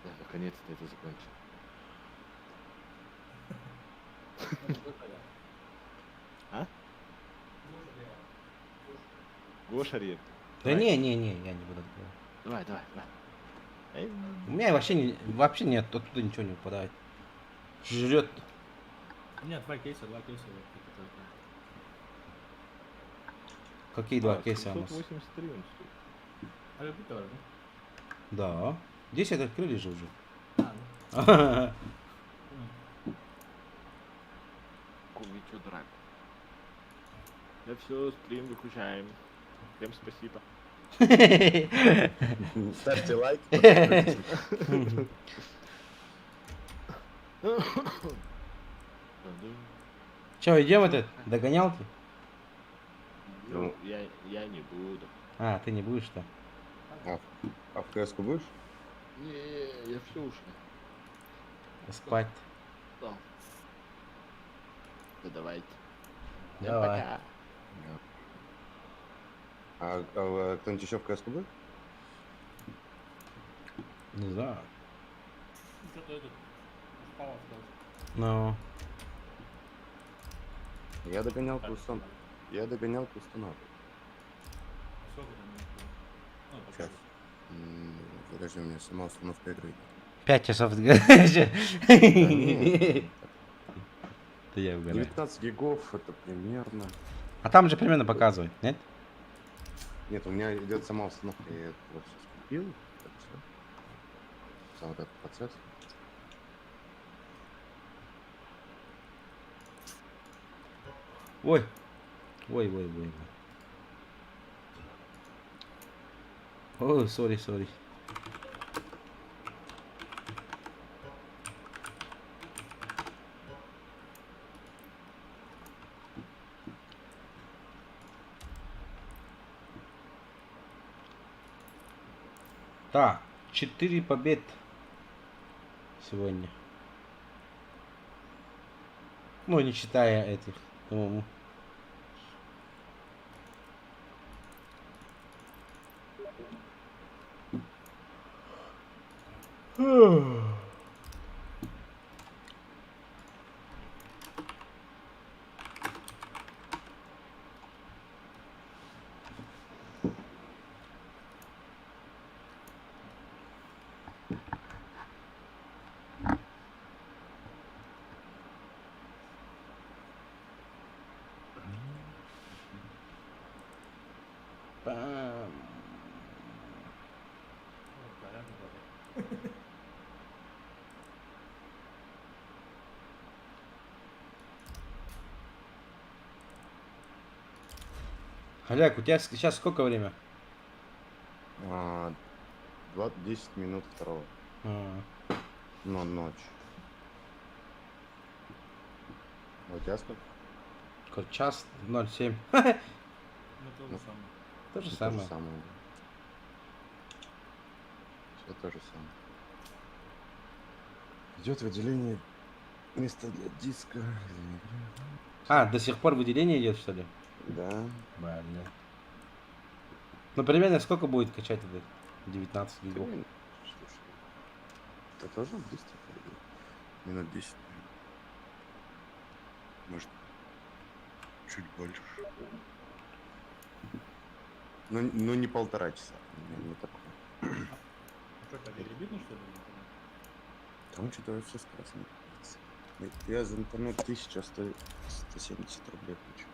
A: Да, наконец-то это закончилось. А? Гоша ред.
C: Да не, я не буду открывать.
A: Давай. Эй,
C: У меня вообще нет, оттуда ничего не выпадает. Жрет.
D: У меня два кейса. Вот, это
C: Какие два кейса у нас?
A: 783 он стоит.
D: А я питаю,
C: Да. 10 открыли же уже.
D: да?
A: Кумичу драк. Да все, стрим выключаем. Всем спасибо.
B: Ставьте лайк.
C: Че, идем это? Догонялки?
A: Ну, я не буду.
C: А, ты не будешь что?
B: А в КС-ку будешь?
A: Не, я все ушел.
C: Спать.
A: Да. Да давайте.
C: Давай.
A: Пока.
B: А кто-нибудь еще в КС-ку будет?
C: Не знаю.
D: Что-то этот упал остался.
C: Ну.
B: Я догонялку установлю.
D: Сколько там минут? Ну,
B: Сейчас. Подожди, у меня сама установка игры.
C: 5 часов.
B: нет.
C: Да я угораю.
B: 19 гигов это примерно.
C: А там же примерно показывает, нет?
B: Нет, у меня идет сама установка. Я это вот сейчас купил. Так, всё. Сам вот этот процесс.
C: Ой. Ой, сори. Так, 4 побед сегодня. Ну, не считая этих, по-моему. Пам.
D: Порядок, порядок.
C: Халяк, у тебя сейчас сколько время?
B: 10 минут второго.
C: А,
B: Но ночь. А у тебя сколько?
C: час 07.
D: Ну, то же
B: Ну,
D: самое.
C: То же
B: То
C: самое.
B: самое. Все то же самое. Идет выделение места для диска.
C: А, до сих пор выделение идет, что ли?
B: Да.
C: Блин. Ну, примерно сколько будет качать этот 19 гигов?
B: Блин, слушай, это тоже быстро пойдет. Минут 10, наверное. Может, чуть больше. Ну не 1,5 часа. Не такое.
D: Что, так перебитно, что ли?
B: Там что-то вообще скоростно. Я за интернет 1170 рублей хочу.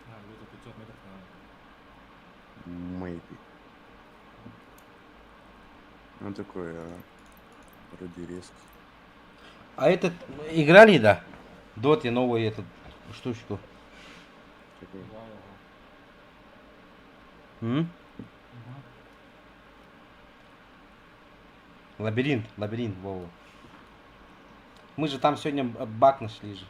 D: А, где-то 500 метров надо.
B: Maybe. Он такой, вроде резкий.
C: А этот, играли, да? Доте новую эту штучку.
B: Такой.
C: М? Лабиринт, Вова. Мы же там сегодня баг нашли же.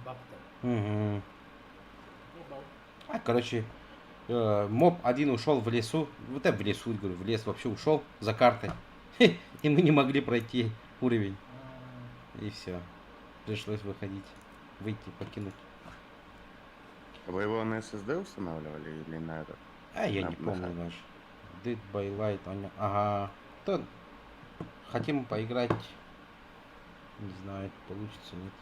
D: Бабка.
C: Угу.
D: Ну, баб.
C: А, короче, моб один ушел в лесу. Вот это в лесу, говорю, в лес вообще ушел за картой. И мы не могли пройти уровень. И все. Пришлось выходить. Выйти, покинуть.
B: А вы его на SSD устанавливали или на этот?
C: А я
B: На-
C: не
B: на
C: помню
B: хак.
C: даже. Dead by Light. Ага. То хотим поиграть. Не знаю, получится, нет.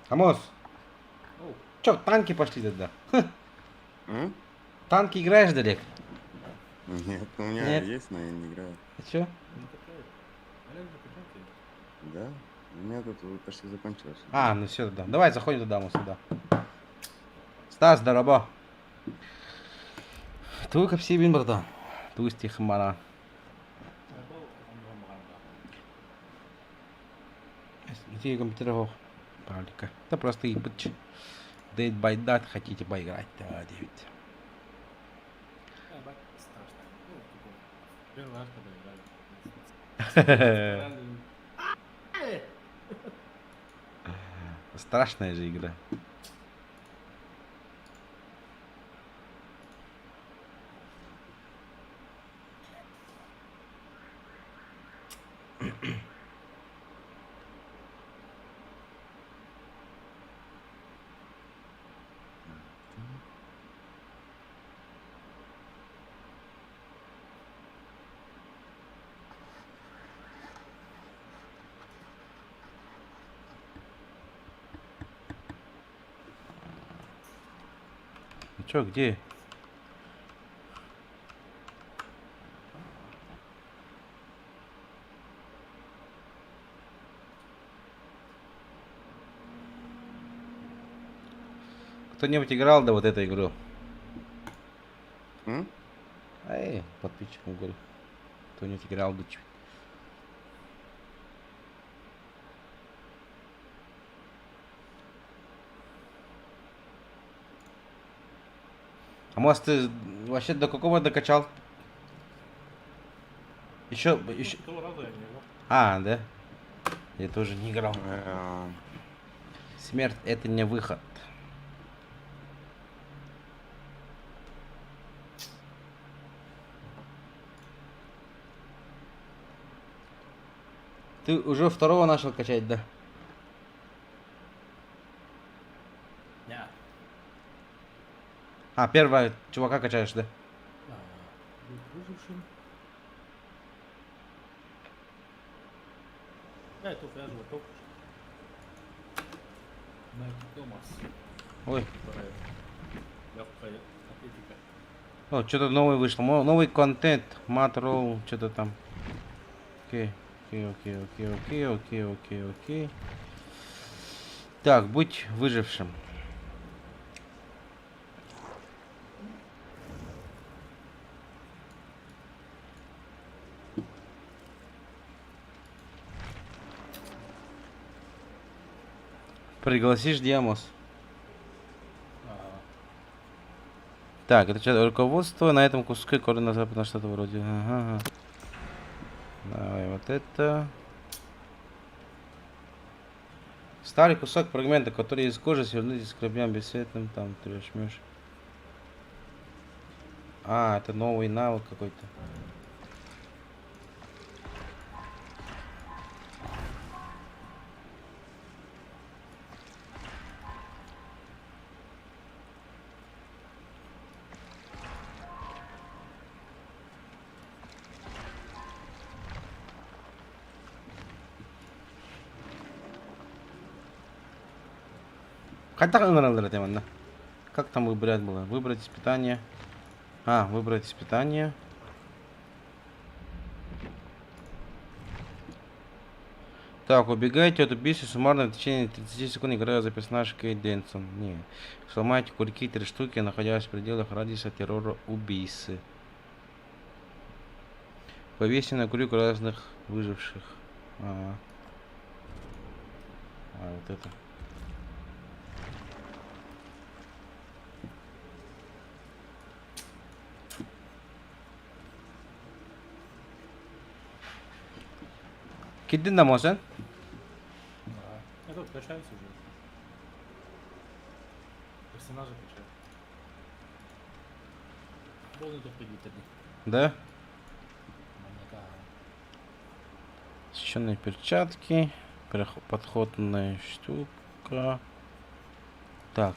C: Амос,
D: Оу,
C: чё, в танки пошли тогда?
B: М?
C: Танки играешь, Далек?
B: Нет, у меня
C: Нет.
B: есть, но я не играю.
C: А чё?
D: не качает. Олег закачайте.
B: Да? У меня тут почти закончилось.
C: А, ну все тогда. Давай заходим туда, Амос, сюда. Стас, здорово. Только все вин, братан. Тусти хмара. Где компьютер его? Палика. Это просто ебать. Dead by Daylight хотите поиграть? Да, 9.
D: Бак страшно. Ну, типа, первый раз, когда играли.
C: Страшная же игра. Ну чё, где? Кто-нибудь играл, да, вот эту игру?
B: М?
C: Эй, подписчикам говорю. Кто-нибудь играл, да, чё? А может ты вообще до какого докачал? Еще.
D: Того раза я не играл.
C: А, да? Я тоже не играл.
B: Э,
C: Смерть это не выход. Ты уже второго начал качать, да?
D: Не.
C: А, первого чувака качаешь, да?
D: Быть выжившим. Да, это я же готов. Майки Томас.
C: Ой,
D: Вторая. Легкая атлетика.
C: О, что-то новое вышло. Новый контент. Матрол, что-то там. Окей. Окей. Так, будь выжившим. Пригласишь Диамос. Так, это что, руководство на этом куске корня западного что-то вроде. Ага. Давай вот это. Старый кусок фрагмента, который из кожи свернуть с корабля бесцветным, там трешь-мешь. А, это новый навык какой-то. Хотя как там выбирать было? Выбрать испытание. А, выбрать испытание. Так, убегайте от убийства суммарно в течение 30 секунд, играя за персонажа Кейт Дэнсон. Не. Сломайте кульки 3 штуки, находясь в пределах радиуса террора убийцы. Повесьте на крюк разных выживших. Вот это. Gittin de mi o sen?
D: Я тут качаюсь уже. Персонажа качаю. Полный топ литерный.
C: Да?
D: Монета.
C: Защищенные перчатки. Подходная штука. Так.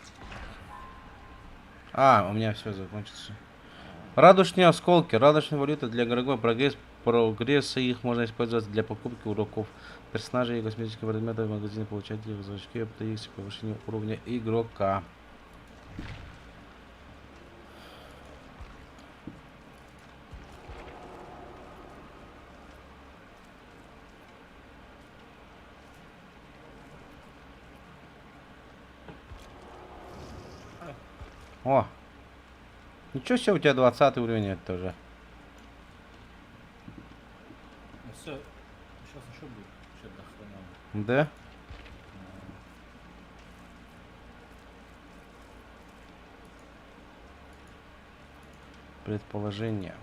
C: А, у меня все закончится. Радужные осколки. Радужная валюта для игроков. Прогресса их можно использовать для покупки уроков персонажей и косметических предметов в магазине. Получать их за очки, с повышением уровня игрока. О! Ничего себе, у тебя 20 уровень это тоже.
D: Ну все. Сейчас еще будет. Еще до хрена.
C: Да? Предположение.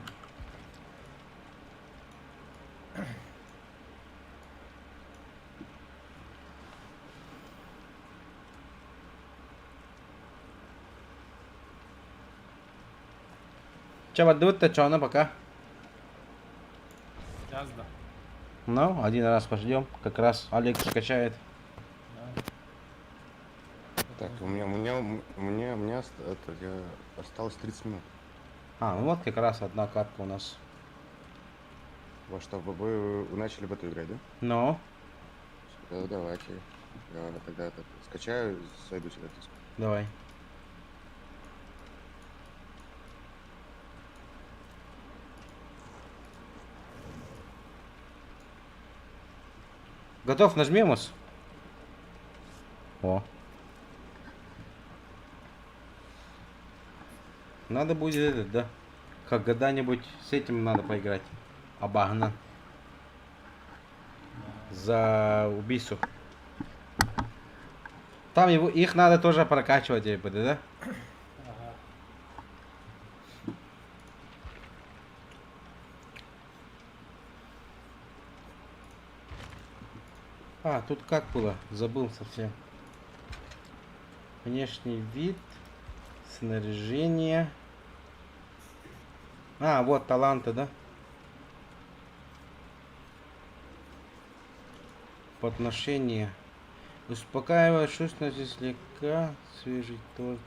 C: Че, отдают-то, что она пока?
D: Сейчас да.
C: Ну, один раз пождем. Как раз Олег качает.
B: Так, у меня это, осталось 30 минут.
C: А, ну вот как раз одна катка у нас.
B: Во что, вы начали в эту играть, да?
C: Ну,
B: Давайте. Я тогда это скачаю, зайду сюда.
C: давай. Готов, нажмемус. О. Надо будет этот, да? Как когда-нибудь с этим надо поиграть. Обагна. За убийцу. Там их надо тоже прокачивать, да?
D: Ага.
C: А, тут как было? Забыл совсем. Внешний вид. Снаряжение. А, вот таланты, да? Подношение. Успокаивает сущность слегка. Свежий торт.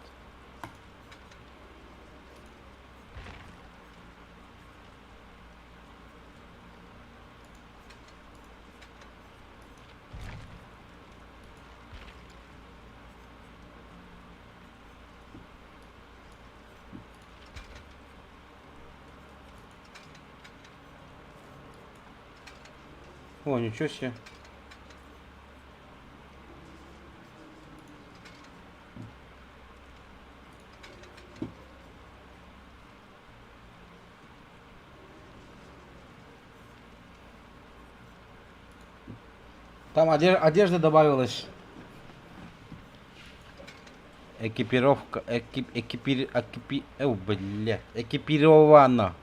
C: О, ничего себе. Там одежда добавилась. Экипировка, бля, экипирована.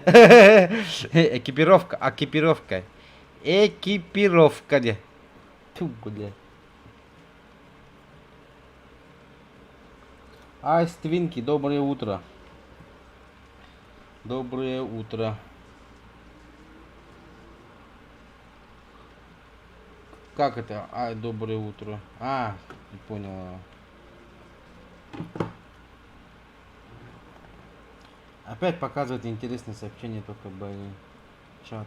C: Экипировка, экипировка. Экипировка, где? Тьфу, бля. Айс Твинки, доброе утро. Доброе утро. Как это? А, доброе утро. А, не понял. Опять показывает интересное сообщение, только блин. Чат.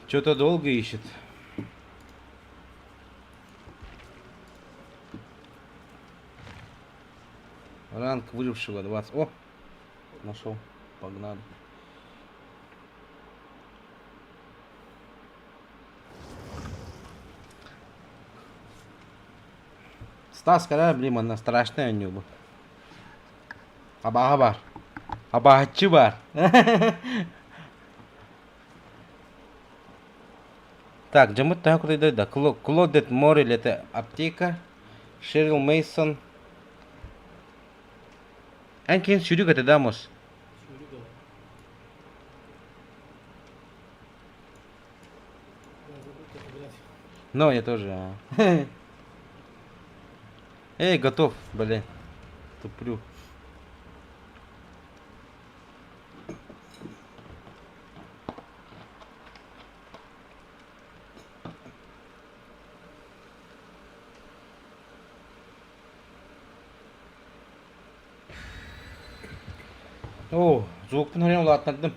C: Что-то долго ищет. Ранг выжившего 20. О! Нашел. Погнали. Стас, когда, блин, она страшная у него. Аба-абар. Аба-чубар. Так, где мы так вот идем? Да, Клодет Моррель, это аптека. Шерил Мейсон. Анкин Шурюга, ты дамос.
D: Шуригал. Я забыл, как играть.
C: Ну, я тоже. Эй, готов, блин. Туплю. О, звукпен ойнап улааттардым.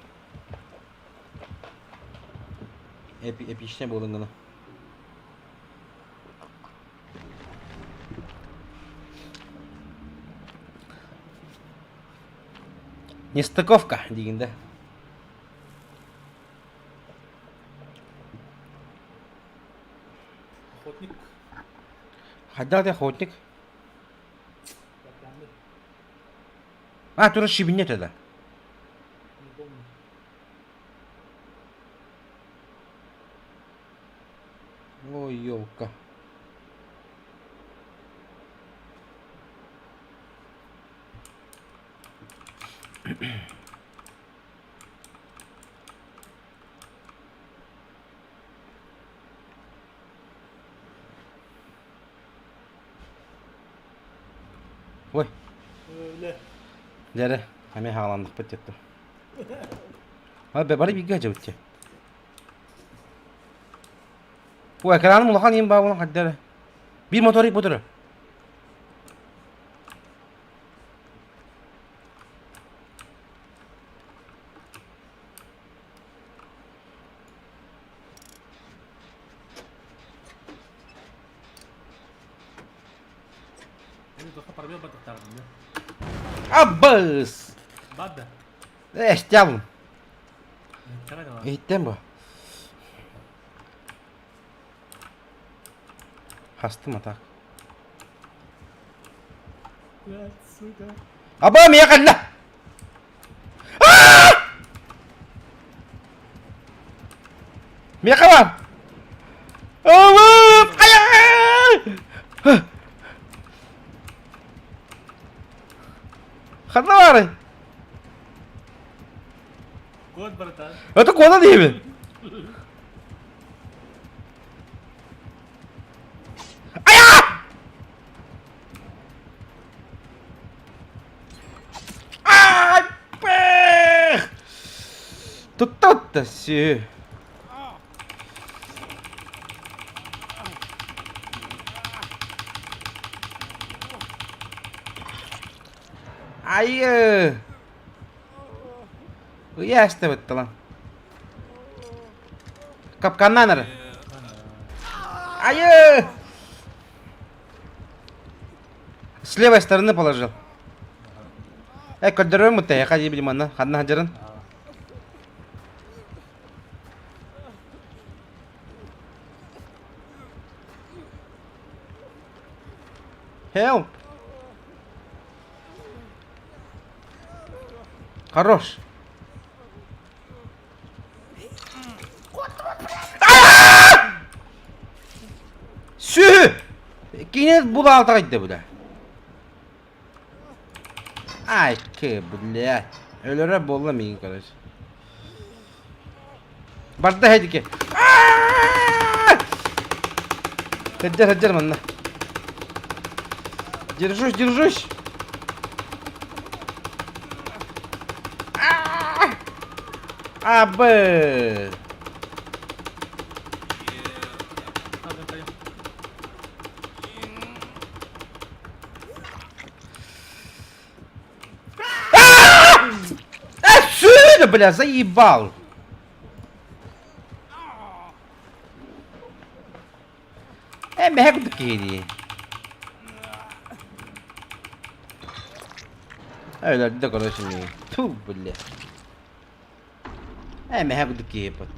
C: Эпичне болдың гана. Нестыковка дегенде.
D: Охотник.
C: Хайда охотник.
D: Как Янды.
C: А, тура шибинет это.
D: Не помню.
C: Ой, ёлка. Ой,
D: Öyle.
C: дәрі, әме хағаландық бітетті. Бары биге жауытте. Ой, әкіраным ұлақан ең бағылан қаддәрі. Bir motorik motoru.
D: Ini tuh parbel batak tarım ya.
C: Abbas!
D: Bada.
C: Eştiyalım.
D: Cara gak?
C: Eğitten bu. Hastım atak.
D: Ya, suka.
C: Abam ya kalla! Miyaka var! Abam! Ayah! Хана var.
D: Кот, братан.
C: Это кола değil mi? Ayah! Ay be! Tuttu си. Ayı. Uyastı bitti lan. Kapkandan ara. Ayı. С левой стороны положил. көдөрөм мутэ, я хади билим аны, ханна хаджарын. Help! Хорош. Сü! Кинет бул алта кайтты буда. Ай, ке, бля. Өлөрө болла мен, короче. Барда хедике. Хаджар манна. Держусь. Абы. Отсюда, бля, заебал. Мягко такие. Öyle de konuşmuyor. Tuh bile. Mehak такие вот.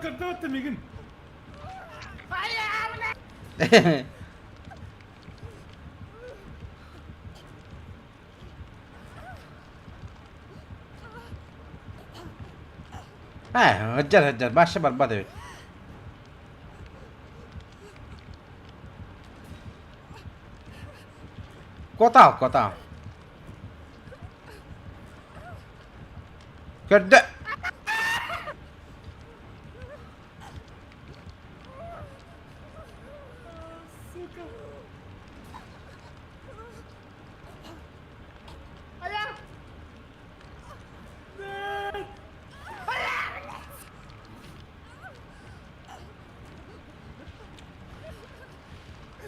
F: Картавата мигин.
C: Hajar. Başla berbat evet. Kota. Gördü.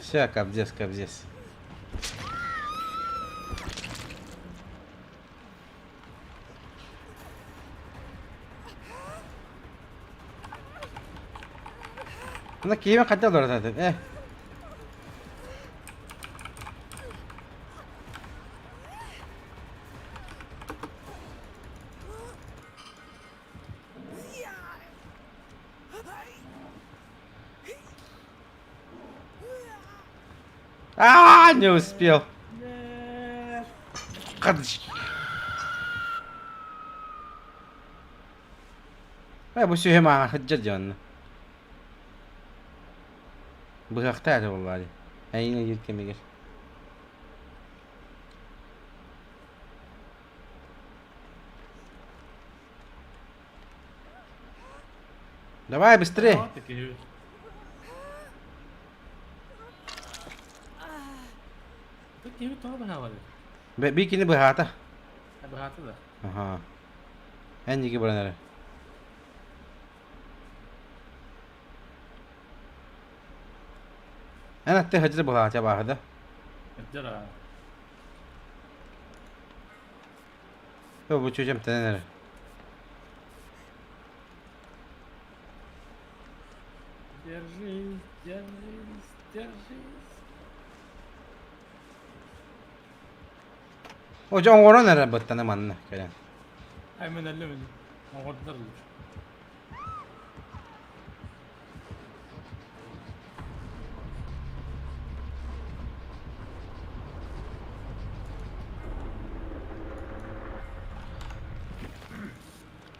C: Все, капздец. Bunda keyime kadar doğru zaten. Не успел. Bu sühema hıcca canlı. Bıraktaydı vallahi. Yine yürütmeye gel. Давай быстрее.
D: Такие вот тоже говорят.
C: Бикини быхата.
D: Богато, да?
C: Ага. Энди бранер. أنا تهجر بها تبع هذا.
D: الجرى.
C: هو بتشو جم تنر.
D: Держись.
C: O can oran nere battana manna kaya.
D: Hemen ellemedi. Oradalar olur.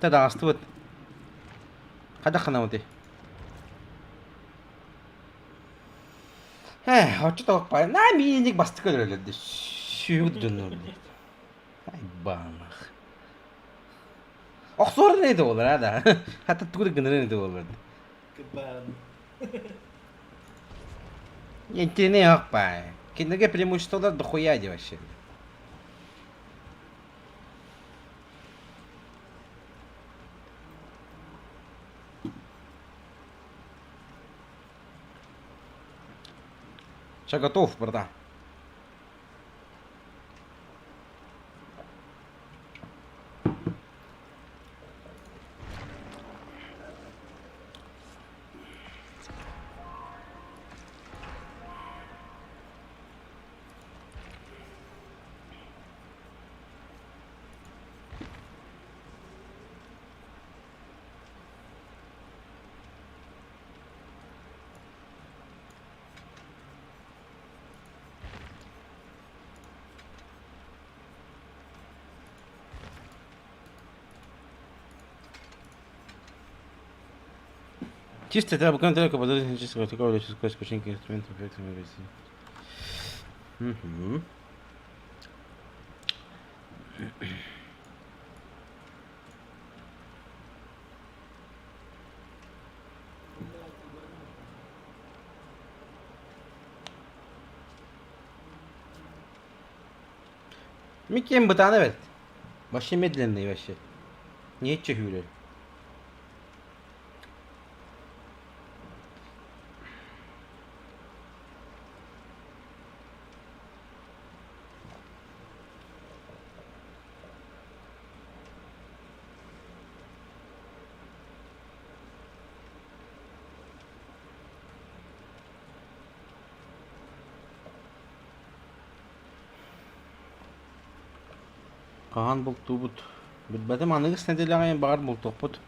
C: Tada astut. Kada khanaudi. Очто па. На миник бастык өлөдү. Сүйүдүн. Ай баамах. Оксор нейди олар ада. Хата түгүрү гыныры олар.
D: Кабан.
C: Ентине акпа. Кинеге преимуществолар дохуя вообще. Сейчас готов, братан. Чисто треба контроль подозрения чистого такого сквозь кучники инструментов эффектов магазин. Угу. Микем бытана evet. Вообще медленный вообще. Нечего говорить. Каған бұл тубут. Білбәдім анығыз неделеген бағар бұл тоқпыт.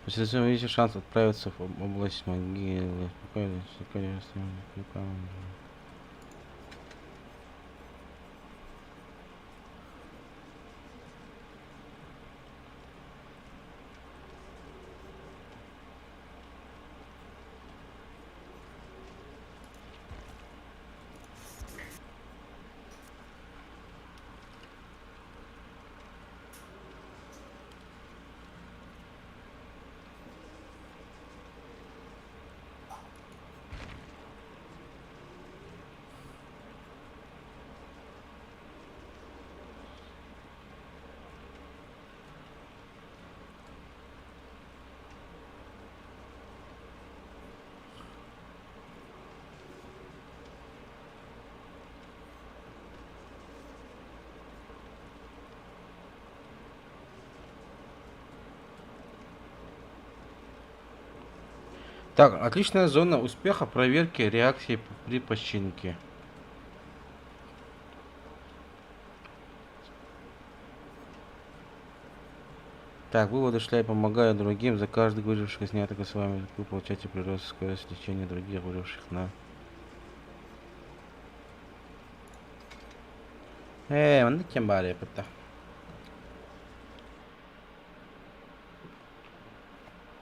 C: Если увидите шанс отправиться в область могилы, спокойно, Так, отличная зона успеха проверки реакции при починке. Так, выводы шляй помогают другим. За каждый выживших снятых с вами вы получаете прирост скорость лечения других выживших на... он кем баре пытта.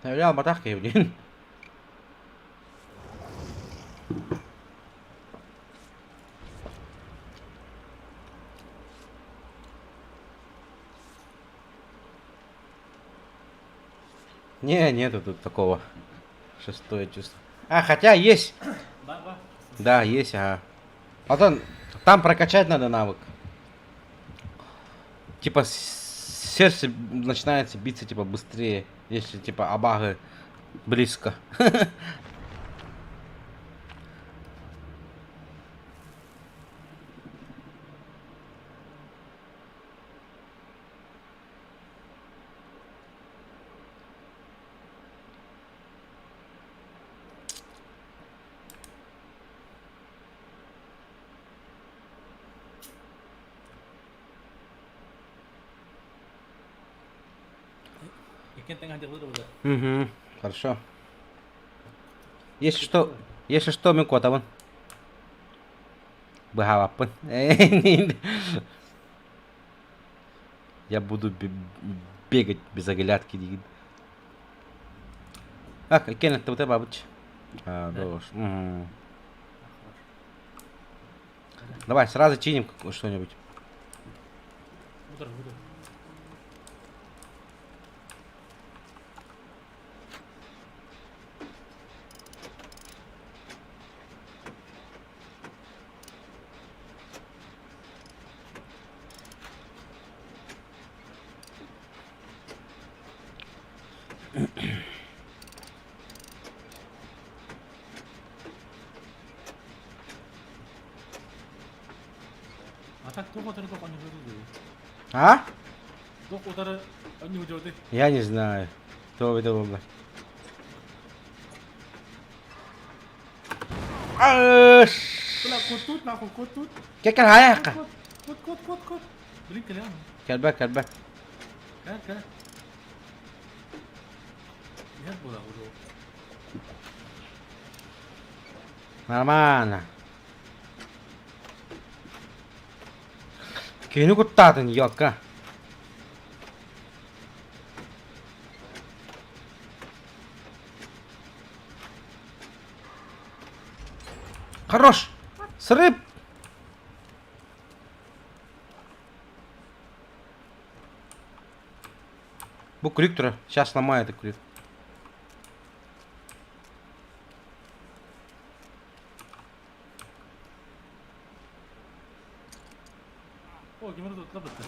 C: Реал батахка евдин. Не, нету тут такого. Шестое чувство. А, хотя есть.
D: Ба-ба.
C: Да, есть, ага. А там прокачать надо навык. Типа сердце начинается биться типа быстрее, если типа абага близко.
D: Ikan tengah dia dulu dah.
C: Угу, хорошо. Если что, Микота вон. Бхавапын. Я буду бегать без оглядки. А, Кен, это у тебя бабыч. А,
D: Да.
C: дождь. Угу. Давай, сразу чиним что-нибудь.
D: Muter, muter. А так кто который только не выругал?
C: А?
D: Кто который не выругал?
C: Я не знаю. Кто это был, блядь. Аш!
D: Куда кот тут нахуй кот тут?
C: كيف كان هيحكى
D: Кот. Блин, кляну.
C: كلبك كلبك
D: Кля. Я буду уже.
C: нормально كأنه كنت تعطني ياكا хорош срыв Букриктора сейчас сломает этот крик.
D: О, геморрой тут лабата.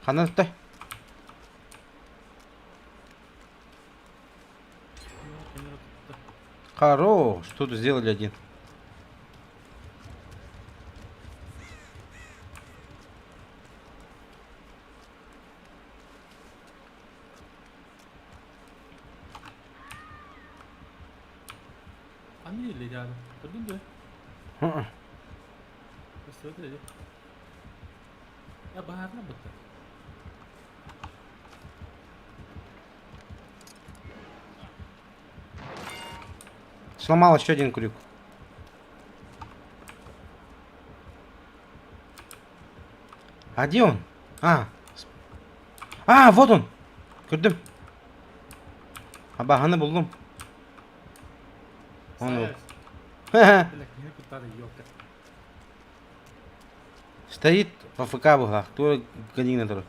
C: Ханан-то. Хорош, что тут сделали один.
D: Они ли рядом? Подумай. Посмотри. Я bahar лабата.
C: Сломал еще один крюк. А где он? Вот он. Gördüm. Абаханы buldum. Он.
D: Блядь, не пытали, ёпта.
C: Стоит в АФК была. Кто гонин это?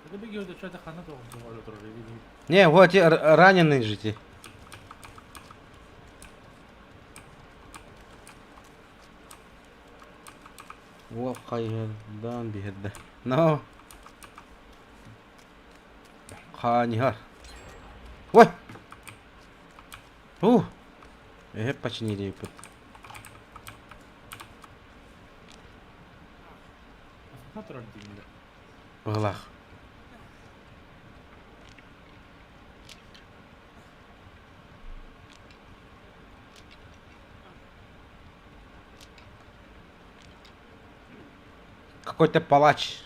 D: Это беги вот что-то хана то говорю тоже види.
C: Не, вот те раненые же те. Во хайдан бигедде. Но. Ханихар. Ой. Починили их.
D: Натурально димля.
C: В глах. Какой-то палач.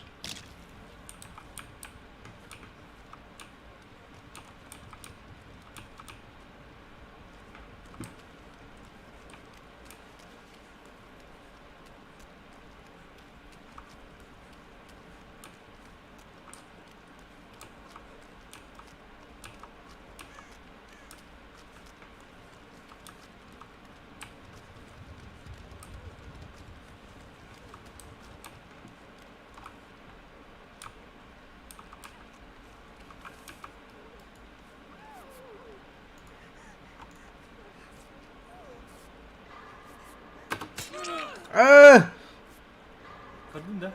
D: Kadın da.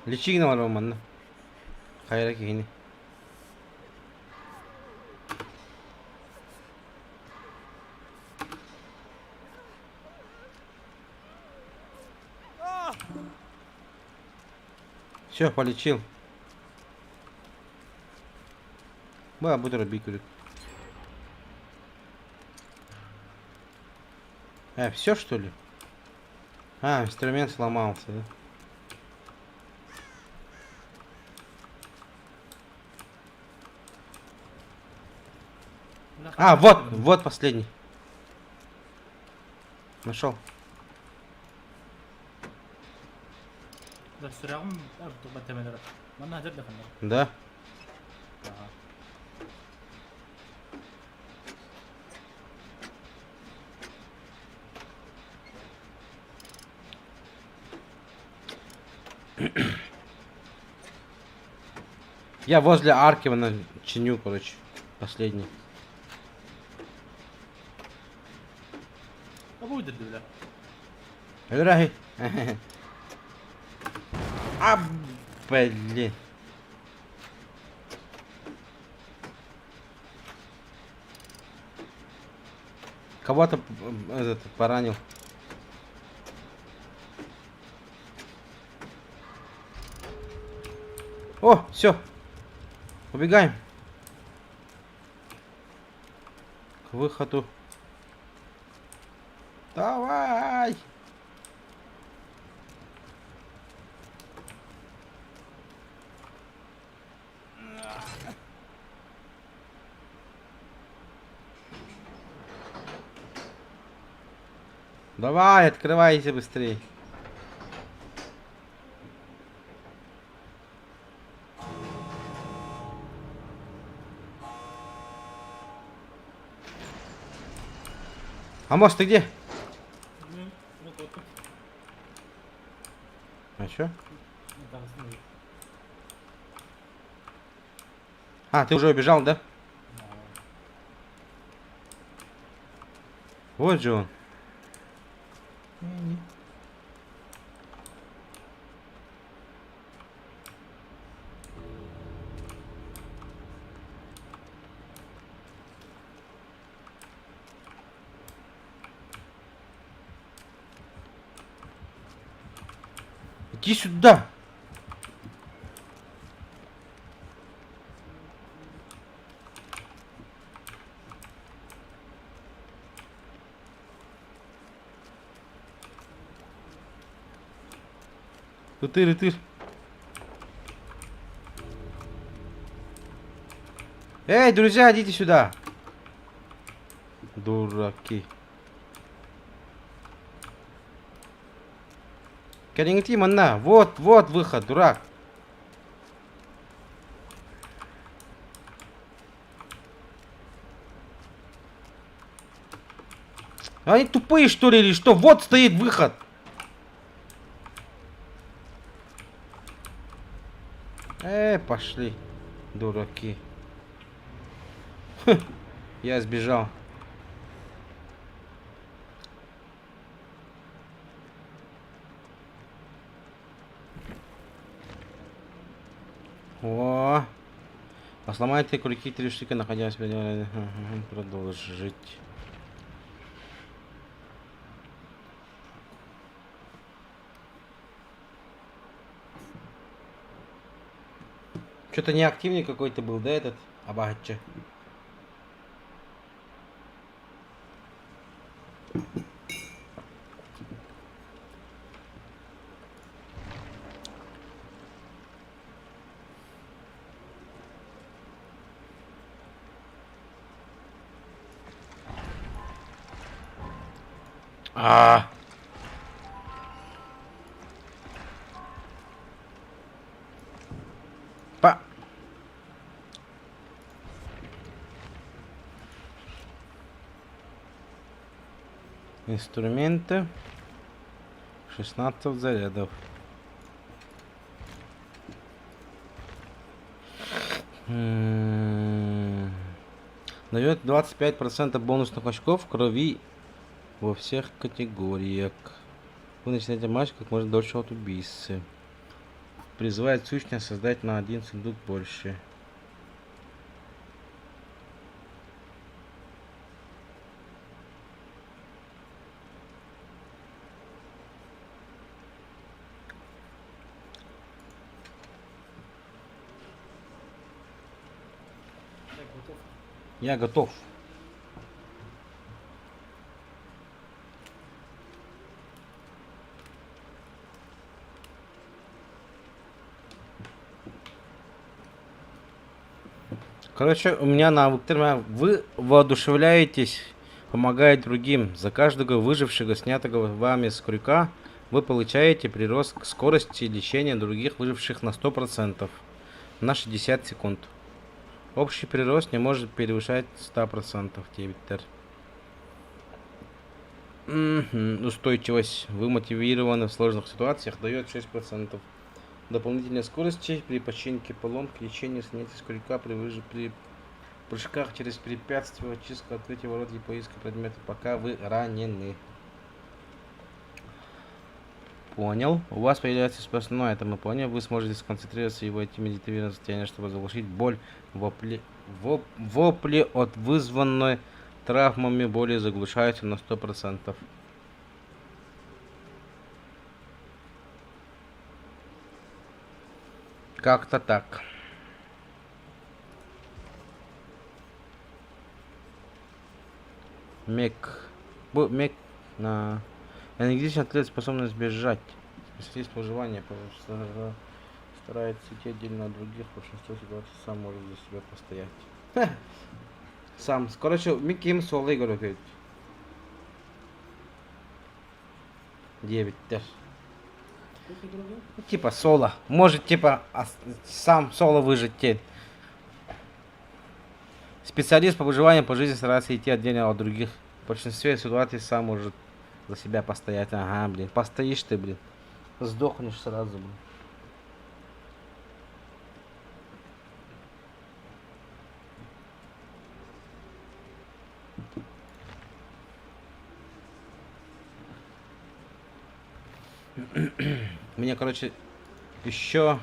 C: Личигна var olmanın. Hayra ki Все, полечил. Буду рубить крюк. Все что ли? Инструмент сломался, да? Вот последний. Нашел.
D: Да, сюрягым, тут батемелер. Мана хажар да хандар.
C: Да. Я возле арки чиню, короче, последний.
D: А будет бля.
C: Дорогой. Блин. Кого-то поранил. О, все. Убегаем. К выходу. Давай. Давай, открывайте быстрее. Амос, ты где?
D: Вот тут.
C: А чё?
D: Ну, там снизу.
C: А, ты уже убежал, да?
D: Да.
C: Вот же он. Иди сюда. Тыр. Эй, друзья, идите сюда. Дураки. Керенгти манна. Вот выход, дурак. Они тупые, что ли, или что? Вот стоит выход. Пошли, дураки. Я сбежал. О, сломайте крюки 3 штуки, находясь в продолжить. Что-то неактивный какой-то был, да, этот Абача? Па. Инструменты. 16 зарядов. Дает 25% бонусных очков крови во всех категориях. Вы начинаете матч как можно дольше от убийцы. Призывает сущность создать на 1 сундук больше.
D: Так, готов.
C: Я готов. Короче, у меня навык термина. Вы воодушевляетесь, помогая другим. За каждого выжившего, снятого вами с крюка, вы получаете прирост к скорости лечения других выживших на 100%. На 60 секунд. Общий прирост не может превышать 100%. Теперь. Устойчивость. Вы мотивированы в сложных ситуациях. Дает 6%. Дополнительная скорость при починке поломки, лечении, снятии с крюка, при прыжках через препятствия, очистка, открытие ворот и поиска предметов, пока вы ранены. Понял. У вас появляется спасное, это мы поняли. Вы сможете сконцентрироваться и войти в медитативное состояние, чтобы заглушить боль. Вопли от вызванной травмами боли заглушаются на 100%. Как-то так. Мек. Мек на... Энергичный атлет способен сбежать. Специалист по выживанию, потому что старается идти отдельно от других. В большинстве ситуаций сам может за себя постоять. Сам. Короче, Микки соло игру говорит. 9 теж.
D: Сколько игроков?
C: Ну, типа соло. Может, типа, сам соло выжить те. Специалист по выживанию по жизни старается идти отдельно от других. В большинстве ситуаций сам может за себя постоять. Ага, блин. Постоишь ты, блин. Сдохнешь сразу, блин. Мне, короче, еще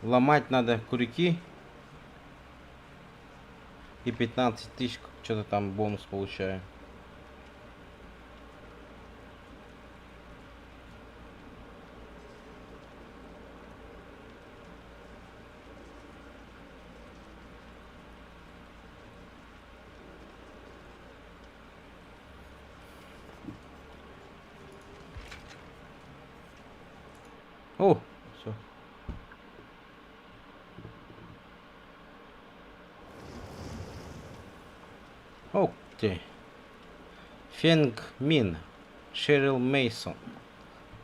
C: ломать надо курики. И 15 тысяч, что-то там бонус получаю. О, все. Окей. Фенг Мин, Шерил Мейсон,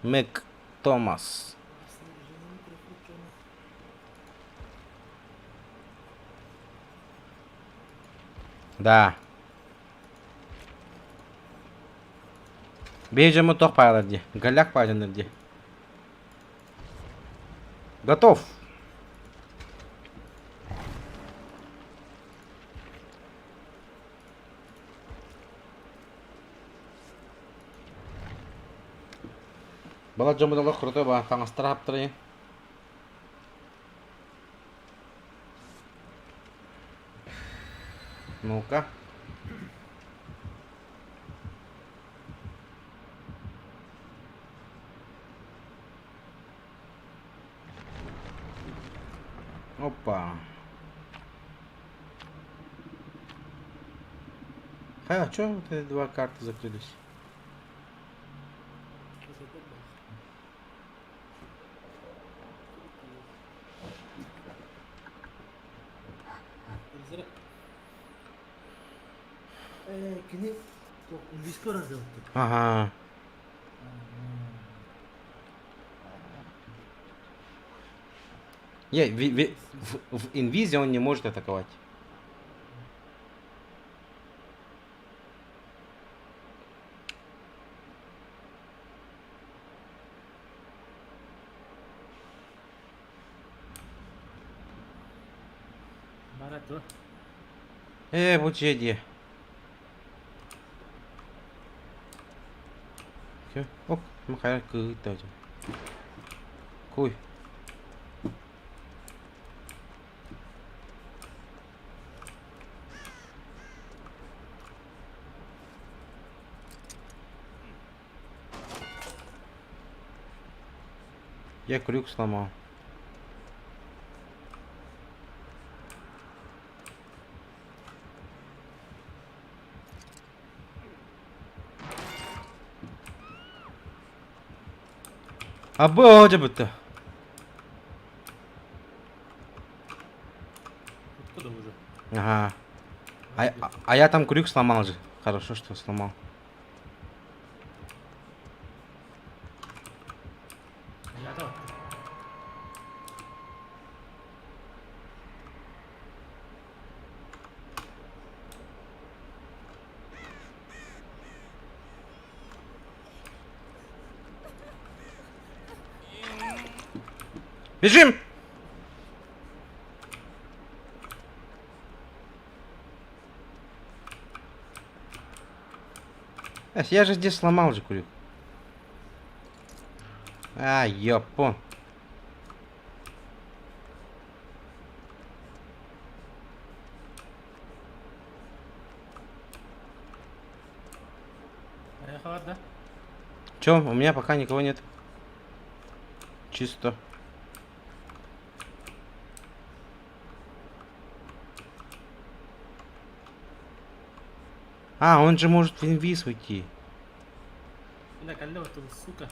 C: Мэг Томас. Да. Бейджему тох пайлади. Галяк пайлади. Готов. Бала жомудалы крутой ба таңыстырап тұрайын. Ну-ка. Опа. А чё вот эти два карты закрылись?
D: Зря. Кini Discord раздел.
C: Ага. В инвизе он не может атаковать.
D: Barato.
C: Бучеди. Оп, махай cứ Куй. Я крюк сломал. А боже бы-то.
D: Откуда уже?
C: Ага. А я там крюк сломал же. Хорошо, что сломал.
D: Я там.
C: Бежим! Я же здесь сломал же крюк. А, ёпон.
D: Поехала, да?
C: Чё, у меня пока никого нет. Чисто. А, он же может в инвиз уйти.
D: Bile kalle waktu suka.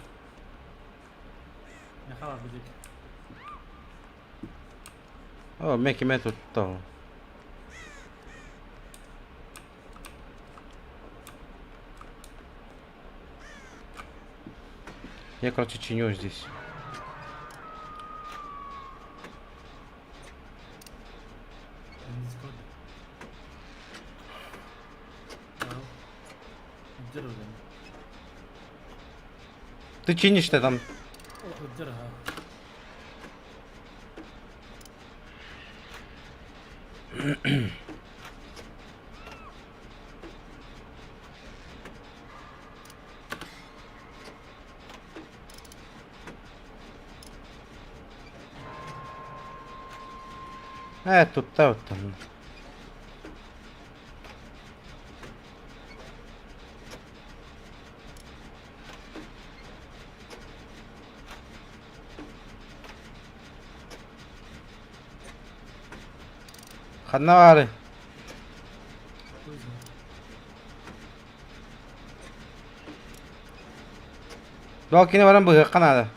D: Ne hava bidik.
C: О, Меки тут то. Я, короче, чиню здесь.
D: Discord. Wow. Ujar udah.
C: Ты чинишь-то там.
D: Oh, ujar ha.
C: Тут-то вот там. Ханавары.
D: Хуй знает.
C: Балкine varan bu kanada.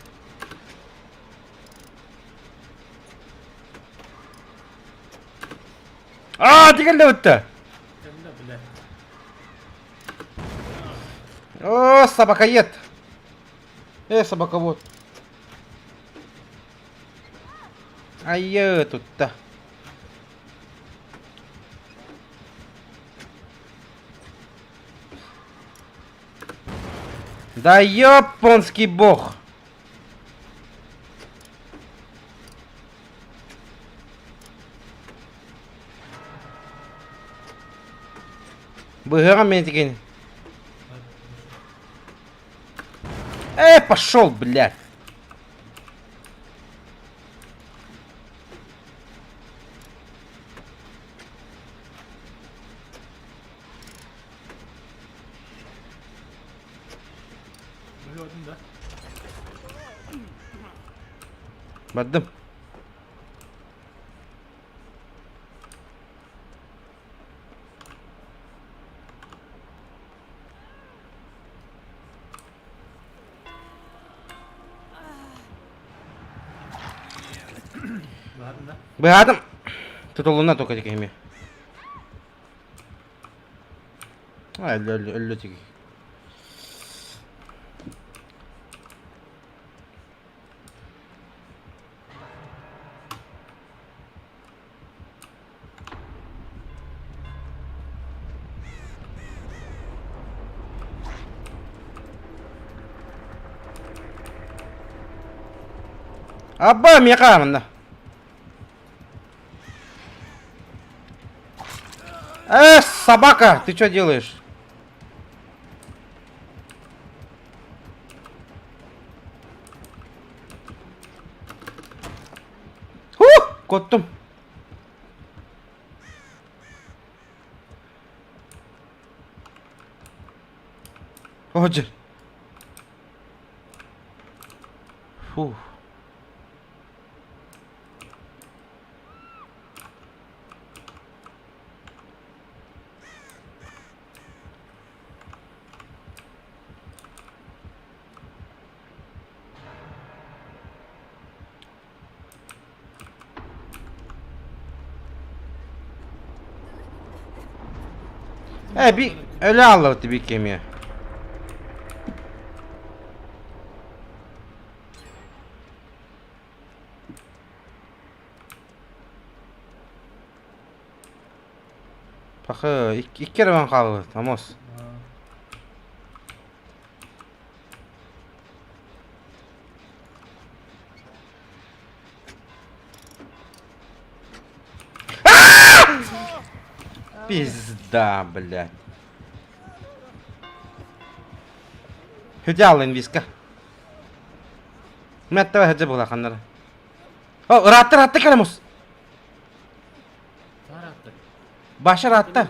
C: Geldi bitti.
D: Kalle bile.
C: О, собакоед. Собаковод. Тут-то. Да японский бог. Быгара меня тикин. Пошел, блядь.
D: Gördün de.
C: Badım.
D: Gördün de.
C: Быгадым. Тут луна только тикими. Ölü tiki. Абба, меня каменно. Собака, ты что делаешь? Kottım. Hocam. Fuh. Bir öyle anlattı bir kemiğe. Bakı iki kere ben kaldı. Tamam. Пизда, блядь. Hücal inviska. Mette ve hıcı bula kanları. Oh, rahattı kalamus.
D: Rahattı.
C: Başa rahattı.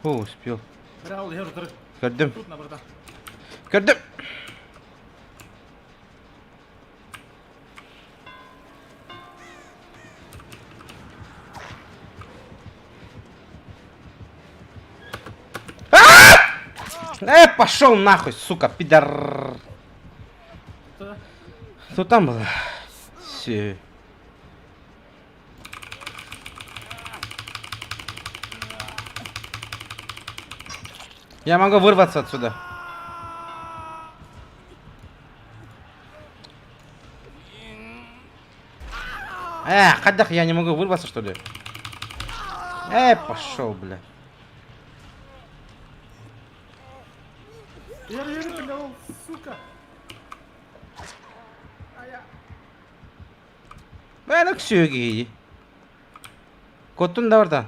C: О, успел.
D: Раули, я тут
C: Gördüm.
D: тут на борта.
C: Gördüm. Пошел нахуй, сука, пидор.
D: Кто?
C: Кто там было? Все. Я могу вырваться отсюда. Ходях, я не могу вырваться, что ли? Пошел, бля.
D: Я понял, сука.
C: Bana söyleyeyim. Kotun da orada.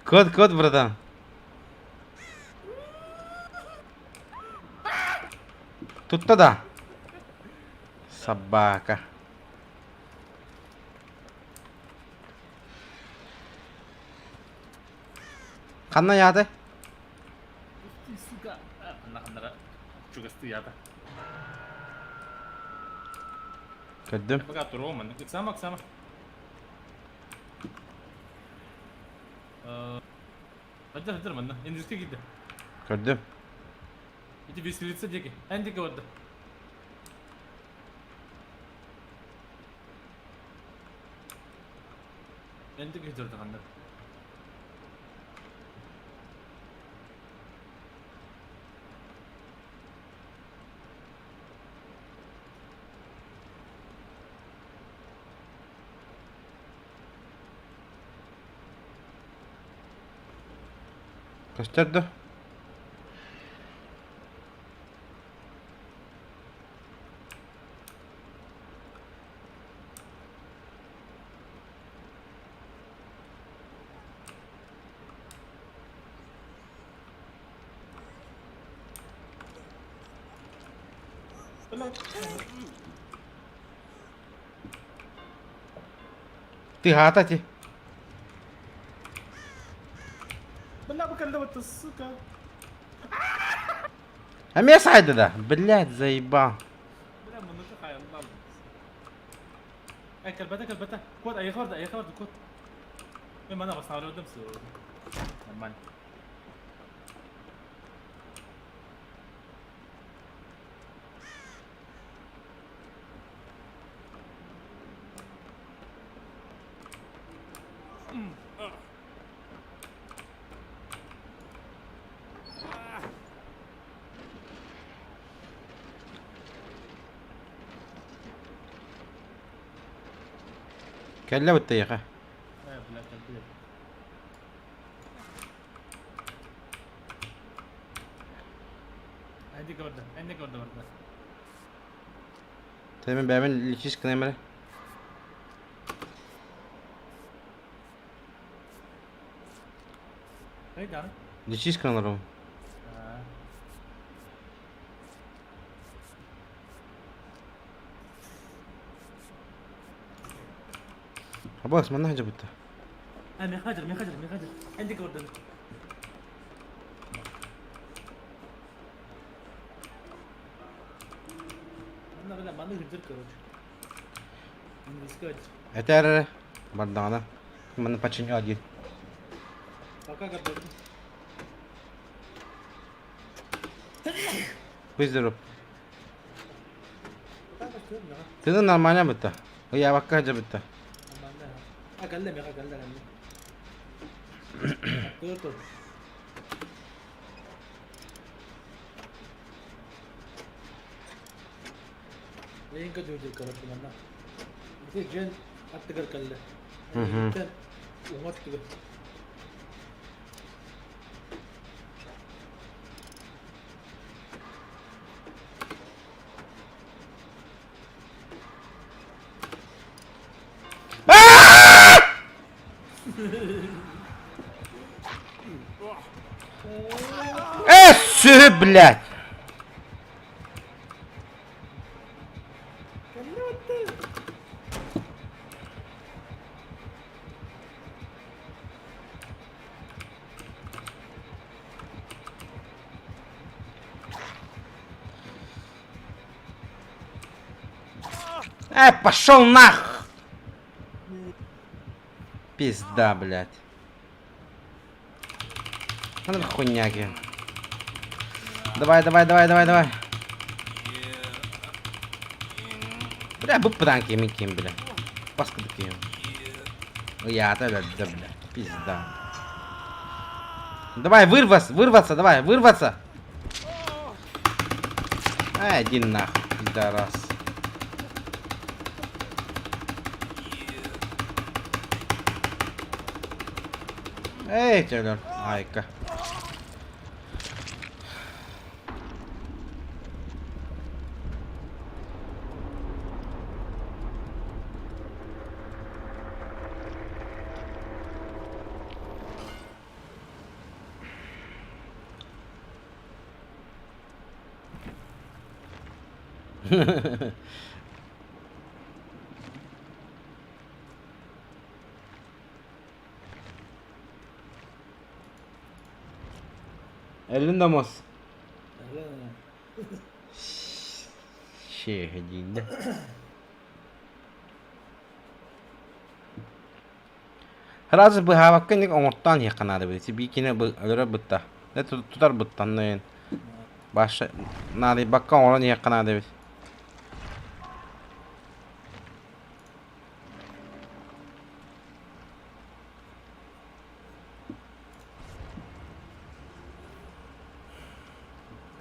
C: Кот, братан. Тут-то да. Собака. Kanna yağdı.
D: Сука. Ана чугасты ята.
C: Gördüm.
D: Пока туром, Оксама. Hajar mana? Industri gitti.
C: Gördüm.
D: İti bisikletse diye ki. Endike vardı. Endike gidiyordu kanka.
C: Gösterdi. Ты гатати.
D: Бля, бакалда вот сука.
C: А меня сайда да. Блять, заебал.
D: Бля, мы ну хай Allah. كلبته كود اي خرد كود ما انا بس على قدام نورمال
C: كلا والتيخة.
D: عندك ورده
C: تمام بعمل الكيس كاميرا.
D: اي ده
C: الكيس كاميرا. خلاص ما نهجب انت.
D: انا خاجر عندك ورده انا ما نقدر كروت
C: Это бандана. Мы починю один.
D: пока готов
C: Выздоров. Ты нормально быта. Я пока же быта.
D: اكلم يا اخي دكتور لين كده يجي كرت لنا دي جن اتقل كله وما تقدر
C: Блядь! Пошел нах! Пизда, блядь. Ну, хуйняки. Давай, давай, давай, давай, давай. Бля, bu пранки миким, бля. Паска такие. Я, да, бля, пизда. Давай, вырваться, давай, вырваться. Иди нахуй, пидорас. Эй, Тейлор, айка. Elinde mos.
D: Öyle mi?
C: Şehidinde. Razı bu hava kendi ondan yakınada birisi. Bir kine bu öyle butta. Ne tutar buttan ne? Başa nari bakka olan yakınada birisi.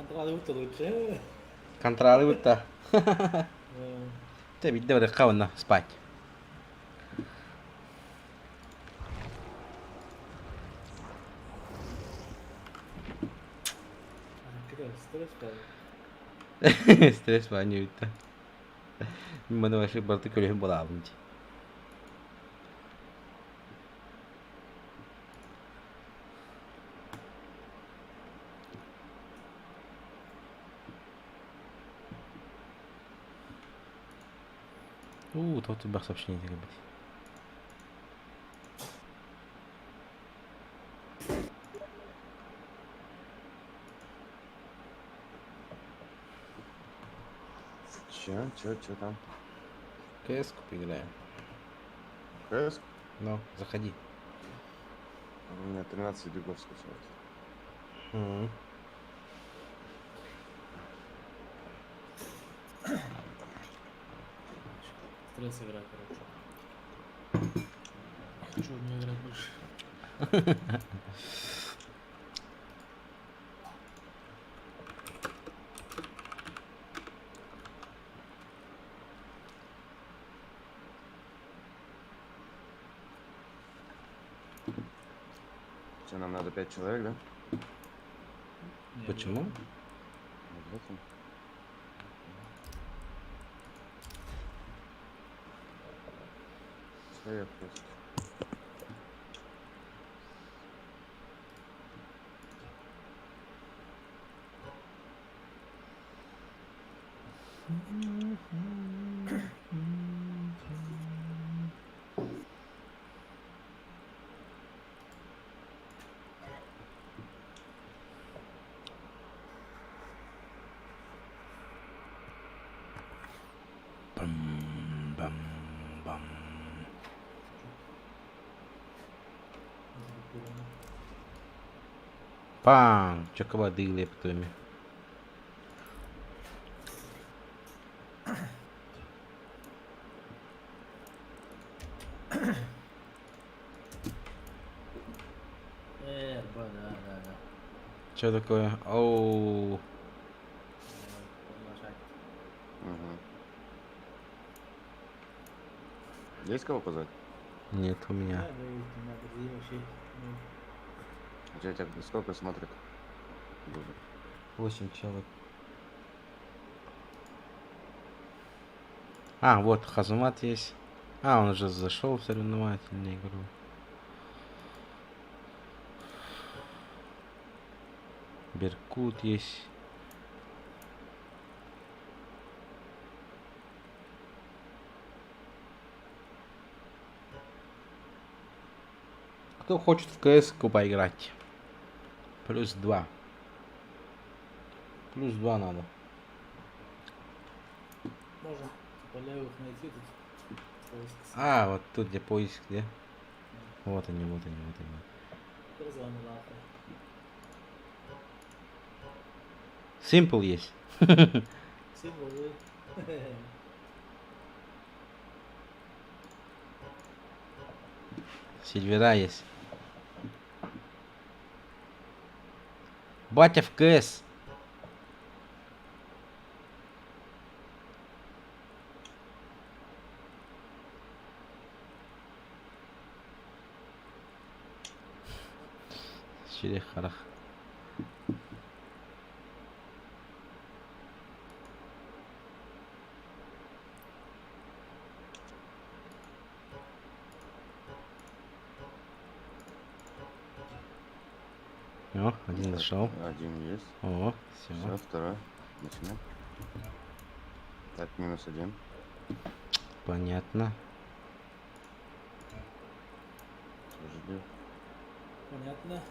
D: Контролы вот лучше.
C: Контролы бutta.
D: Э,
C: Te bir de böyle kavuna spike.
D: Какой стресс, правда?
C: Stres banyak itu. Mana masih berarti kuliah bola abunci. Тут тебя сообщение загубить.
B: Чё там?
C: КС-ку поиграем.
B: КС?
C: Ну, заходи.
B: У меня 13 дюгов скачать.
D: Стресс играть, короче. Хочу в нее играть больше.
B: Что, нам надо 5 человек, да?
D: Не,
C: Почему?
B: Вот в этом. Человек просто.
C: Бам-бам-бам. Пам! Чё воды лептами.
D: да.
C: Чё такое? Оу.
D: Приглашать.
B: Угу. Есть кого позвать?
C: Нет у
D: Да,
C: меня.
D: да, есть, не надо, где вообще. Ну,
B: У тебя сколько смотрит? Будет.
C: 8 человек. А, вот Хазмат есть. А, он уже зашел в соревновательную игру. Беркут есть. Кто хочет в КС-ку поиграть? +2. +2 надо.
D: можно. левых найти тут. Поиск.
C: А, вот тут где поиск, где? Вот они, вот они, вот они.
D: Перезвони нахуй.
C: Simple есть.
D: Символы.
C: Сильвера есть. Батя в КС. Черехарах. О, один зашел.
B: Один есть.
C: О, все.
B: Все, второй. Начинаем. Так, -1.
C: Понятно.
B: Тоже бил.
D: Понятно.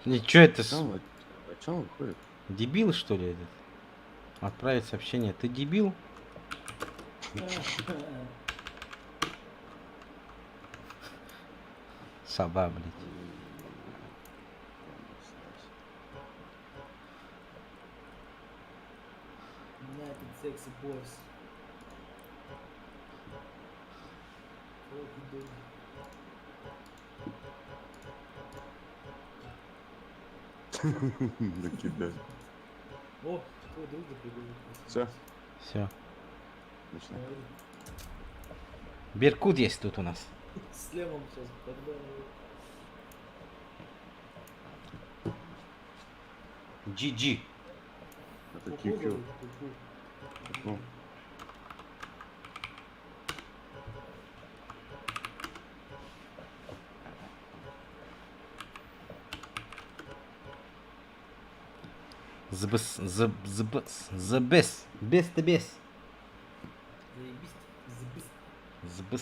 C: И чё это?
B: О чем он выходит?
C: Дебил, что ли, этот? Отправить сообщение. Ты дебил? Соба, блядь.
D: United Sexy Boys. Флоки дуги.
B: Накидай.
D: О, твой друг же прибыл.
B: Все,
C: Все.
B: начинаем.
C: Беркут есть тут у нас.
D: С левым сейчас подбавил.
C: GG.
B: Это QQ. Ну,
C: Збс, збс, збс, без ты без.
D: Заебись. Забыс.
C: Збс.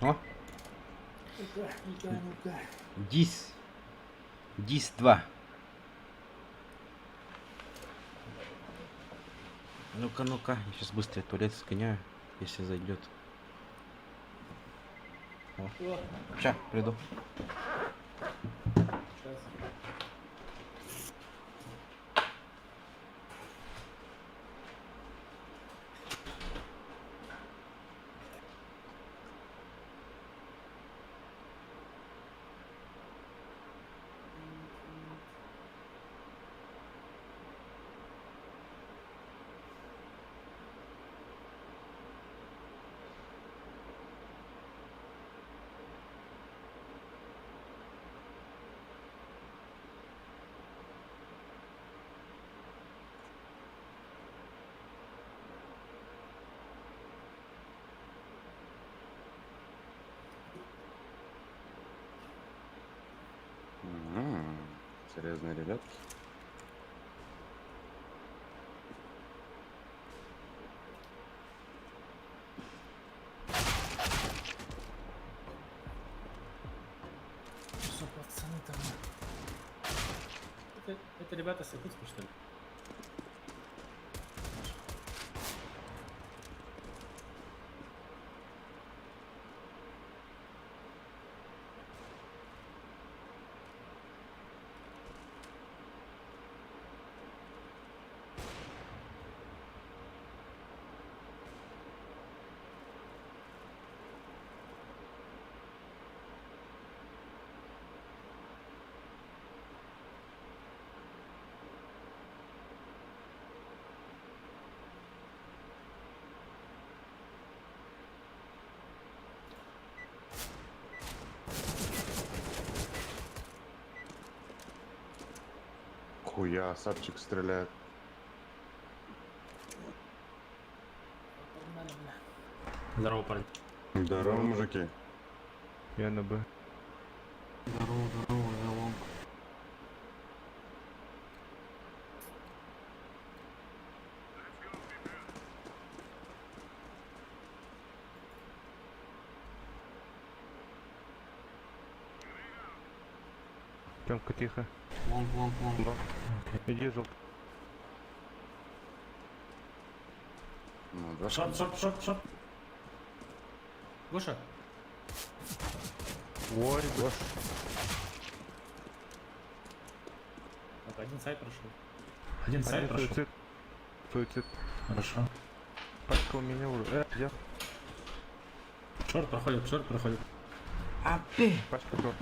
C: О,
D: Ну-ка.
C: Дис. Дис 2. Ну-ка, ну-ка. Я сейчас быстро в туалет сгоняю, если зайдет.
D: О,
C: Ща, приду.
D: сейчас.
B: Серьезные ребятки.
D: Что, пацаны там? Это ребята с Якутска, что ли?
B: Нихуя, Сапчик стреляет.
D: Здорово, парень.
B: Здорово, мужики.
F: Я на Б.
D: Здорово, здорово, я лонг.
F: Тёмка, тихо.
D: Лонг, лонг, лонг.
F: Да. Иди, жоп.
B: Ну, да.
D: Шорт, шорт, шорт, шорт. Гоша.
F: Ой,
B: Гош,
D: Так, один сайт прошел. Один сайт
F: один
D: прошел.
F: суицид. Суицид.
D: Хорошо.
F: Пачка у меня уже. Я.
D: Шорт проходит, шорт проходит.
F: Пачка шорт.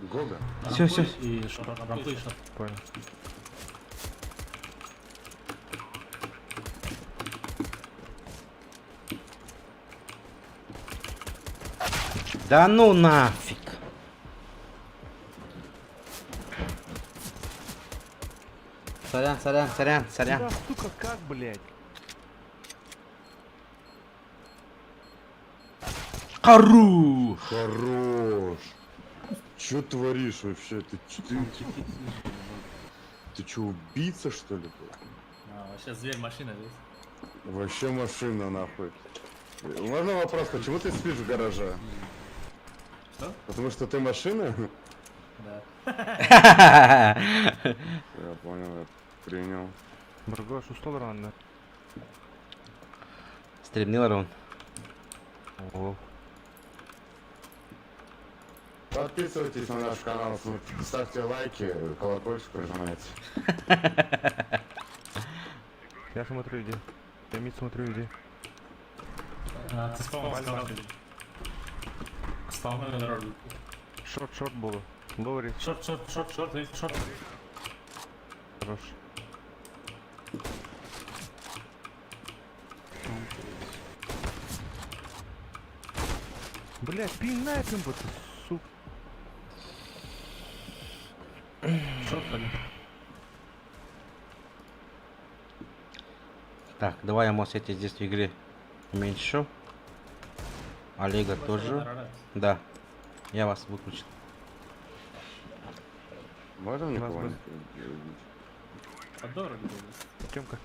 B: Гога.
C: Всё, всё.
D: И шорт, рампы и шорт.
F: Понял.
C: Да ну нафиг. Сорян, сорян, сорян, сорян.
F: Да, сука, как, блядь?
C: Хорош.
B: Хорош. Чё творишь вообще? Ты чё, убийца, что ли? был?
D: Вообще зверь машина здесь.
B: Вообще машина, нахуй. Можно вопрос, почему ты спишь в гараже?
D: Что?
B: Потому что ты машина?
D: Да.
B: Я понял, я принял.
F: Братва, что рано?
C: Стремнил рун.
F: О,
B: Подписывайтесь на наш канал, ставьте лайки, колокольчик нажимайте.
F: я смотрю, иди. Я мид смотрю, иди.
D: Ты спал, сказал. Спал на дороге.
F: Шорт было. Ловри.
D: Шорт, шорт, шорт, шорт, есть шорт.
F: Хорош. Блядь, пинает им вот, сука.
D: Шорт один.
C: Так, давай я, может, эти здесь в игре уменьшу. Олега тоже. Да. Я вас выключил.
B: Можно
F: Нас
B: никого
F: бы-
B: не убить?
D: Подорого было.
F: Тёмка.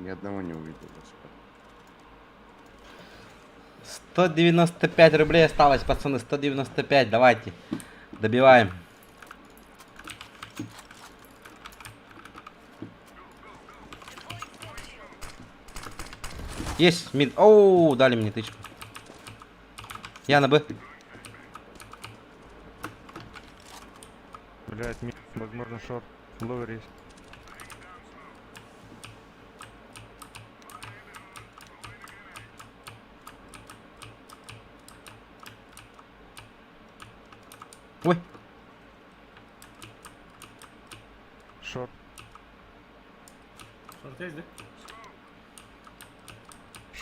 B: Ни одного не увидел. господа.
C: 195 рублей осталось, пацаны. 195. Давайте. Добиваем. Есть мид. Оу, дали мне тычку. Я на Б.
F: Блядь, мид, возможно, шорт. Ловри есть.
C: Ой.
F: Шорт.
D: Шорт есть, да?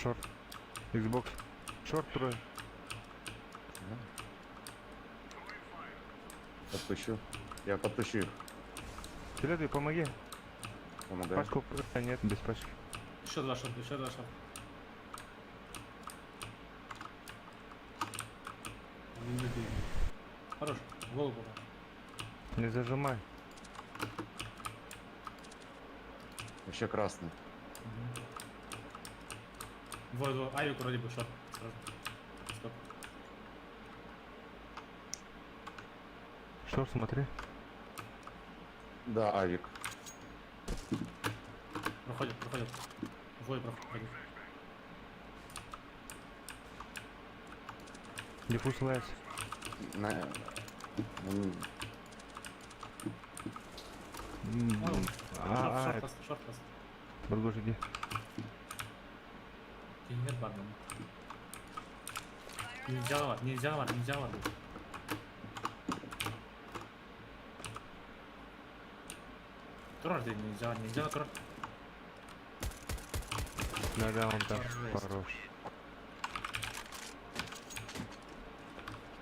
F: Шорт. Xbox. Шорт трое.
B: Подпущу. Я подпущу их.
F: Следуй, помоги.
B: Помогаю.
F: Пачку. Нет, без пачки.
D: Еще два шорта, еще два шорта. Хорош, в голову попал.
F: Не зажимай.
B: Еще красный.
D: Двое, авик вроде бы шорт. Сразу. Стоп.
F: Шорт, смотри.
B: Да, авик.
D: Проходит, проходит. Двое проходит.
F: Диффуз лайс.
B: На...
D: Шорт, шорт, шорт, шорт.
F: Братва, иди.
D: Нет барна. Нельзя ловать, нельзя ловать, нельзя ловать. Кураж нельзя, нельзя на кураж.
F: Да, он там хорош.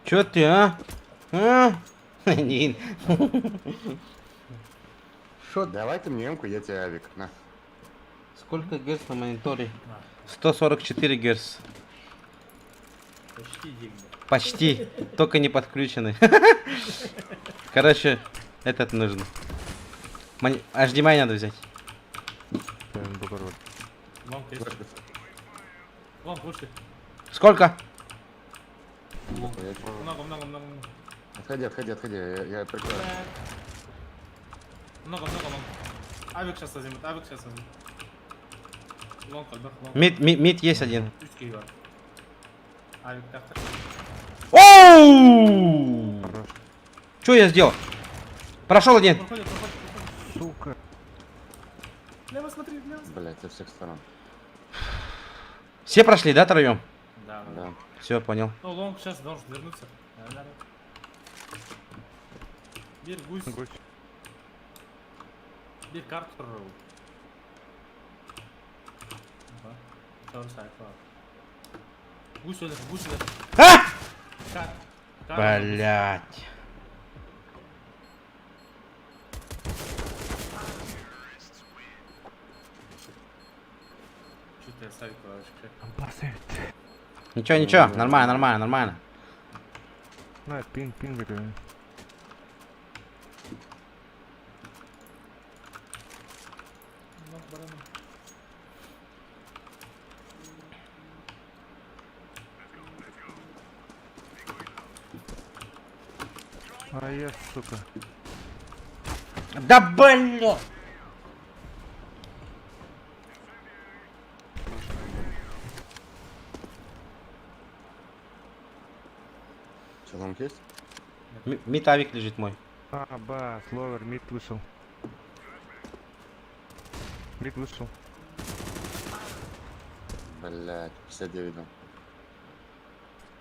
C: Чё ты, а? А? Не. Шо?
B: Давай ты мне эмку, я тебе авик. На.
C: Сколько герц на мониторе?
D: А,
C: 144 герц.
D: почти деньги.
C: Почти. Только не подключены. Короче, этот нужно. HDMI надо взять.
F: Прям бугорок.
D: Лонг есть. Лонг вышли.
C: Сколько?
D: Много, много, много, много.
B: Отходи, отходи, отходи. Я прикрою.
D: Много, много лонг. Авик сейчас возьмет, авик сейчас возьмет. Лонг, альбах, лонг.
C: Мид есть один.
D: Чуть его. Авик, так, так.
C: Оу!
F: Хорош.
C: Что я сделал? Прошел один.
D: Проходит, проходит, проходит.
F: Сука.
D: Лево смотри, лево смотри.
B: Блять, со всех сторон.
C: Все прошли, да, троем?
D: Да, да.
B: Да.
C: Все, понял.
D: Ну, лонг сейчас должен вернуться. Да. Бир гусь,
F: Гусь.
D: бир Картер. Гусь сюда, гусь сюда.
C: А!
D: Кар-
C: Блять.
D: Что-то я ставить вообще.
F: Басит.
C: Ничего, ничего. Нормально, нормально, нормально.
F: На, пин, говорю. А я, сука.
C: Да бля!
B: Челом есть?
C: Митавик лежит мой.
F: А, бас, ловер, мид вышел. Мид вышел.
B: Блять, 59 дал.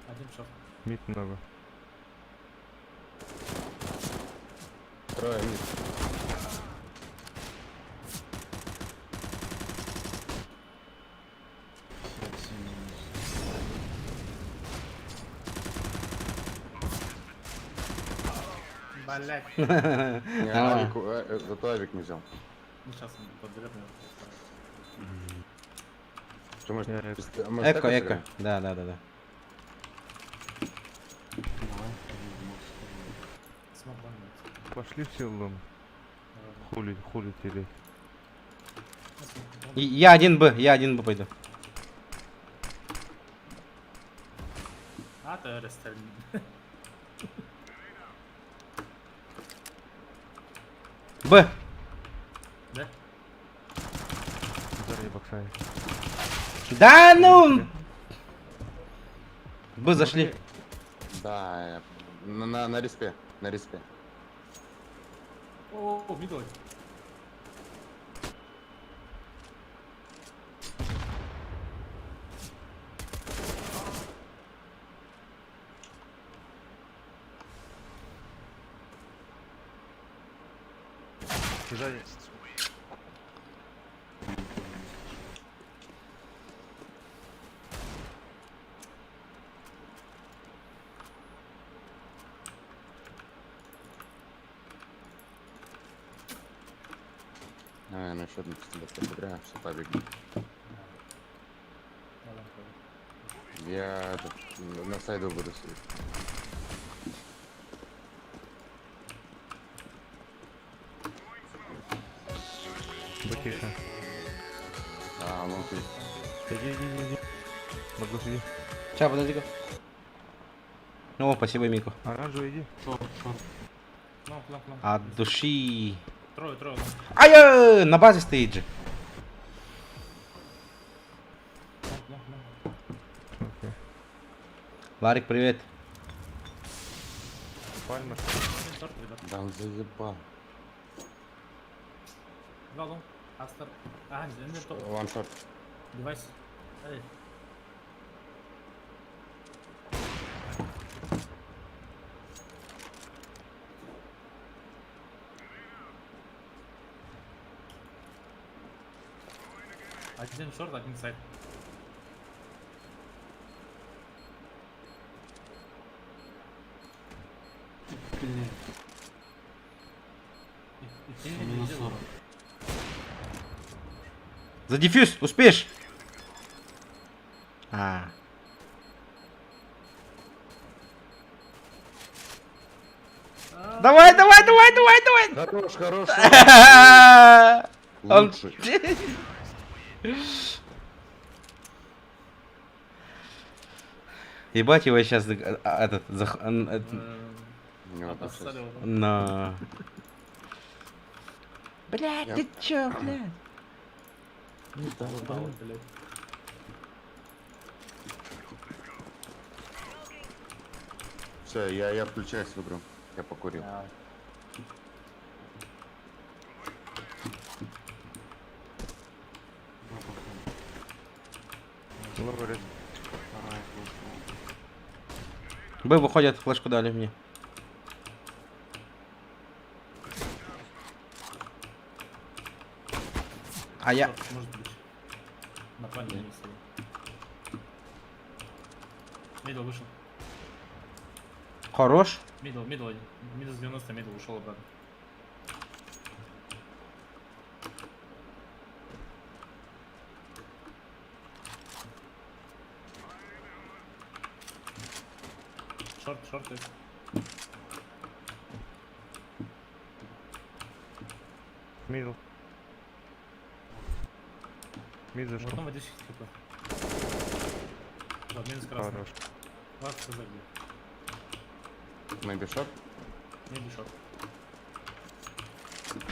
D: Один шаг.
F: Мид много.
B: Трое мид.
D: Блять.
B: Не,
C: Нормально.
B: авик, зато авик не взял.
D: Ну сейчас он подберет.
B: Что, может,
F: Я
B: может,
C: Эко,
B: так
C: эко.
B: сыграем?
C: Да, да, да, да.
D: Смог банить.
F: Пошли все лом. Хули теперь.
C: Я один Б пойду.
D: А, то рестарт.
C: Б.
D: Да?
F: Зараз я боксаю.
C: Да ну! Б зашли.
B: Да, на респе, на респе.
D: О, мидл.
F: Сзади.
B: А, ну еще одну пистолет подыграю, все побегу. Я на сайду буду сидеть.
F: Бакиша.
B: А, ну ты.
F: Иди. Могу иди.
C: Сейчас, подожди-ка. О, спасибо, Мику.
F: Оранжевый иди.
D: План.
C: От души.
D: Трое.
C: Ай, на базе стоит же.
F: Окей.
C: Ларик, привет.
F: Пальма.
D: Торт, ребят.
B: Да он заебал.
D: Два. Астер. А, не то.
B: Ваншот.
D: Девайс. Эй. Один шорт, один сайт. И не делай.
C: За дефьюз, успеешь? А. Давай, давай, давай, давай, давай!
B: Хорош, хорош.
C: Он-
B: Лучше.
C: Ебать его сейчас этот
B: У него там щас-
D: Обсалил.
C: на. Блять,
B: Я-
C: ты чё, блядь?
D: Упал, блядь.
B: Все, я включаюсь в игру. Я покурил.
C: Б выходят, флешку дали мне. А я...
D: Шорт, может быть. На плане не стоит. Мидл вышел.
C: Хорош.
D: Мидл один. Мидл с 90, мидл ушел обратно. Шорт есть.
F: Мидл. Мид
D: Вот
F: зашел.
D: там вот 10 хп. Да, минус красный.
F: Хорош.
D: Ладно, сказать где.
B: Maybe shot?
D: Не бешок.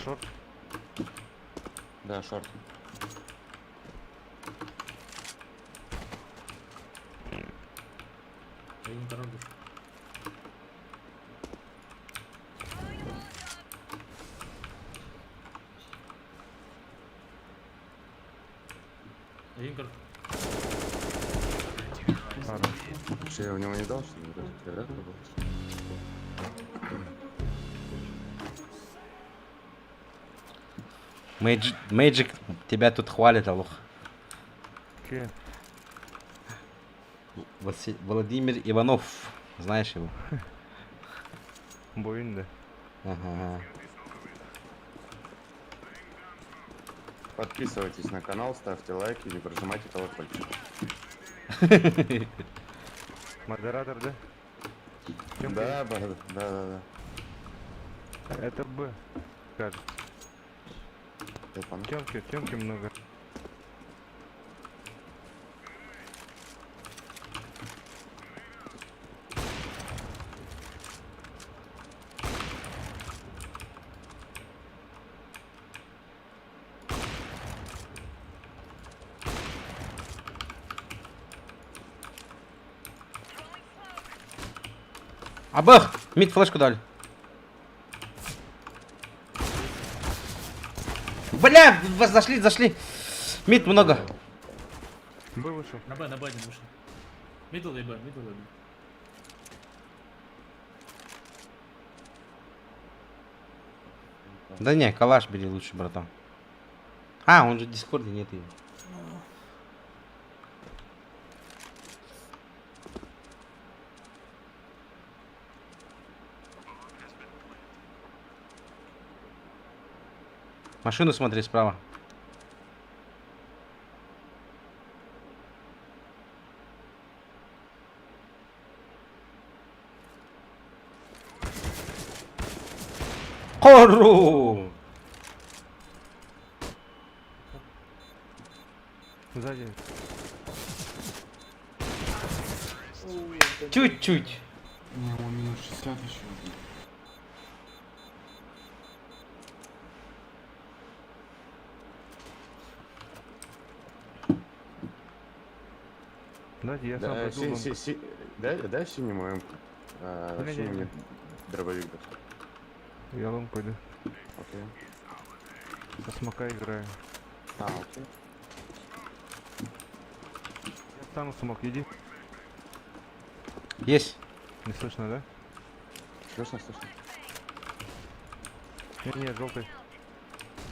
F: Шорт.
B: Да, шорт.
D: Я не тороплюсь. Инкер.
F: Хорош.
B: Вообще я у него не дал, что ли? Я вряд ли был.
C: Мэйджик, тебя тут хвалит, Алух.
F: Окей.
C: Владимир Иванов. Знаешь его?
F: Боин, да.
C: Ага.
B: Подписывайтесь на канал, ставьте лайки, не прожимайте колокольчик.
F: Модератор, да? Тёмки?
B: Да, да.
F: Это Б. Кажется.
B: Я понял.
F: Тёмки много.
C: Абах! Мид флешку дали. Бля, вас зашли. Мид много.
F: Б вышел.
D: На Б один вышел. Мидл и Б.
C: Да не, калаш бери лучше, братан. А, он же в Дискорде, нет его. Машину смотри справа. Хору!
F: Сзади.
C: Чуть-чуть.
G: Не, у минус 60 еще.
F: Дайте, я сам
B: Да,
F: пойду.
B: дай синему эмку.
F: Не-не-не.
B: Синий мне дробовик дай.
F: Я лонг пойду.
B: Окей.
F: Со смока играю.
B: Окей.
F: Я стану смок, иди.
C: Есть.
F: Не слышно, да?
B: Слышно.
F: Нет, желтый.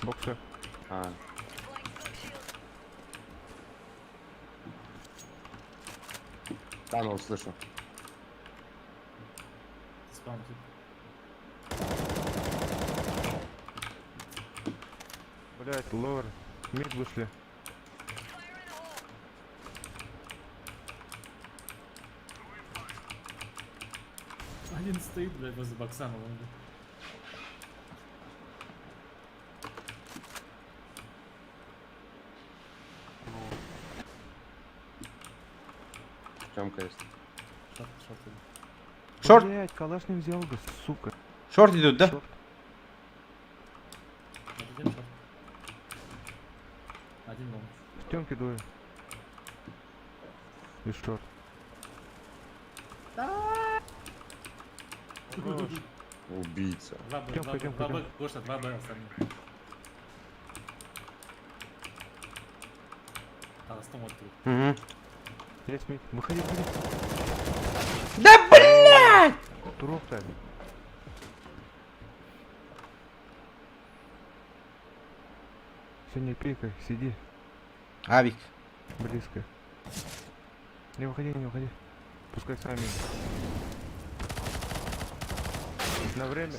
F: Боксер.
B: А, Там его слышу.
D: Спам, тип.
F: Блять, лор. Мид вышли.
D: Один стоит, блядь, возле бокса на лонге.
B: Темка есть.
D: Шорт, шорт.
C: Шорт,
F: Блять, калаш не взял бы, сука.
C: шорт идут, да?
F: Шорт.
D: Один шорт. Один лонг.
F: В темке двое. И шорт. Хорош.
B: Убийца.
D: 2 Б,
F: Идём,
D: 2
F: пойдём,
D: Б, 2 Б,
F: пойдём.
D: Гоша, 2 Б остальные. А, стом открыт.
C: Угу.
F: Есть мид. Выходи, выходи.
C: Да блядь!
F: Турок так. Все, не пикай, сиди.
C: Авик.
F: Близко. Не выходи, не выходи. Пускай сами. На время.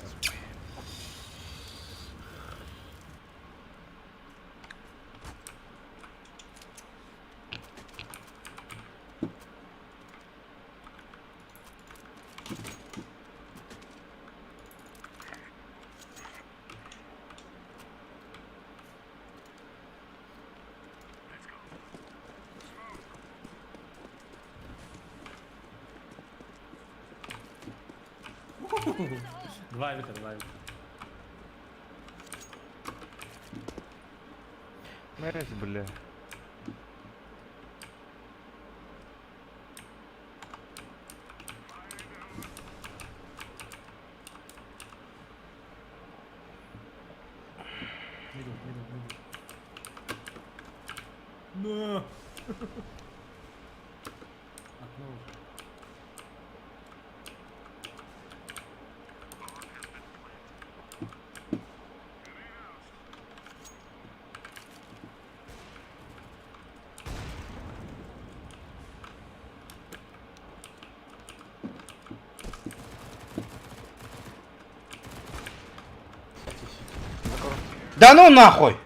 D: Два вика, 2 вика.
F: Мэрис, бля.
D: Мидл, мидл, мидл. Но! Окно.
C: Да ну нахуй!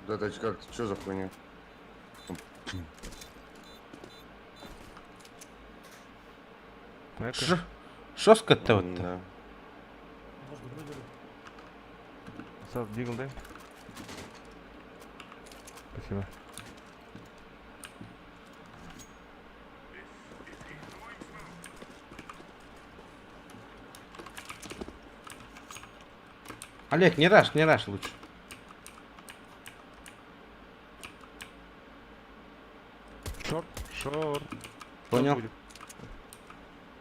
B: Да это как, что за хуйня?
F: Мэка.
C: Шостко-то вот-то.
B: Да.
D: Может, выберу.
F: Сав, дигл дай. Спасибо.
C: Олег, не раш лучше.
F: Шорт, шорт.
C: Понял.
F: Будет.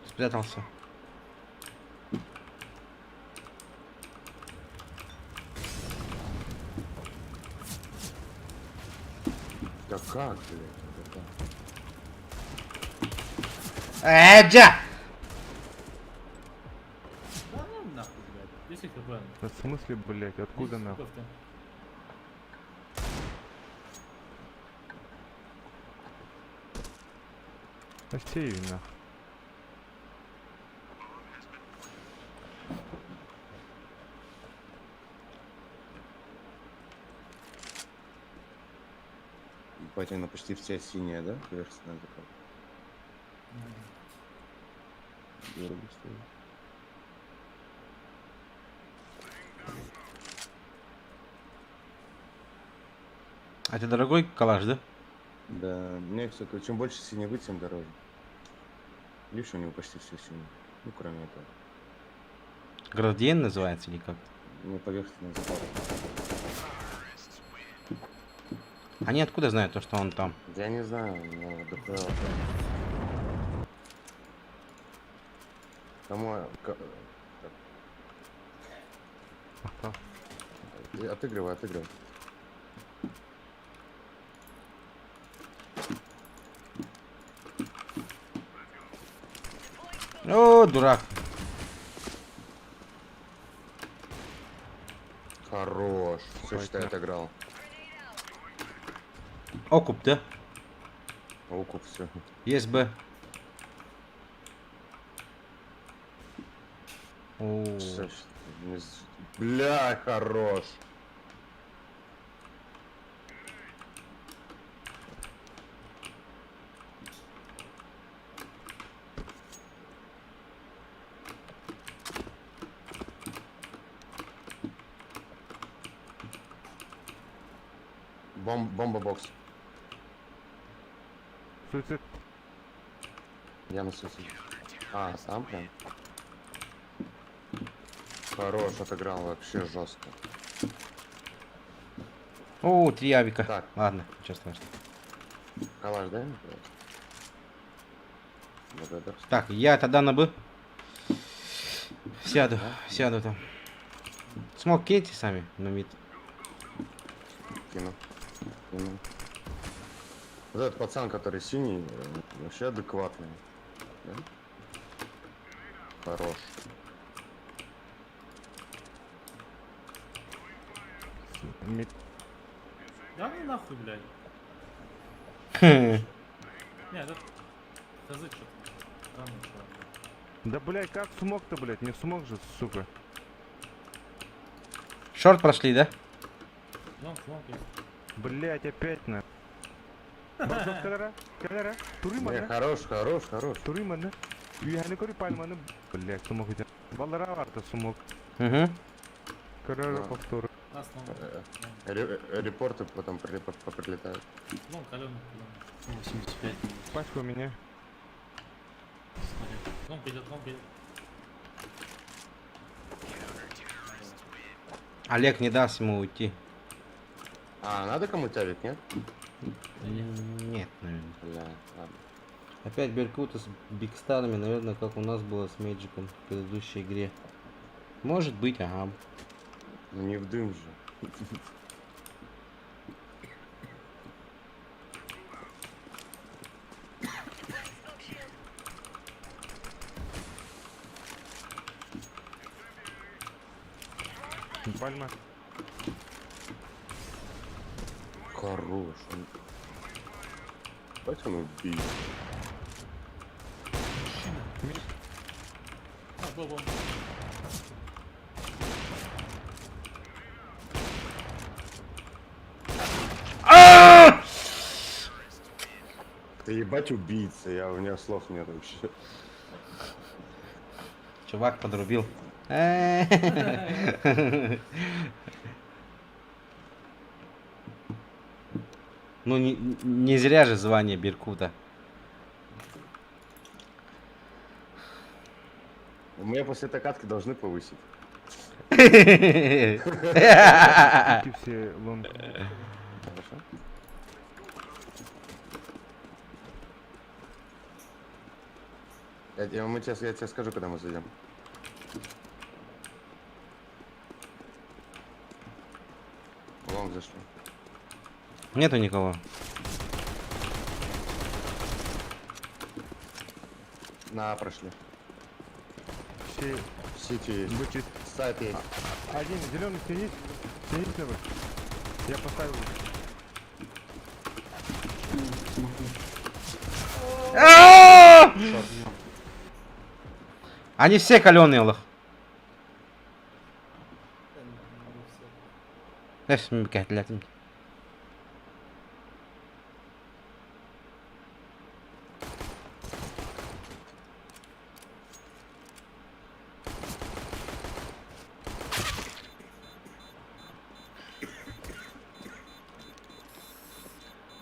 C: Спрятался.
B: Да как, блядь? это как?
C: Эджа!
D: Да ну нахуй, блядь. 10 хп.
F: Да в смысле, блять, откуда
D: 10
F: нахуй?
D: хп в темпе.
F: Остей нахуй.
B: Ебать, она почти вся синяя, да? Верхняя такая. Дорого стоит.
C: А это дорогой калаш, да?
B: Да, мне, кстати, чем больше синевы, тем дороже. Видишь, у него почти все синее. Ну, кроме этого.
C: Градиент называется или как?
B: Ну, поверхностная запара.
C: Они откуда знают то, что он там?
B: Я не знаю, но ДПЛ. Кому...
F: Ага.
B: Отыгрывай, отыгрывай.
C: О, дурак.
B: Хорош. Все,
F: Хватит,
B: что я
F: да.
B: отыграл.
C: Окуп, да?
B: Укуп, все.
C: Есть Б. О,
B: Бля, хорош. Бомба-бокс.
F: Суицид.
B: Я на суицид. А, сам прям? Хорош, отыграл вообще жестко.
C: о, 3 авика.
B: Так.
C: Ладно, ничего страшного.
B: Калаш, дай мне, пожалуйста. Благодарствую.
C: Так, я тогда на Б. Сяду, сяду там. Смог киньте сами на мид.
B: Кину. Вот этот пацан, который синий, вообще адекватный. Да? Хорош.
D: Да ну нахуй, блядь.
C: Хм.
D: Не, это... Скажи что-то. Странно, чувак.
F: Да, блядь, как смог-то, блядь? Не смог же, сука.
C: Шорт прошли, да?
D: Смог есть.
F: Блядь, опять на. Кадара, турим,
B: Не,
F: да?
B: хорош.
F: Турим, да? Я не говорю, пальма, блядь, смог хотя. Валера варта смог.
C: Угу.
F: Кадара
B: Да.
F: повтор.
D: А, снова.
B: Репорты потом поприлетают.
D: Ну, каленый.
H: 85.
F: Пачка у меня.
D: Кнопка идет, кнопка идет.
C: Олег не даст ему уйти.
B: А, надо кому-то авик, нет?
C: Нет, наверное.
B: Бля, ладно.
C: Опять Беркута с бигстарами, наверное, как у нас было с Мэджиком в предыдущей игре. Может быть, ага.
B: Ну не в дым же.
F: Пальма.
B: Хорош. Давайте он убить.
D: А, был.
B: Ты ебать убийца, у меня слов нет вообще.
C: Чувак подрубил. Ну не зря же звание Беркута.
B: Мы после этой катки должны повысить.
F: Эти все лонг.
B: Хорошо? Я тебе скажу, когда мы зайдем. Лонг зашли.
C: Нету никого.
B: На, прошли.
F: Все
B: Сити есть.
F: бычит.
B: Сайт есть.
F: Один зеленый сидит. Сидит слева. Я поставил.
C: Они все каленые, лох. Эш, микать, блядь.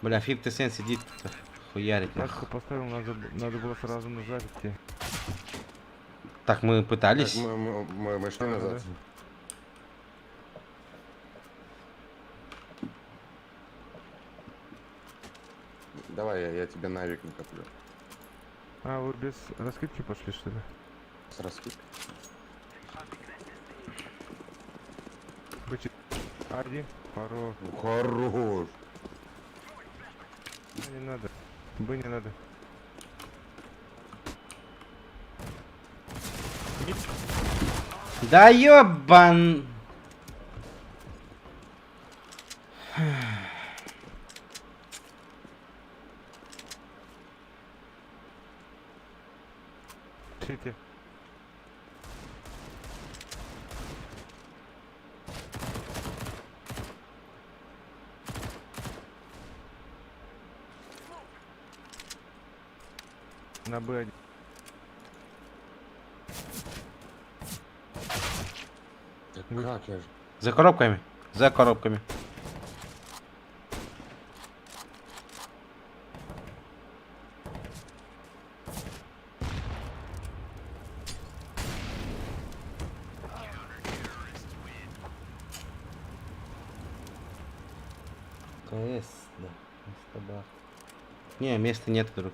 C: Бля, 50 Cent сидит, хуярит.
F: Пачку поставил, надо было сразу назад идти.
C: Так мы
B: Так,
C: пытались.
B: мы шли
F: Да,
B: назад.
F: да.
B: Давай, я тебе навик накоплю.
F: А, вы без раскидки пошли, что ли?
B: С раскидкой.
F: Бычит. Один. Пару.
B: Ну, хорош.
F: Не надо. Бы не надо.
C: Да ёбан.
F: Сити. На Б1.
B: Да как я же?
C: За коробками. За коробками. КС, да. Место. Не, места нет, друг.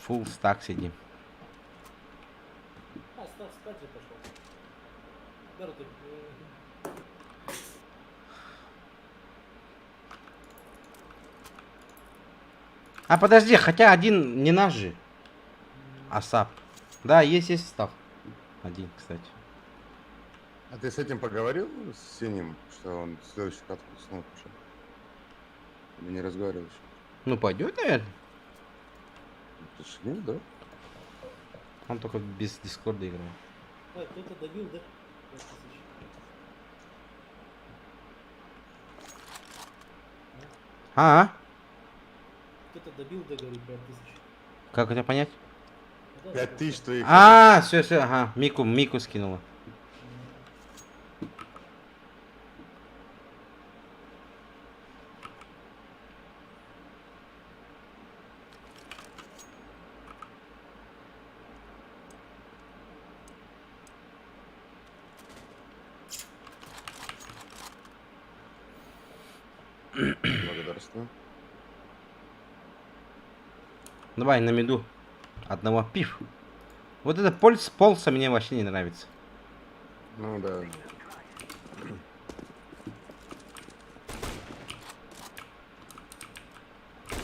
C: Фул стак сидим.
D: А, Стас спать же пошел. Дару ты.
C: А подожди, хотя один не наш же. Асап. Да, есть став. Один, кстати.
B: А ты с этим поговорил с Синим, что он в следующий катку снова пошел? Или не разговаривал еще?
C: Ну пойдет, наверное.
B: Ты ж не, да?
C: Он только без дискорда играет.
D: Ой, кто-то добил, да? 5000.
C: А?
D: Кто-то добил, да, говорит, 5000.
C: Как это понять?
D: Ну да,
B: 5000 твоих.
C: А, все, ага. Мику скинула.
B: Благодарствую.
C: Давай на меду. Одного пив. Вот это полса мне вообще не нравится.
B: Ну да.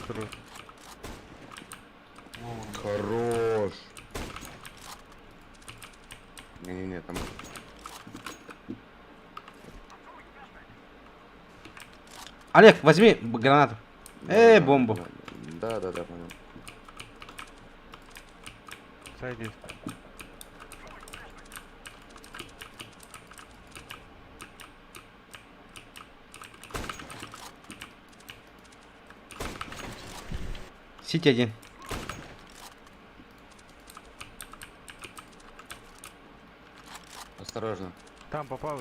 F: Хорош.
B: Хорош. Не-не-не, там...
C: Олег, возьми гранату. Бомбу.
B: Да, понял.
F: Садись.
C: Сити один.
B: Осторожно.
F: Там попал.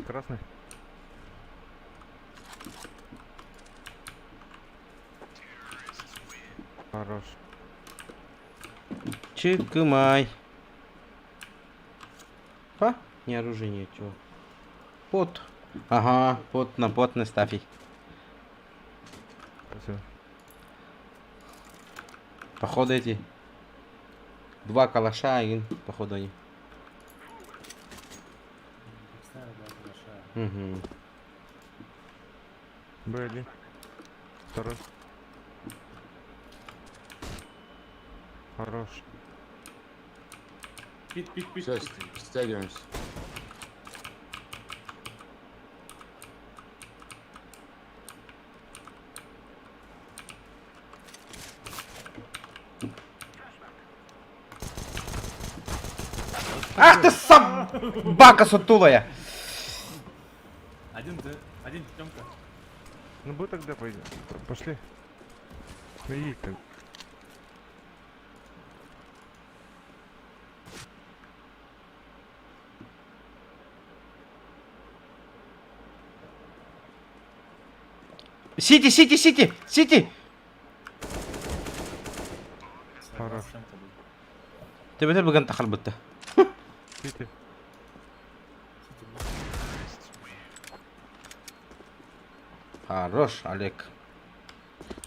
F: Красный. Хорош.
C: Чикмай. Па? Не оружие, ничего. Пот. Ага, пот на пот не ставь.
F: Спасибо.
C: Походу эти. Два калаша, и походу они.
D: Представил, да, хороша.
C: Угу.
F: Б1. Хорош. Хорош.
D: Пит.
B: Все, стягиваемся.
C: Ах ты собака сутулая!
D: Один Тёмка.
F: Ну бы тогда пойдем. Пошли. Ну едь так.
C: Сити!
F: Хорош.
C: Ты бетер біган тахал бітті.
F: Видите?
C: Хорош, Олег.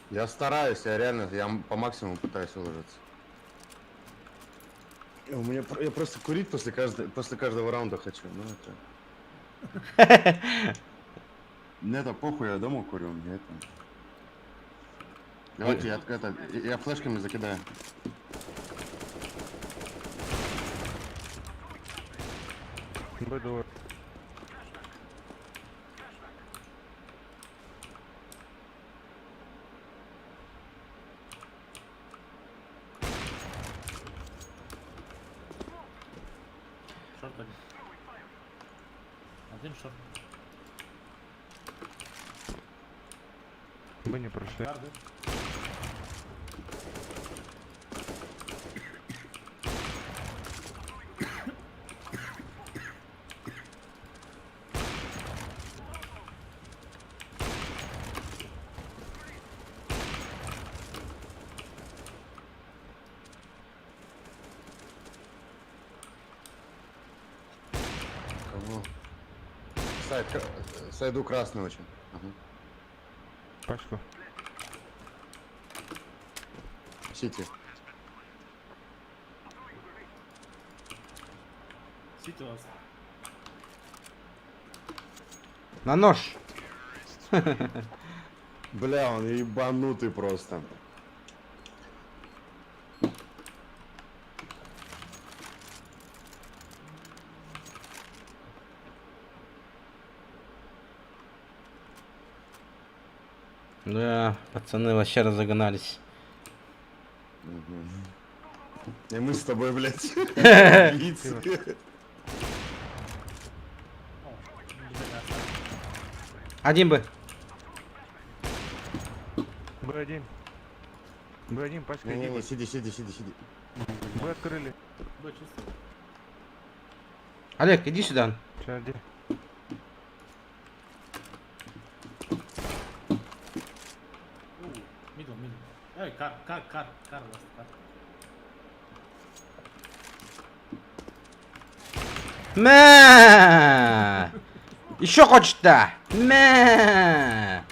B: Я стараюсь, я по максимуму пытаюсь выложиться. Я просто курить после каждого раунда хочу. Ну это... Мне это похуй, я дома курю, мне это... Давайте я флешками закидаю.
F: Б2.
D: Шорт один. Один шорт.
F: Б не прошли.
D: Гарды.
B: Сайду красный очень. Ага.
F: Пачку.
B: Сити.
D: Сити у вас.
C: На нож.
B: Бля, он ебанутый просто.
C: Да, пацаны вообще разогнались.
B: И мы с тобой, блядь. лица.
C: Один бы.
F: Б1. Б1, пачка,
B: Не-не-не,
F: иди.
B: сиди.
F: Б открыли.
D: Б чисто.
C: Олег, иди сюда.
F: Сейчас, где?
D: Мидл. Эй, кар, ласт, кар.
C: Мэ! Еще хочешь-то? Мэ!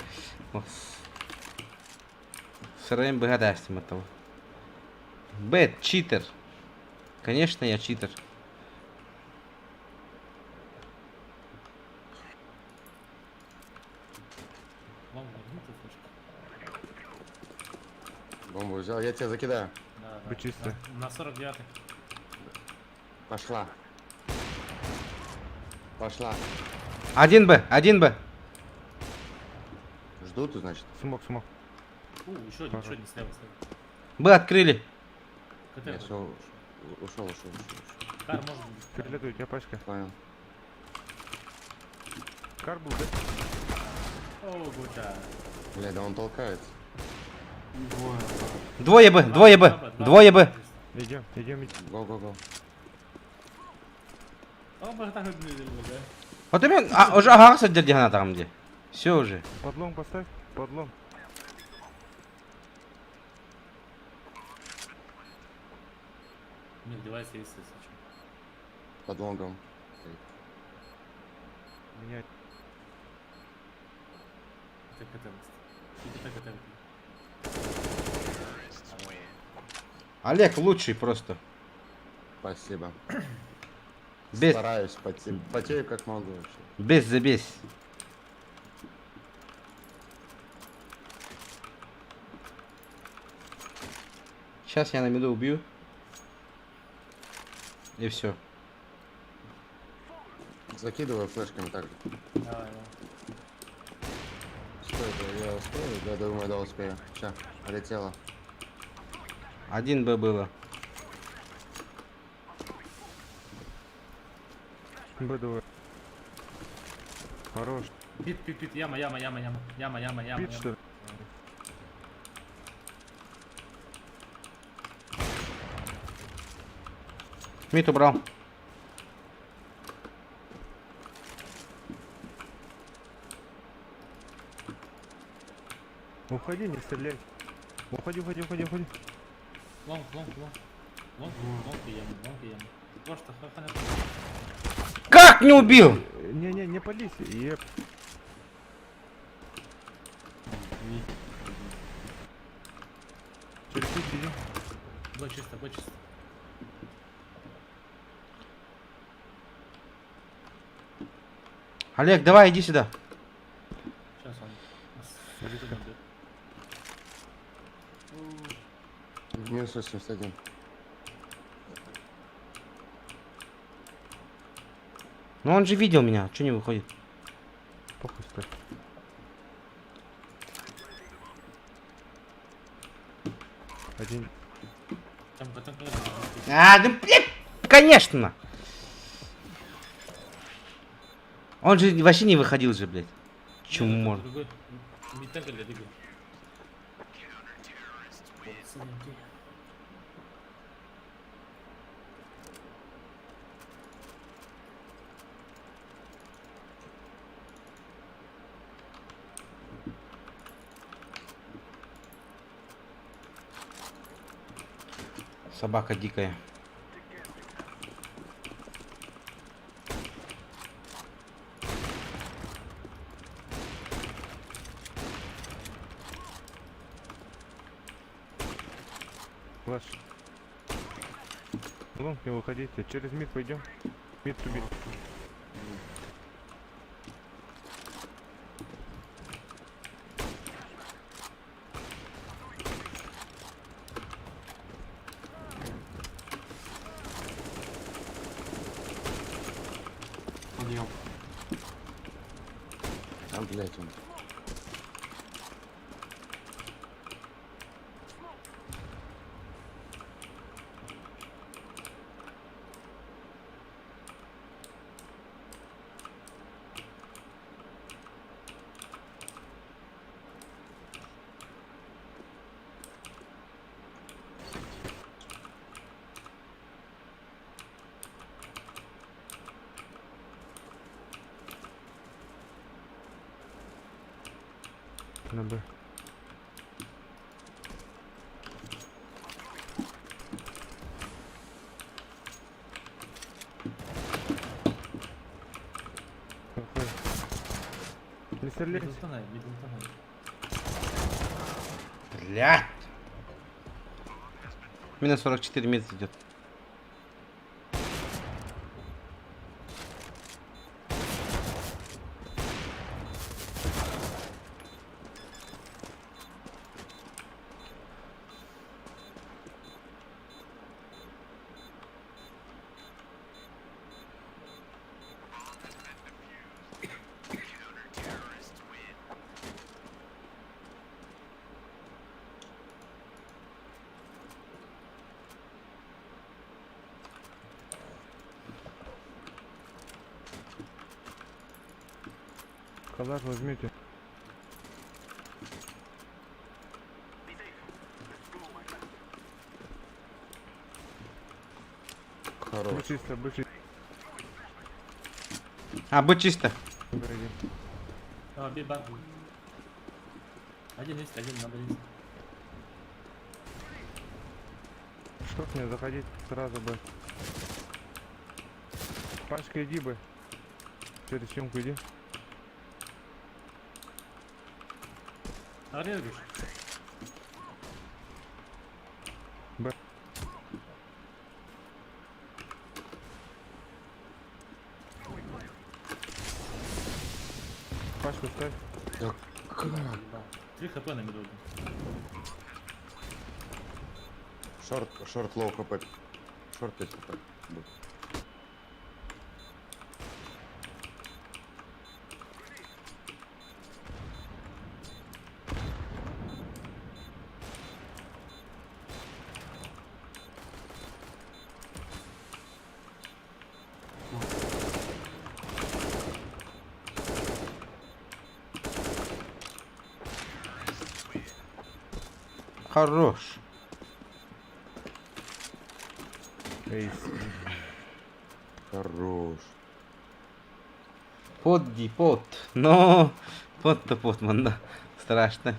C: Сраем благодарством этого. Бэт, читер. Конечно, я читер.
D: Лонг, ты флешка.
B: Бомбу взял, я тебя закидаю.
D: Да.
F: Б чисто.
D: На 49-й.
B: Пошла. Пошла.
C: Один бы, один бы.
B: Ждут, значит.
F: Смог.
D: Еще один слева.
C: Бы открыли.
D: КТ.
B: Я все ушел.
D: Кар может быть.
F: Перелетаю, у тебя пачка.
B: Понял.
F: Кар был, да?
D: О, гута.
B: Бля, да он толкается.
C: Двое бы.
F: Идем.
B: Го.
D: О, мы так выглядели, да?
C: Вот именно, уже ага, садди она там где. Все уже.
F: Подлом поставь. Подлом.
D: У них девайс есть, если что.
B: Под лонгом.
F: Меня
D: Это КТ ласт. КТ.
C: Олег лучший просто.
B: Спасибо.
C: Без,
B: Стараюсь, потею как могу вообще.
C: без забесь. Сейчас я на меду убью. И все.
B: Закидываю флешками так же.
D: Давай.
B: Что это, я успею? Да, думаю, да, успею. Ща, полетела.
C: Один бы было.
F: Б2. Хорош.
D: Пит. Яма.
F: Пит, что ли?
C: Мид убрал.
F: Уходи, не стреляй. Уходи.
D: Лонг и яма. Просто хаханя.
C: Как не убил?
F: Не пались. Еп. Через путь иди.
D: Б чисто.
C: Олег, давай, иди сюда.
D: Сейчас он нас вылетит на Б.
B: Минус 81.
C: Ну он же видел меня, что не выходит?
F: Похуй стой. Один.
D: Там потом
C: А, да блин, конечно. Он же вообще не выходил же, блядь. Чумор.
D: другой. Митенко для Дига. Синенький.
C: Собака дикая.
F: Флэш. Лонг, не выходите. Через мид пойдем. Мид тубит.
H: Подъем.
B: Там, блядь, он.
F: На Б. Какой? Не стреляйте.
D: Мидл тонай.
C: Блядь. Минус 44 мид идет.
F: Калаш возьмите.
B: Хорош.
F: Будь чисто, будь чисто.
C: А, будь чисто.
F: Впереди.
D: Бей бар. Один есть, один надо есть.
F: Что мне заходить сразу бы. Пашка, иди бы. Через стенку иди.
D: Арегуш.
F: Б. Пашку ставь.
D: Ебал. 3 хп на миду.
B: Шорт лоу хп. Шорт 5 хп. Будет.
C: Хорош.
F: Эйс.
B: Хорош.
C: Подди, под. Но. Под-то под, man, да. Страшно.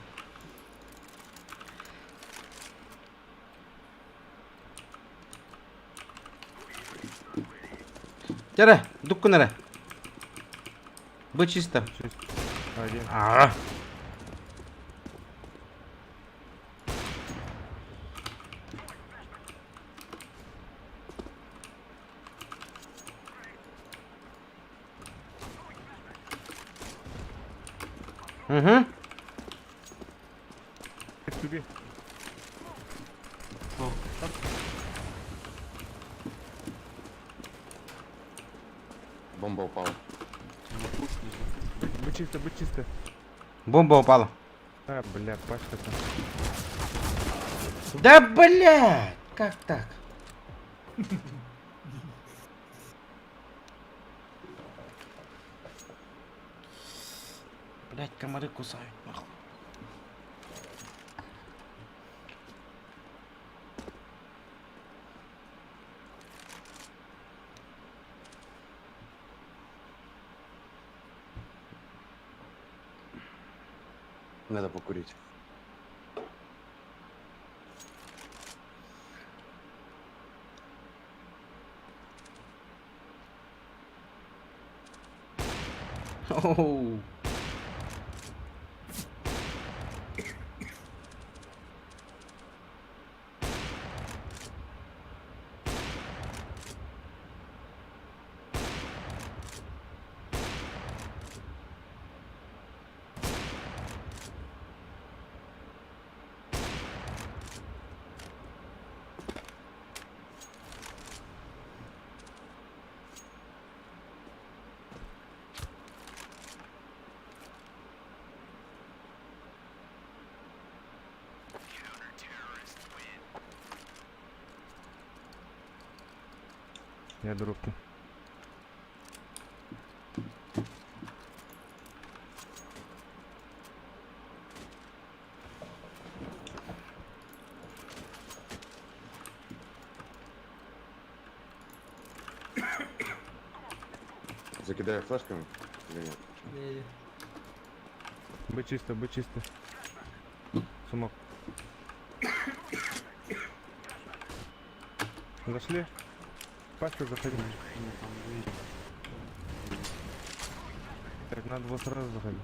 C: Тяра, дуккунара. Будь чисто.
F: Один.
C: А. Угу.
F: Туби.
B: Бомба упала.
F: Будь чисто, будь чисто.
C: Бомба упала.
F: А, бля, Пашка там.
C: Да блядь! Как так? Блядь, комары кусают, нахуй.
B: Надо покурить.
C: Оу.
F: Я до рубки.
B: Закидаю флешками или нет?
D: Не-не.
F: Будь чисто, будь чисто. Сумок. Зашли? Паска, заходи. Так, надо было сразу заходить.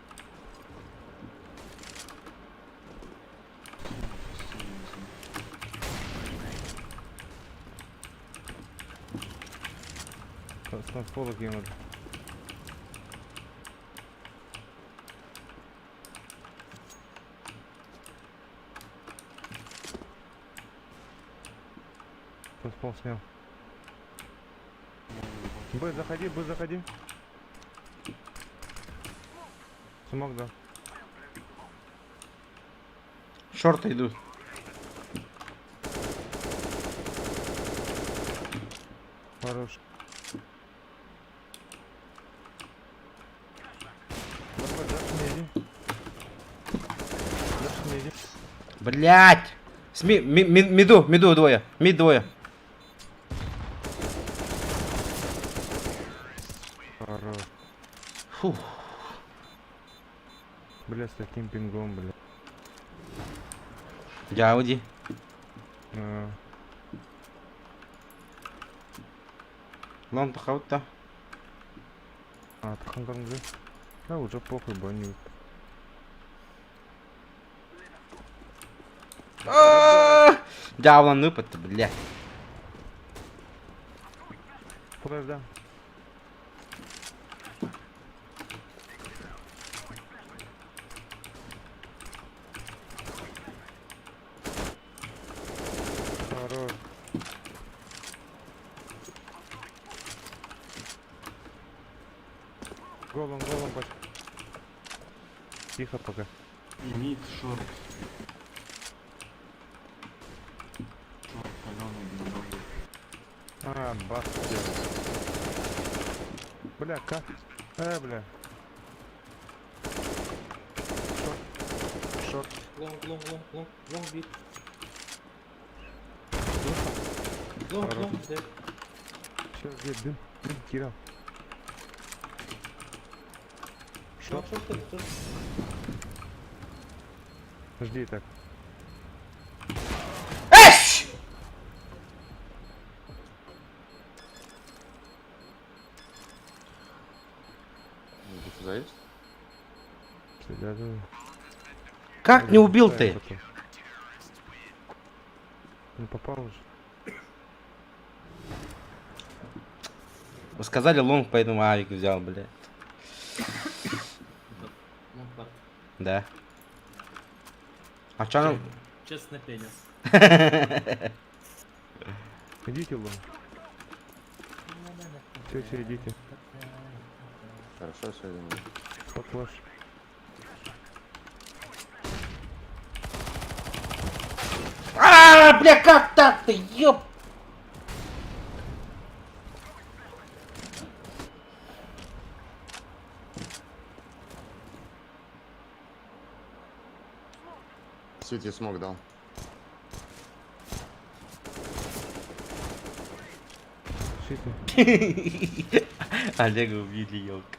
F: С пола кинуть. Пол снял. Б, заходи. Смог, да.
C: Шорты идут.
F: Хорош. Давай, дальше не иди. Дальше не иди.
C: Блять! Миду двое. Мид двое.
F: Хорош.
C: Фух.
F: Бля, с таким пингом, бля.
C: Дяуди. Лон похаута.
F: Тханган, бля. Да, уже похуй, боню.
C: Дяволан выпад, блядь.
F: Флэш, да. Хорош. Голом, бать. Тихо пока.
H: Мид, шорт. Шорт, каленый, блин.
F: Бас. Бля, как? Бля. Шорт.
D: Long bit. Long, dead.
F: Сейчас, где дым? Кирилл.
D: Short, short.
F: Жди так.
B: Диффуза есть?
C: Как не убил ты?
F: Не попал уже.
C: Вы сказали лонг, поэтому авик взял, блядь.
D: Long part.
C: Да. А чё нам?
D: Честный пенис.
F: Идите, лон. Все, идите.
B: Хорошо, все, идем.
F: Под флеш.
C: Бля, как так-то, ёп!
B: Сити смог дал.
F: Шиты.
C: Олега убили, ёлка.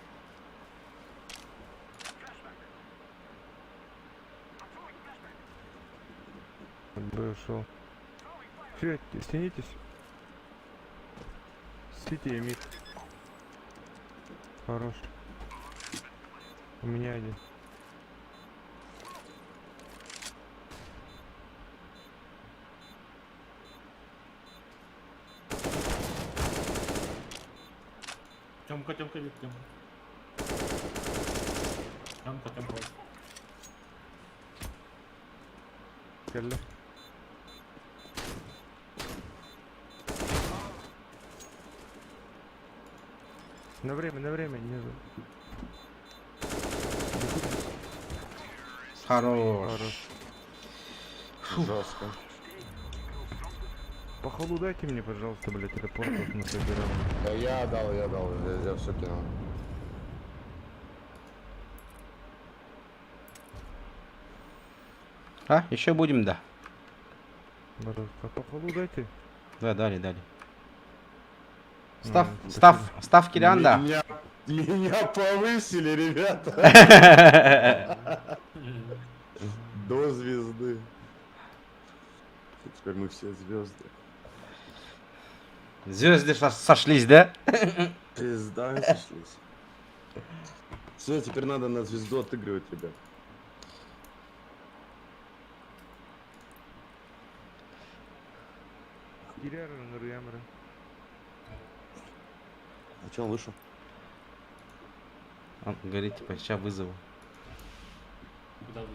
F: Б ушел. Все, стянитесь. Сити и мид. Хорош. У меня один.
D: Тёмка, вид, Тёмка. Тёмка.
F: Келли. На время, не за.
C: Хорош.
F: Хорош.
B: Жестко.
F: по холу дайте мне, пожалуйста, блядь, телепорт, вот мы собираем.
B: Да я дал, я все кинул.
C: А, еще будем, да.
F: Пожалуйста, по холу дайте.
C: Да, дали.
F: Ну,
C: Став Кирианда.
B: Меня повысили, ребята. До звезды. Теперь мы все звезды.
C: Звезды сошлись, да?
B: Пизда сошлись. Все, теперь надо на звезду отыгрывать, ребят.
F: Киряра, Нурьямра.
B: А че он вышел?
C: Он говорит, типа, сейчас вызову.
D: Куда вы?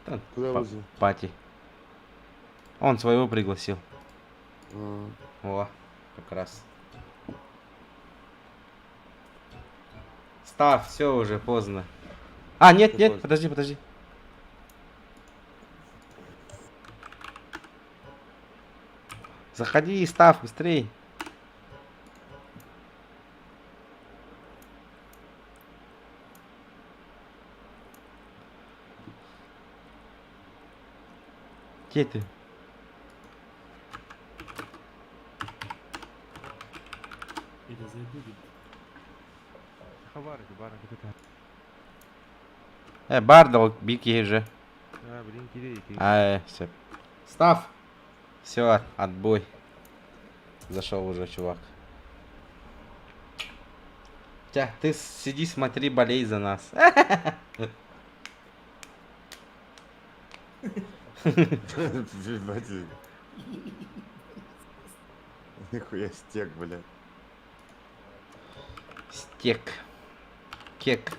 C: Да,
B: Куда вызвал?
C: Пати. Он своего пригласил.
B: А,
C: О, как раз. Став, все уже поздно. А, нет,
B: Что
C: нет,
B: поздно?
C: подожди. Заходи, Став, быстрей. Где ты?
D: Это забудет.
F: Хаварик, барак, это.
C: Бардал, бики же.
F: А, блин, кирейки.
C: Все. Став. Все, отбой. Зашел уже, чувак. Ты сиди, смотри, болей за нас.
B: ебать. Нихуя стек, блядь.
C: Стек. Кек.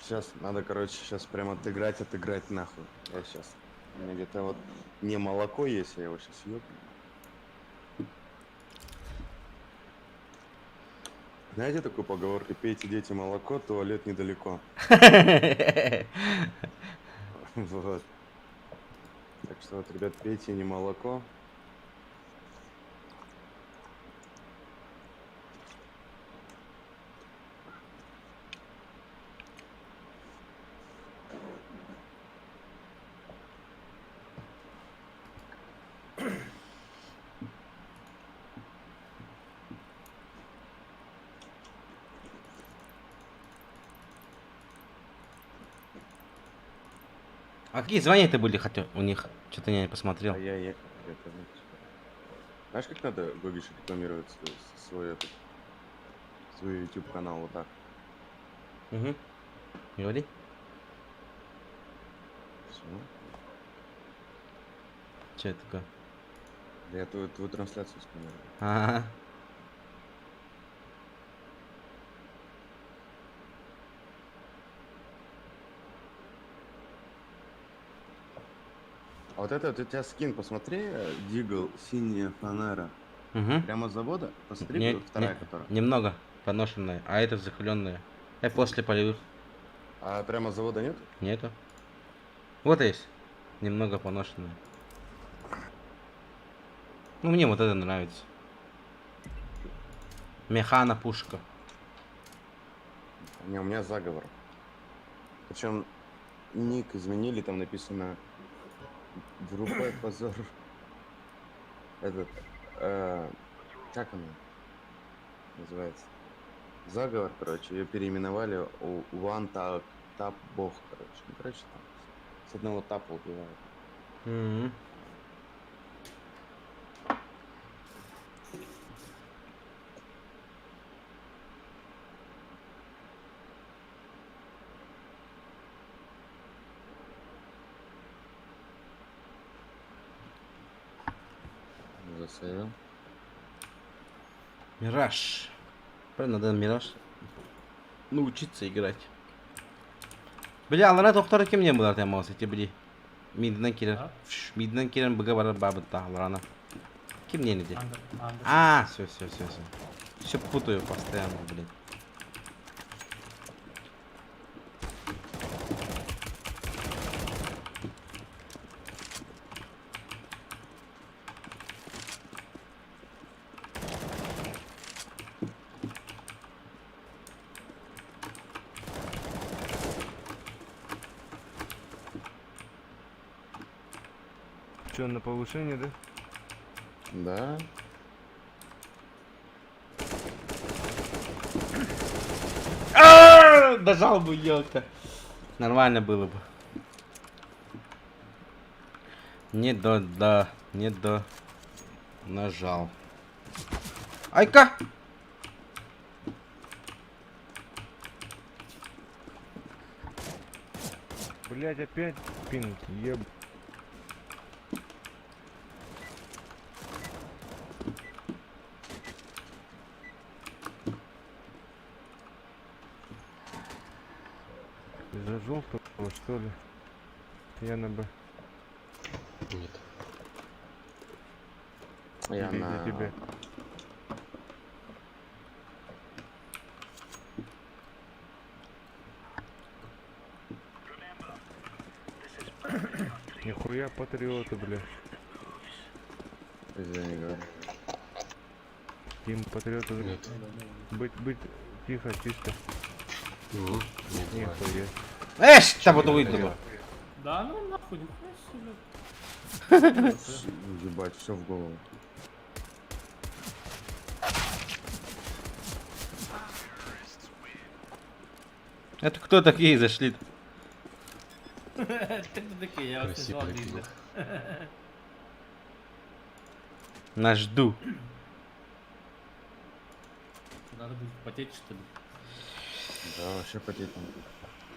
B: Сейчас надо, короче, сейчас прям отыграть нахуй. Я сейчас. У меня где-то вот не молоко есть, я его сейчас ёбну. Знаете такую поговорку? Пейте, дети, молоко, туалет недалеко. Вот. Так что вот, ребят, пейте не молоко.
C: А какие звания-то были хотя у них? Что-то я не посмотрел.
B: А я это, знаешь, как надо Гогиш рекламировать свой YouTube канал вот так?
C: Угу. Говори.
B: Всё.
C: Что это такое?
B: Да я твою трансляцию сканирую.
C: Ага.
B: А вот это вот у тебя скин, посмотри, Дигл, синяя фанера.
C: Угу.
B: Прямо с завода? Посмотри, вторая которая.
C: Немного поношенная, а это захоленная. После полевых.
B: А прямо с завода нет?
C: Нету. Вот есть. Немного поношенная. Ну, мне вот это нравится. Механа пушка.
B: Не, у меня заговор. Причем ник изменили, там написано врубай позор. Этот, как она называется? Заговор, короче, ее переименовали у One Tap Бог, короче. Ну, короче, там с одного тапа убивают.
C: Мгм.
B: Засейвил.
C: Мираж. Правильно, надо Мираж научиться играть. Бля, Лорет, кто кем не был, ты мался, ти бди. Midden killer.
D: А?
C: Midden killer быга бар бабы тағларана. Кем не де?
D: Андер.
C: А, все. Все путаю постоянно, блядь.
F: Че, на повышение, да?
B: Да.
C: Дожал бы, елка. Нормально было бы. Не до. Нажал. Айка!
F: Блять, опять пинг, еб. Из-за желтого, что ли? Я на Б.
B: Я
F: Или
B: на...
F: за тебя. Нихуя патриоты, бля.
B: Извини, говорю.
F: Им патриоты. Быть тихо, чисто. Нихуя.
C: Эш, там вот выйду.
D: Да, ну нахуй, нихуя себе.
B: Ебать, все в голову.
C: Это кто такие зашли?
D: Ты кто такие? Я вас не звал, видно.
C: Нас жду.
D: Надо будет потеть, что ли?
B: Да, вообще потеть там.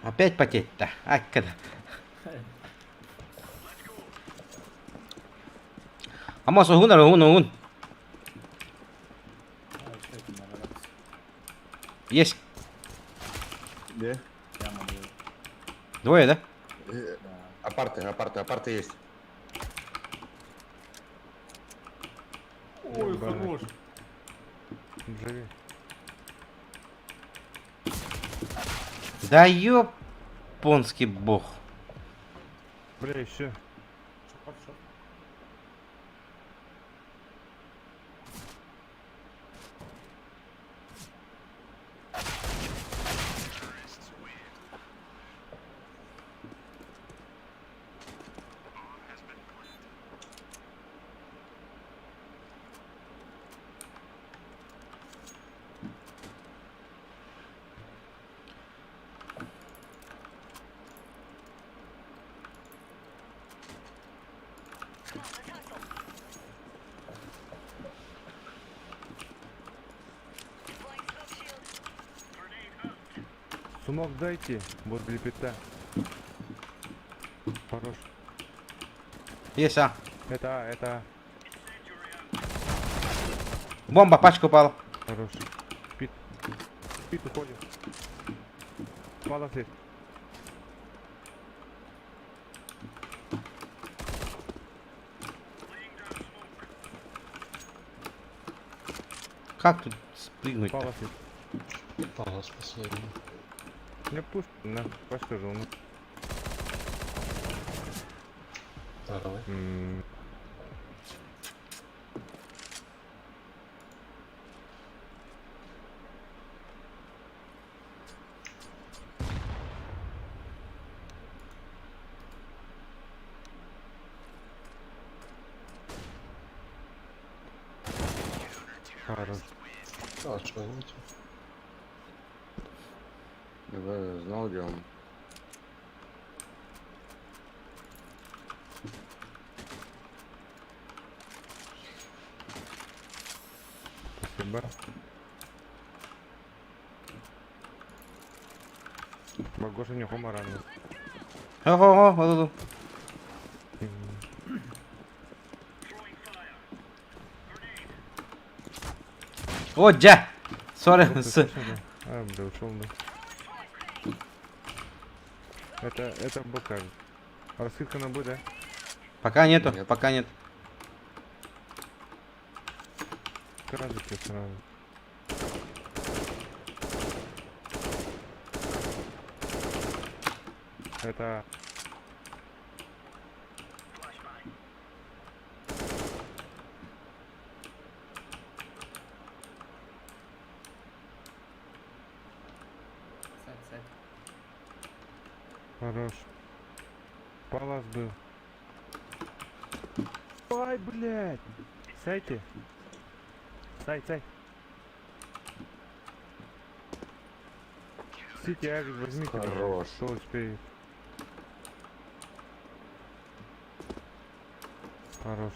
C: Опять потеть-то? А, когда? Амос, огун.
D: А, что это надо?
C: Есть.
B: Где?
D: Прямо было.
C: Двое, да?
B: Апарты есть.
D: Ой,
F: Ебаный.
D: хорош.
F: Живи.
C: Да ёпонский бог.
F: Бля, еще.
D: Хорошо.
F: Сумок дайте, возле пита. Хорош.
C: Есть, а.
F: Это
C: Бомба, пачка упала.
F: хорош. Пит уходит. Пала здесь.
C: Как тут спрыгнуть-то?
F: Пала здесь.
H: Палас последний.
F: Не пусть, на, поскажу. Ну.
H: Второй.
F: Хорош.
H: А, что-нибудь.
B: Я знал, где он.
F: Спасибо. Багоша не хумаран.
C: Ого. О, джа! Сори,
F: А, бля, ушел, да. Это БК. Раскидка на будет, да?
C: Пока нету,
B: Нет.
C: пока нет.
F: Кражите сразу. Это...
D: Сайт.
F: Хорош. Палас был. Ай, блядь! Сайте. Сай. Сити, Авик, возьмите.
B: Хорош.
F: Кто успеет. Хорош.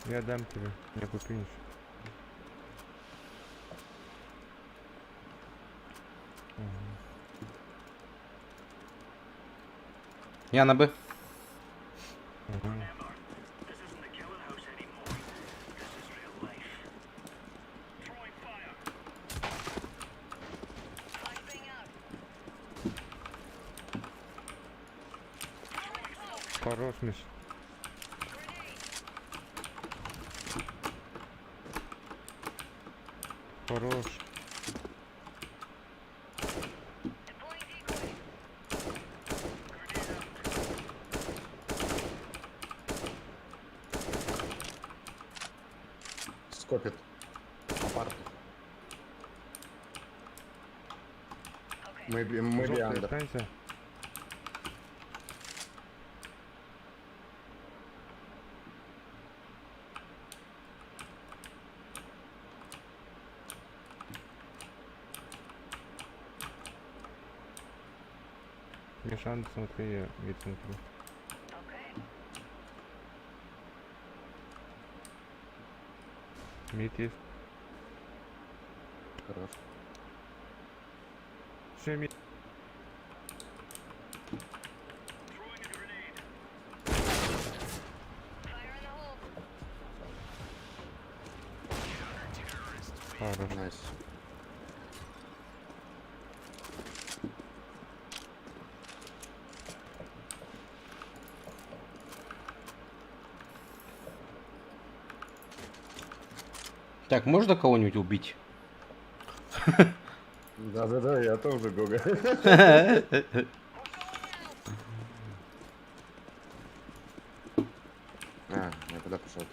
F: Я дам тебе, я купинешь.
C: Я на Б.
F: Хорош, Миш. Хорош.
B: Скопит. Апарт. Мы
F: Желтый,
B: андер.
F: останься. Мишан, смотри, я вид смотрю. Мид есть.
B: Хорош.
F: Все, мид. Хорош.
B: Найс.
C: Так, можно кого-нибудь убить?
B: Да, я тоже Гога. Я куда пошел?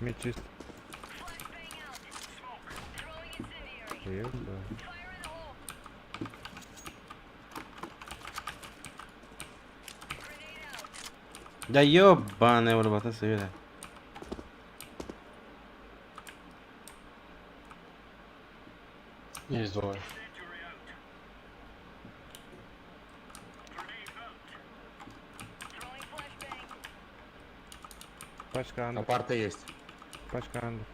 F: Мид чист. Ёпта.
C: Да ёбаный в рот, насовета.
H: Есть двое.
F: Пачка андер.
B: Апарта есть.
F: Пачка андер.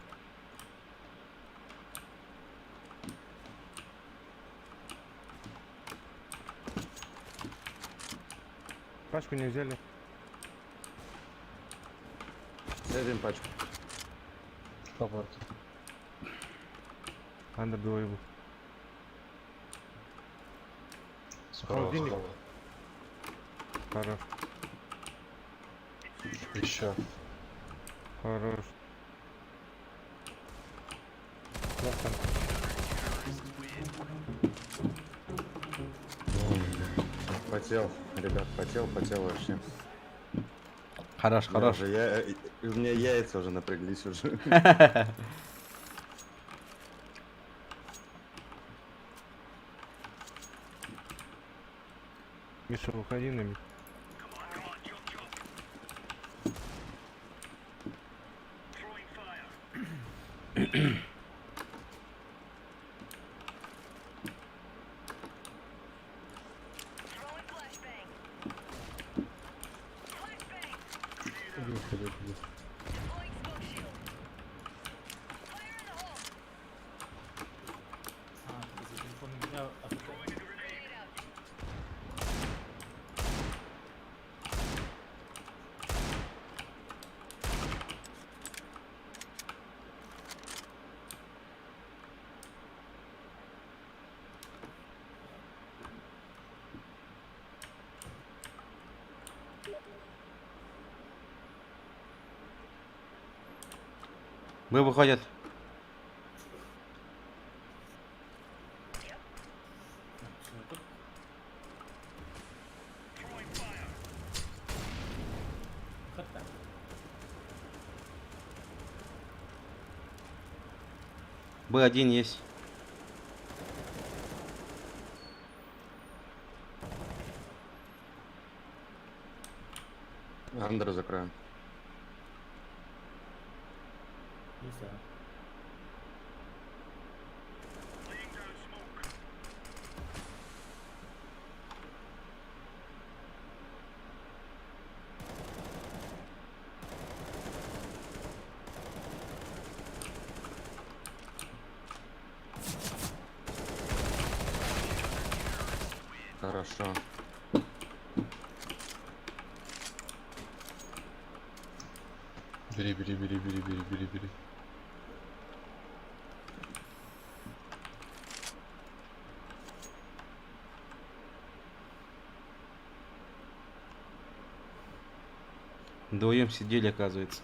F: Пачку не взяли.
B: Один пачку.
H: Апарт.
F: Андер двое был.
H: Справа,
F: Холодильник.
H: справа.
F: Хорош.
H: Еще.
F: Хорош. Ласт андер.
B: Потел, ребят, потел вообще.
C: Хорош, хорош.
B: У меня яйца уже напряглись уже.
F: Миша, уходи на мид.
D: Ты за телефоном меня АФК.
C: Б выходят.
D: Снайпер. Хата.
C: Б1 есть.
B: Андер закроем.
D: Не знаю.
B: Хорошо.
H: Бери, бери, бери, бери, бери, бери, бери.
C: Вдвоем сидели, оказывается.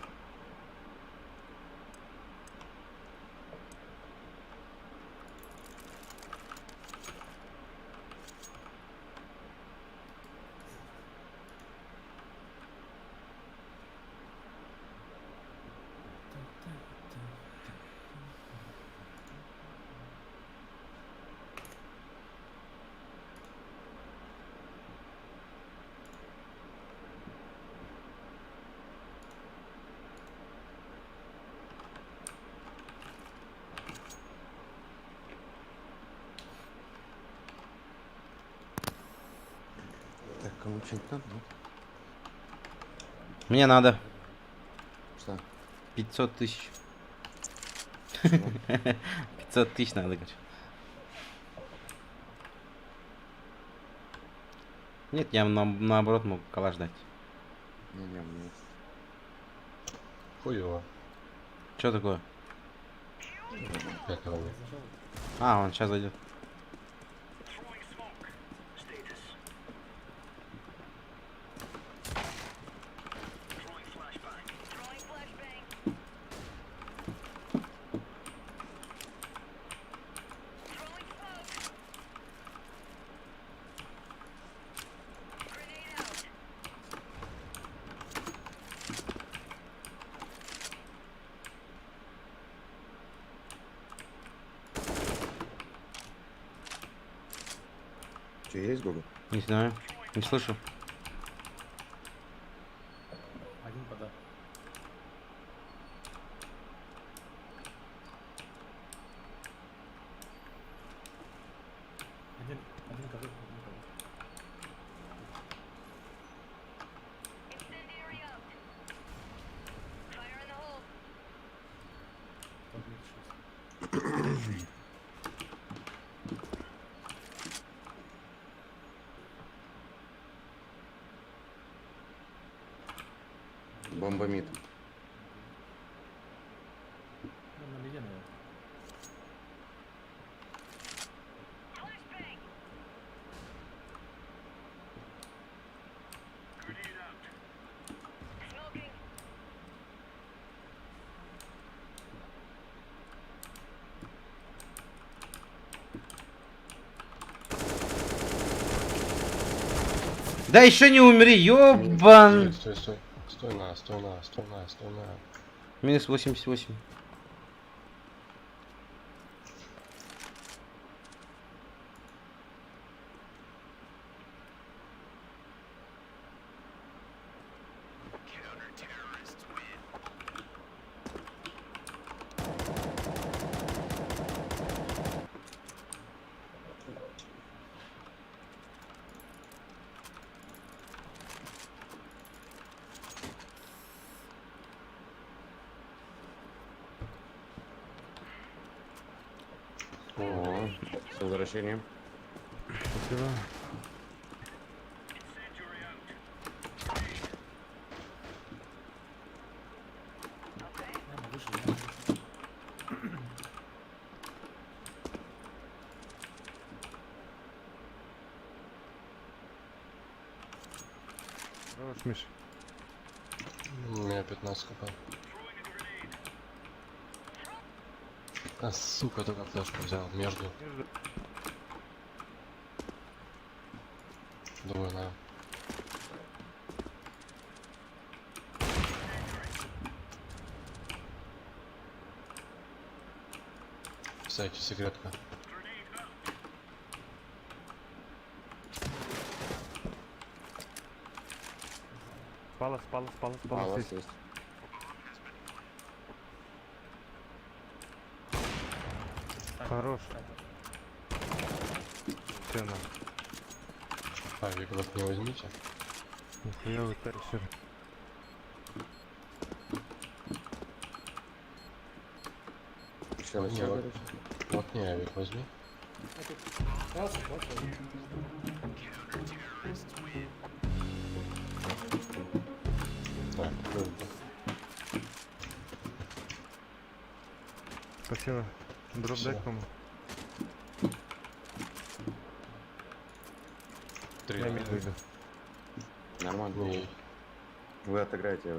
B: Так, кому что-нибудь надо?
C: Мне надо
B: Что?
C: 500 тысяч.
B: Чего?
C: 500 тысяч надо, короче. Нет, я наоборот мог калаш дать.
B: Не, мне.
H: Хуёво.
C: Что такое?
H: 5 равно.
D: Зашел.
C: А, он сейчас зайдет.
B: Что, есть Гугл?
C: Не знаю. Не слышу.
D: Один пода. Один коврик, один коврик. Там нет шесть.
B: Бомбомит.
D: Ну, на леде, наверное.
C: Да еще не умри, ёбан!
H: Стой, стой, стой. Стой на, стой на, стой на, стой на.
C: Минус 88.
B: О, с возвращением.
F: Спасибо.
D: Ладно, вышел, ладно, вышел.
F: Хорош, Миша.
H: У меня 15 хп. А, сука, только флешку взял. Между.
F: Между.
H: Двое, на. Кстати, секретка.
F: Палас, палас, палас,
B: А, у
F: палас.
B: вас
F: есть.
B: есть.
F: Хорош. Все, на.
H: Авик, вот не возьмите.
F: Нихуя вы таришь.
B: Еще
H: Вот не,
B: еще,
H: вот,
B: короче.
H: вот не авик возьми.
D: Красный, красный.
H: Так, круто.
F: Спасибо. Дроп
H: Всё.
F: дай кому.
H: Три.
F: Я мид выйду.
B: Нормально.
H: Не,
B: Вы отыграете.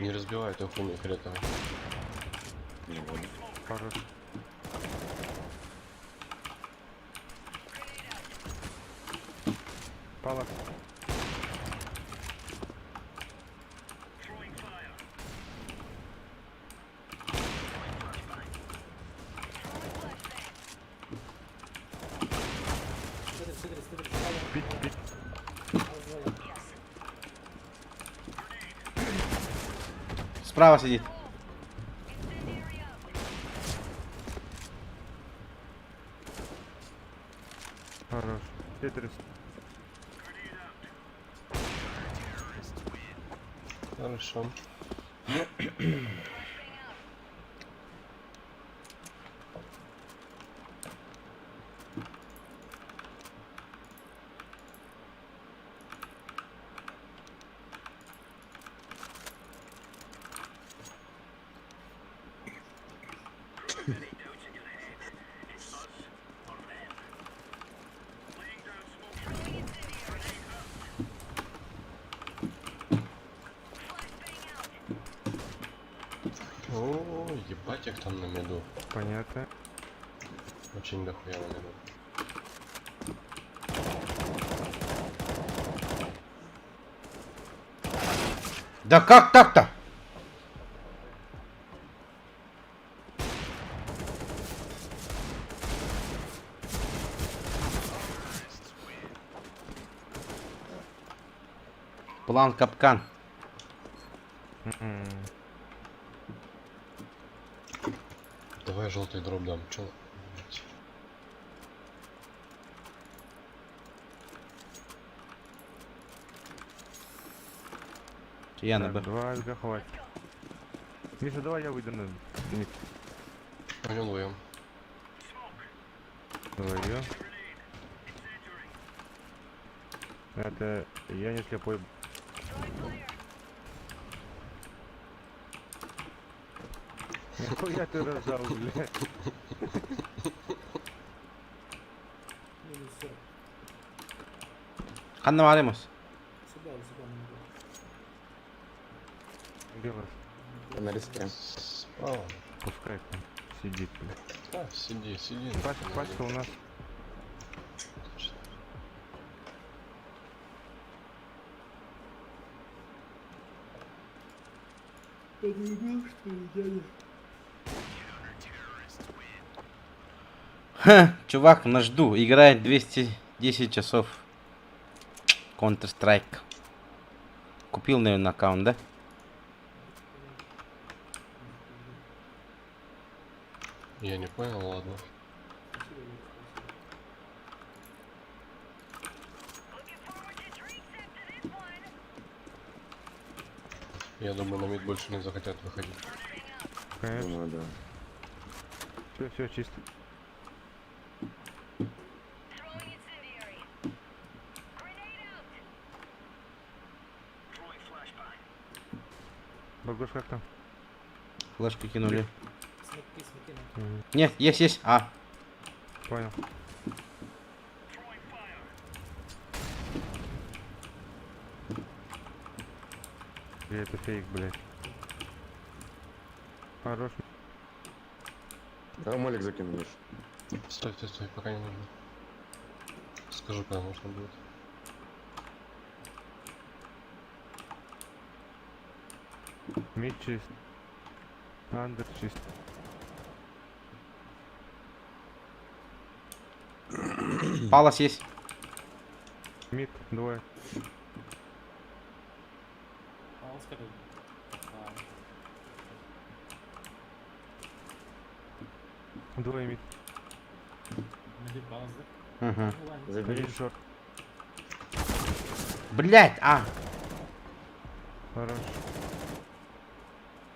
H: не разбивай эту хуйню фиолетовую.
B: Не буду.
F: Хорош. Палас.
D: Сидрис.
F: Пить, пить.
C: Справа сидит.
F: Хорош. Тетрис.
H: Хорошо. О, ебать их там на меду.
F: Понятно.
H: Очень дохуя на меду.
C: Да как так-то? План капкан.
F: М-м.
H: Давай желтый дроп дам. Чё? Блядь.
C: Я
F: Так,
C: набер.
F: 2 СГ хватит. Миша, давай я выйду на мид.
H: Пойдем вдвоем.
F: Твоё. Это я не слепой. Нихуя ты рожал, блядь.
D: Минус 40.
C: Ханна Маримус.
D: Себя не могу.
F: Где вас?
B: На риске.
H: А,
F: Пускай там сидит, блядь.
H: да, сиди, сиди.
F: Пачка у нас.
C: Ха, чувак, на жду. Играет 210 часов. Counter-Strike. Купил, наверное, аккаунт, да?
H: Я не понял, ладно. Я думаю, на мид больше не захотят выходить.
F: Конечно.
B: Думаю, да.
F: Все чисто. Багуш, как там?
C: Флешку кинули.
D: Смоки.
F: Мгм.
C: Нет, есть. А,
F: Понял. Или это фейк, блядь? Хорош.
B: Да, молик закину, Миш.
H: Стой, стой, стой, пока не нужно. Скажу, когда можно будет.
F: Мид чист. Андер чист.
C: Палас есть.
F: Мид двое.
D: Палас скажи.
F: Двое мид.
D: Миды палас, да?
C: Угу.
D: Ну ладно.
B: Забери.
F: Один шорт.
C: Блять, а!
F: Хорош.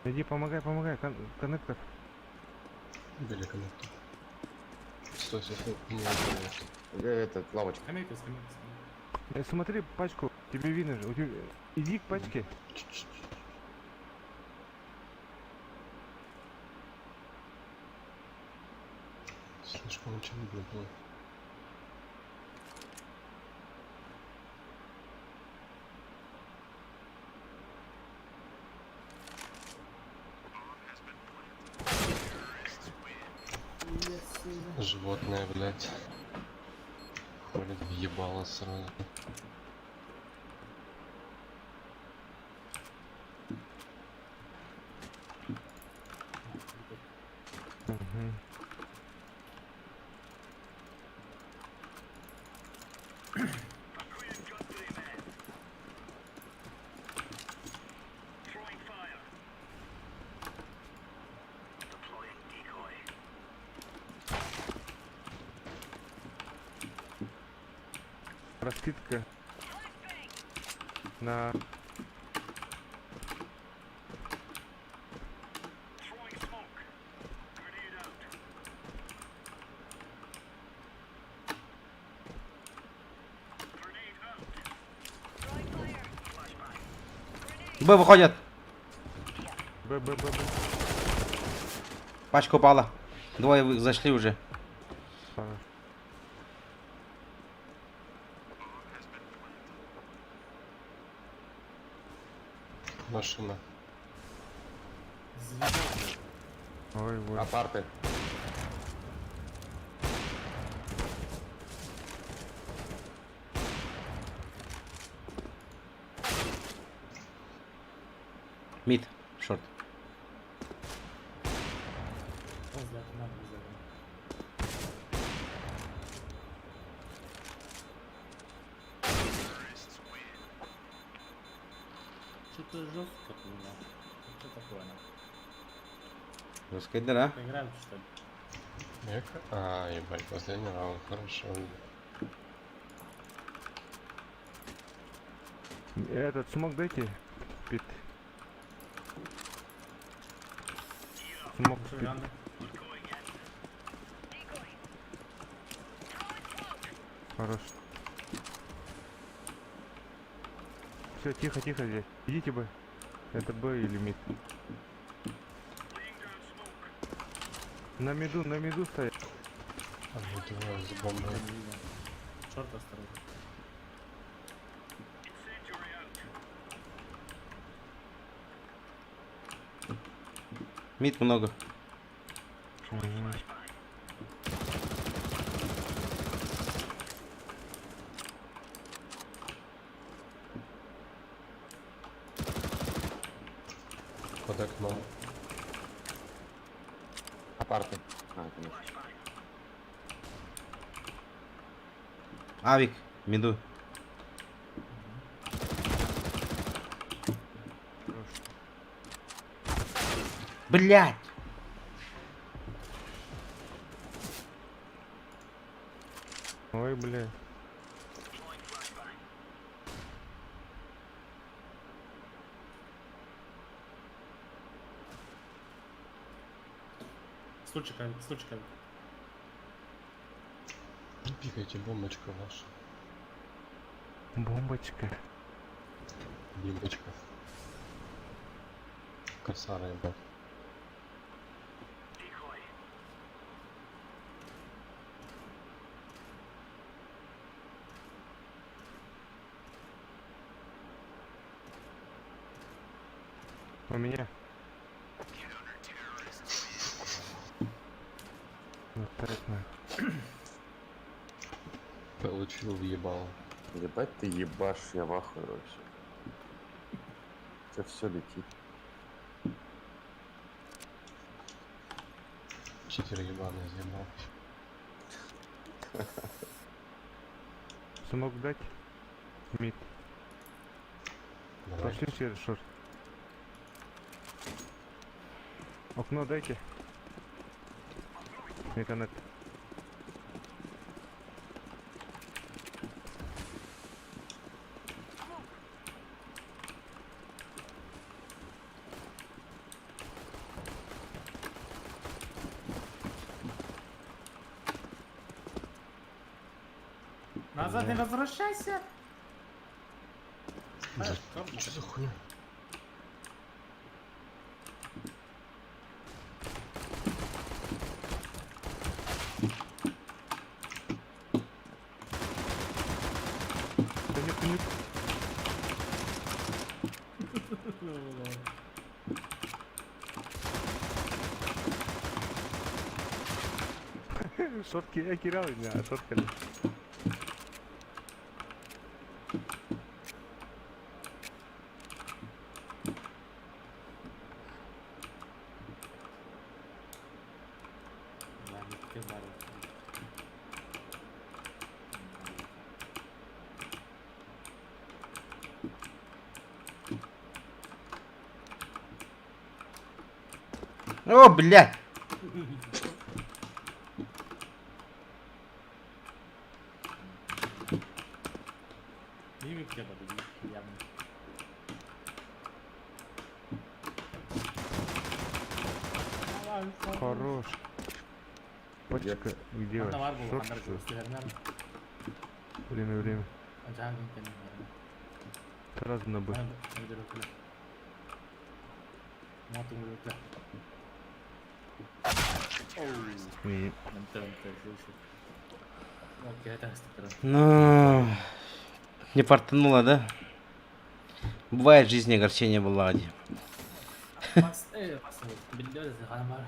F: Иди, помогай, помогай. Коннектор.
H: Били коннектор. Стой, стой, стой. Не конечно.
B: Этот, лавочка.
D: Скамейка, скамейка, скамейка.
F: Смотри пачку. Тебе видно же. Иди к пачке.
H: Слишком очевидно было. Животное, блядь. Ходит въебало сразу.
F: Мгм. Раскидка на
C: Б выходят.
F: Б.
C: Пачка упала. Двое зашли уже.
F: Хорош.
H: Машина.
F: Ой, ой.
B: Апарты.
C: Мид. Шорт.
D: Взгляд, надо взгляд. Что-то жестко у меня. Что такое?
C: Жесткая дыра.
D: Играем, что ли?
H: Эко? А, ебать, последний раунд, хорошо.
F: Этот смог дайте. Пит. Смог
D: Что,
F: пит.
D: Янда?
F: Хорош. Все, тихо, тихо здесь. Идите Б. Это Б или мид. На миду стоят.
H: А мы двое за бомбой.
D: Шорт осторожно.
C: Мид много.
F: Мгм.
H: Под окном.
B: Апарты. А, конечно.
C: Авик. Миду. Блять.
F: Ой, бля.
D: Стульчиками, стульчиками.
H: Не пикайте, бомбочка ваша.
F: Бомбочка.
H: Бимбочка. Косара, ебать.
F: У меня. Вот так, на.
H: Получил въебало.
B: Ебать ты ебашь, я в ахуе вообще. У тебя все летит.
H: Читер ебаный съебал.
F: Смог дать? Мид.
H: Давай.
F: Пошли через шорт. Окно дайте. Не коннект.
D: Назад не возвращайся!
H: Что за хуйня?
F: Да нет, нет. Шортки я кирал меня, а шортка нет.
D: Ладно, пиздарь.
C: О, блядь!
D: Мимик тебя подбил, явно.
F: Хорош. Пачка, где
D: Anda var
F: ваш?
D: bu,
F: Шорт,
D: anda
F: что ли?
D: gösterenler.
F: Время.
D: Acayip mümkün yani.
F: Сразу на Б.
D: Bana bir de öpüle. Motum öpüle.
F: И
D: Mente, слышишь. Окей, это стопера.
C: Ну, не портануло, да? Бывает в жизни огорчение Влади.
D: Bas, bas. Biliyoruz hanım var.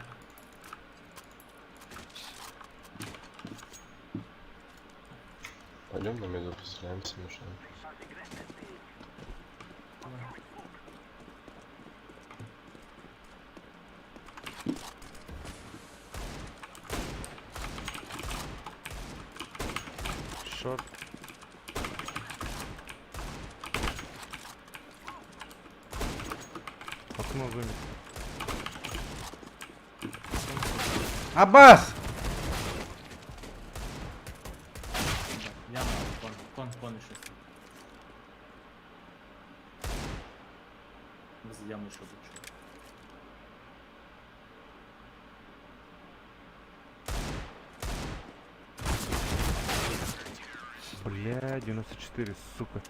H: Пойдем на меду постреляемся, мешаем.
F: шорт. Окно вымет.
C: Аббас!
D: Яма, кон еще. Biz яму еще лучше.
F: Бля, 94, сука.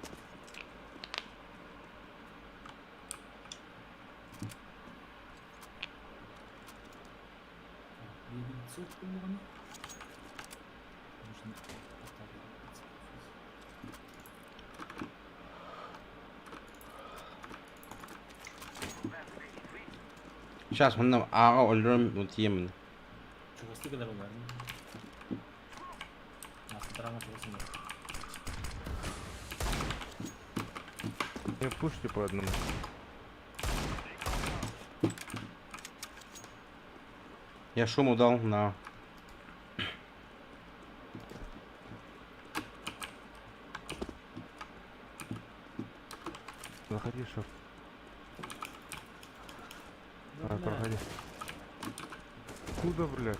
D: Яйцо по-моему. Нужно поставить.
C: Сейчас мы ağa ölürüm ultiyim.
D: Çuvası kadar olur mu? Nasıl drama çuvası mı?
F: Не пушьте по одному.
C: Я шуму дал на...
F: Заходи, шорт. Проходи. Куда, блядь?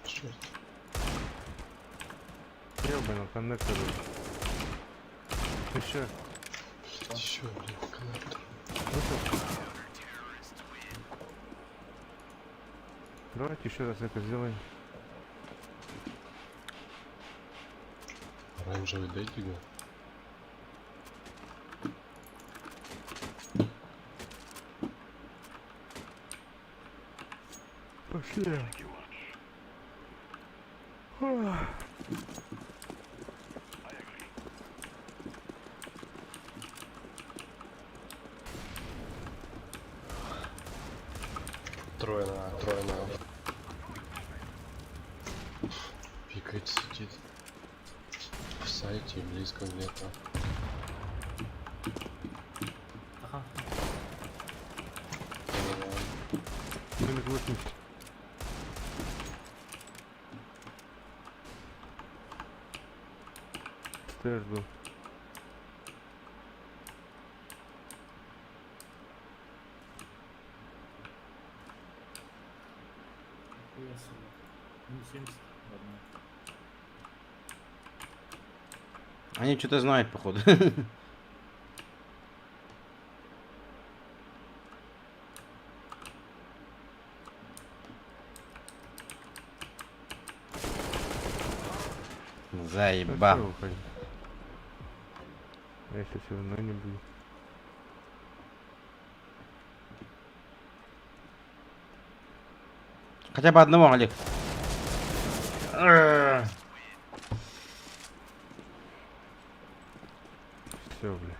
H: Черт.
F: Ёбаный коннектор. Еще.
H: Еще, блин, коннектор.
F: Давайте еще раз это сделаем.
H: Оранжевый дайте го.
F: Пошли.
H: Трое на. Пикает, сидит. В сайте, близко где-то.
D: Ага.
F: Минус 80. Стэш был.
D: Нихуя себе. Ну, 70. Ладно.
C: Они что-то знают, походу. Заеба.
F: Всё, уходи. Я сейчас все равно не буду.
C: Хотя бы одного, Олег.
F: Все, бля.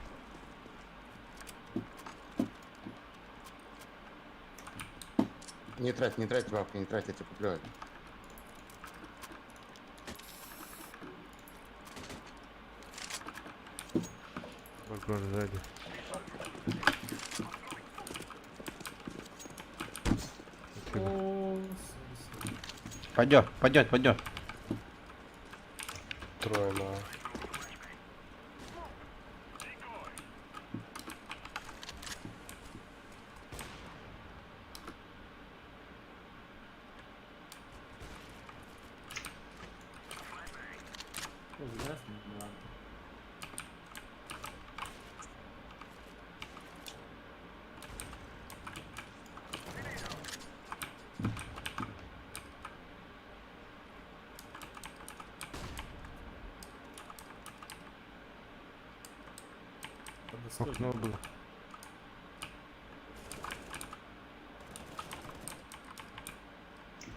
B: Не трать бабки, не трать, я тебя куплю.
F: Вокруг сзади. Спасибо.
D: О,
C: Пойдет.
H: Трое на.
D: ужасно, ладно. Подоской
F: Окно было.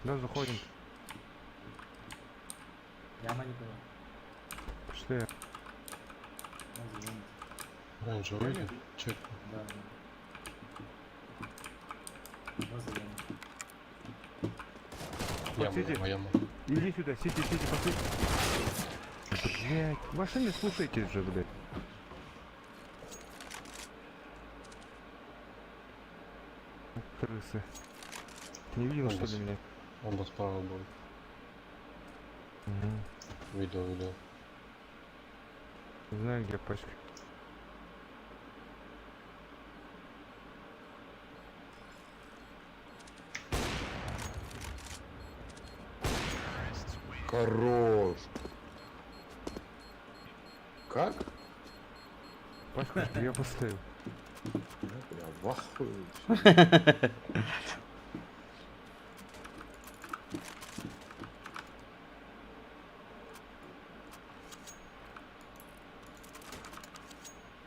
F: Да, заходим.
D: Яма не была.
F: Пошли.
D: Ну, извините.
H: Раньше выйдет. Чек.
D: Да, да. Возле ямы.
F: сиди.
H: Яма.
F: Иди сюда, сиди, пошли. Блять, в машине слушайтесь же, блядь. Крысы. Ты не видел, что ли, меня?
H: Оба справа был.
F: Угу.
H: Видел.
F: Знаю, где пачка.
B: Хорош. Как?
F: Пачку я поставил.
B: Я в ахуе.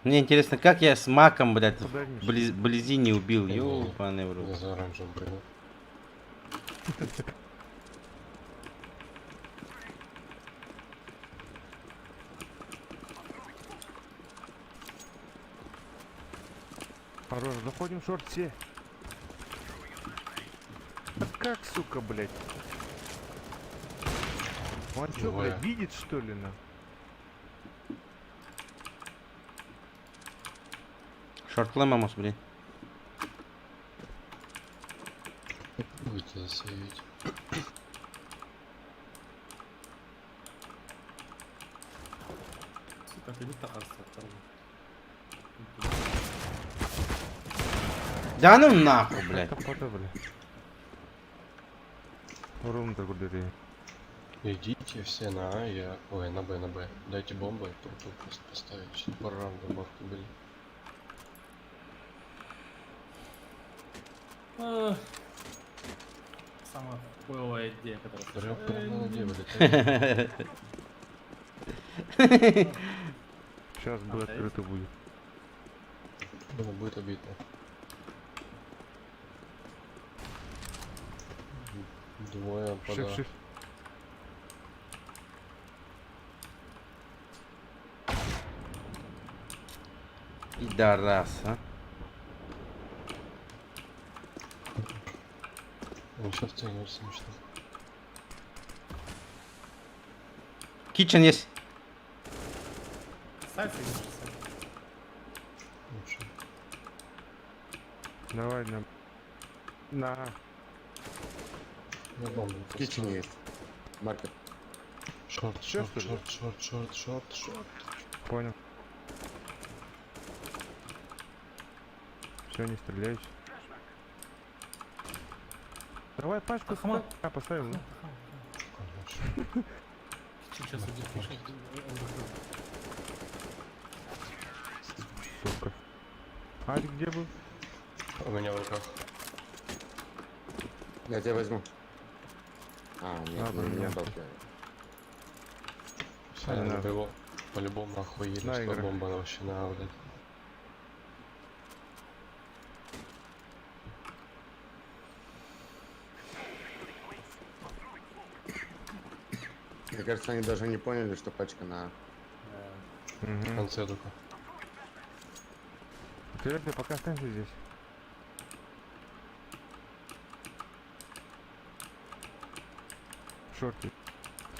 C: Мне интересно, как я с маком, блядь,
F: Подальше.
C: вблизи не убил.
H: Не,
C: Ёбаный в
H: Я
C: рот.
H: за оранжевым прыгнул.
F: Хорош, заходим в шорт все. Да как, сука, блядь? Он чё,
H: Двое.
F: блядь, видит, что ли, на?
C: Шорт лэмамус, блин.
H: Будете засейвить.
D: Сука, ты не так оставил.
C: Да ну нахуй, блядь.
F: Капота, блядь. Рум-то куда ты?
H: Идите все на А, я... Ой, на Б. Дайте бомбу, я порту просто поставить. Сейчас пару раундов бабки были.
D: Самая хуевая идея, которая...
H: Прям на ноге вылетает.
F: Сейчас бы
D: Окей.
F: открыто будет.
H: Думаю, будет обидно. Двое пода.
F: Шиф.
C: Пидорас, а.
H: Он сейчас тягивается смешно.
C: Kitchen есть.
D: Ставь или не ставь?
H: Лучше.
F: Давай на.
H: Я бомбу
B: В кичене есть. Маркер.
H: Шорт,
F: Чё,
H: шорт,
F: что ли?
H: шорт, шорт, шорт, шорт, шорт.
F: Понял. Все, не стреляйся. Давай пачку
D: Ахмат.
F: поставим.
D: Ага,
F: Ну.
D: ага.
H: Конечно.
D: Сейчас идет пишет.
F: Сука. Адик где был?
H: У меня в руках.
B: Я тебя возьму. А, нет,
F: А,
B: ну,
F: блин.
B: меня толкает.
H: Все,
F: Не
H: я
F: надо.
H: его по-любому охуели,
F: На,
H: что
F: игра.
H: бомба вообще на, блядь.
B: Мне кажется, они даже не поняли, что пачка на...
H: В
F: Угу.
H: конце только.
F: Ты пока останься здесь. Шорты.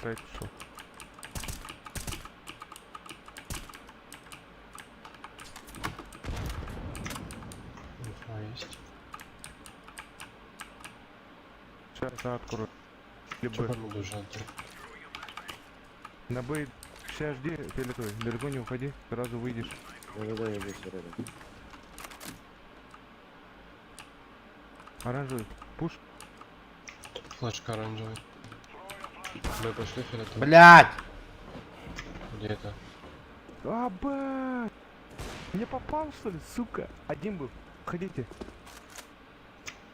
F: Сайт шел.
H: Инфа есть.
F: Сейчас я открою.
H: Чё
F: Либо
H: по миду жать?
F: на бей. Сейчас жди, фиолетовый. Далеко не уходи, сразу выйдешь.
B: Да-да-да, я здесь рядом.
F: Оранжевый. Пуш.
H: Флешка оранжевый. Мы пошли фиолетовый.
C: Блять!
H: Где это?
F: А, бать! Не попал, что ли, сука? Один был. Ходите.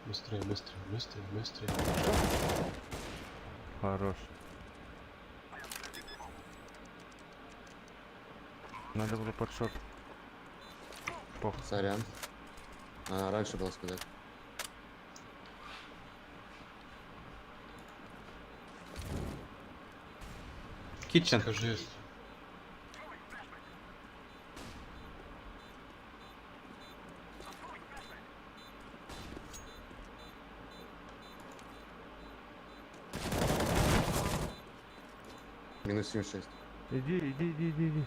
H: Быстрее, быстрее, быстрее, быстрее.
F: Хорош. Надо было под шорт. Пох.
B: Сорян. А, раньше было сказать.
C: Kitchen.
H: Скажи, если...
B: Минус 76.
F: Иди.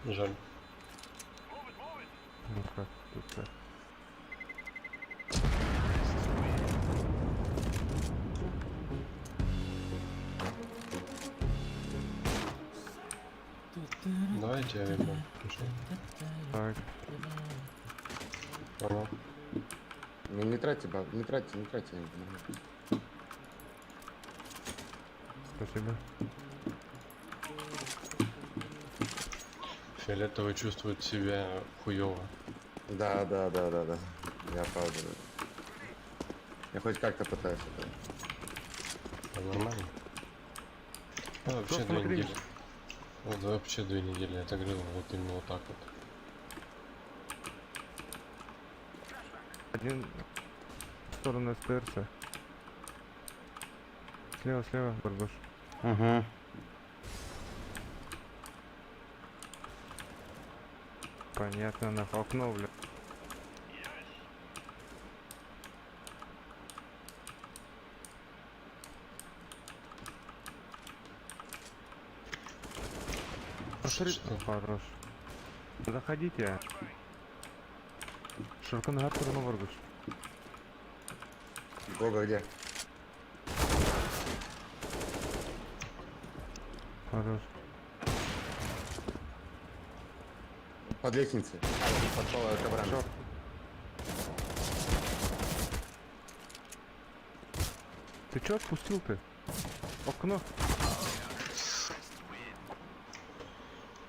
H: Жаль.
F: Ну как, тут так.
H: Давайте я верну.
F: Так.
H: Понял.
B: Ну не тратьте, баб, не тратьте, я не помогу.
F: Спасибо.
H: Фиолетовый чувствует себя хуёво.
B: Да. Я правда. Я хоть как-то пытаюсь это.
H: Это нормально. Ну, вообще
F: Что
H: 2
F: смотри?
H: недели. Вот вообще 2 недели я так говорил, вот именно вот так вот.
F: Один в сторону СТРС. Слева, Барбаш.
C: Угу.
F: Понятно, на окно, бля. Посмотри, хорош. Заходите. Ширко на сторону Барбаш.
B: Гога где?
F: Хорош.
B: Под лестницей. Пошел коврам.
F: Шорт. Ты чё отпустил ты? Окно.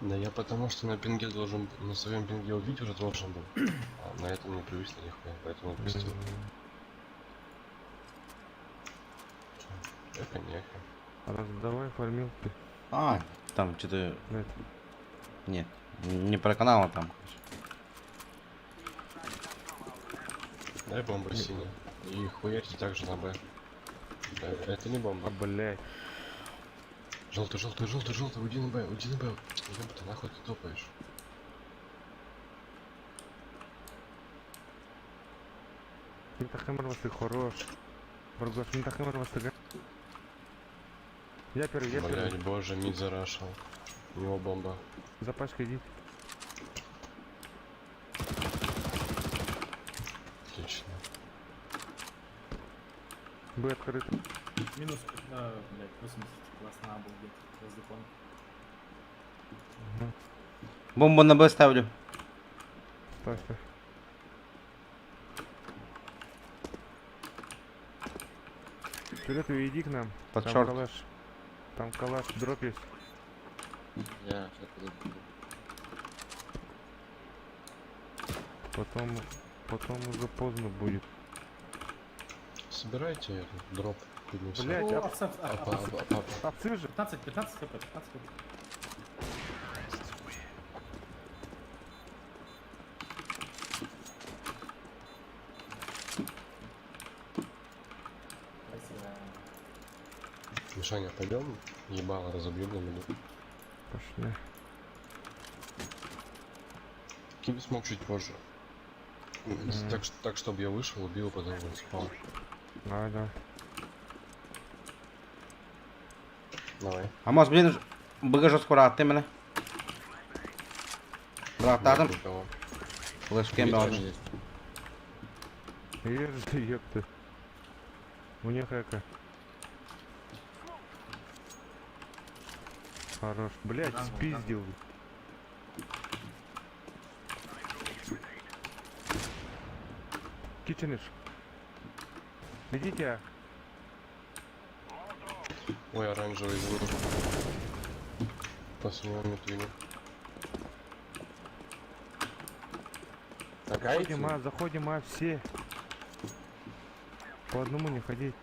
H: Да я потому что на пинге должен, на своем пинге убить уже должен был. А на этом не привычно нихуя, поэтому отпустил. Эхо.
F: Раздавай фармил ты.
C: А, там что-то...
F: Блядь.
C: Нет, не про канал, а там.
H: Дай бомбу синий. И хуярьте также на Б. Это не бомба.
F: А, блядь.
H: Желтый, уйди на Б. Ёб ты нахуй ты топаешь.
F: Ментахемер Васты хорош. Баргош, Ментахемер Васты. Я первый, я первый.
H: Блять, боже, мид зарашил. У него бомба.
F: За пачкой иди.
H: Отлично.
F: Б открыт.
D: Минус, блядь, 80. Классно, был где-то. Воздухом.
C: Бомбу на Б ставлю.
F: Ставь, ставь. Вперед и иди к нам.
C: Под
F: Там
C: шорт.
F: калаш. Там калаш, дроп есть.
G: Я сейчас подойду.
F: Потом уже поздно будет.
H: Собирайте этот дроп. поднесу.
F: Блять,
D: О,
F: а
D: абсент,
F: овцы же.
D: 15 хп, 15 хп. Спасибо.
H: Мишаня, пойдем? Ебало разобьем на минуту.
F: Пошли.
H: Кинь смог чуть позже. Так, чтобы я вышел, убил, потом он спал.
F: Давай, давай.
H: Давай.
C: А может, блін, БГ скоро, ти мене. Брат,
H: Нет
C: там.
H: никого.
C: Флешки
H: Мид
C: брат.
H: тоже есть.
F: Ешь, ёпты. У них эко. Хорош. Блять,
D: Ага,
F: спиздил. Кичениш. Идите.
H: Ой, оранжевый звук. После него метвину.
F: Заходим, а все. По одному не ходить.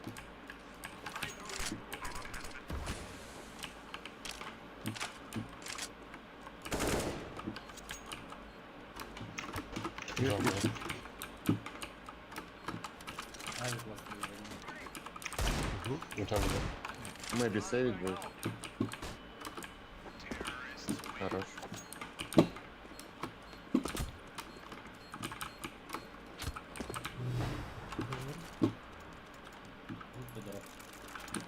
H: Жал, да.
D: Ай, классно.
H: Ну там, да.
B: Maybe сейвить будет. Хорош.
D: Будь здоров.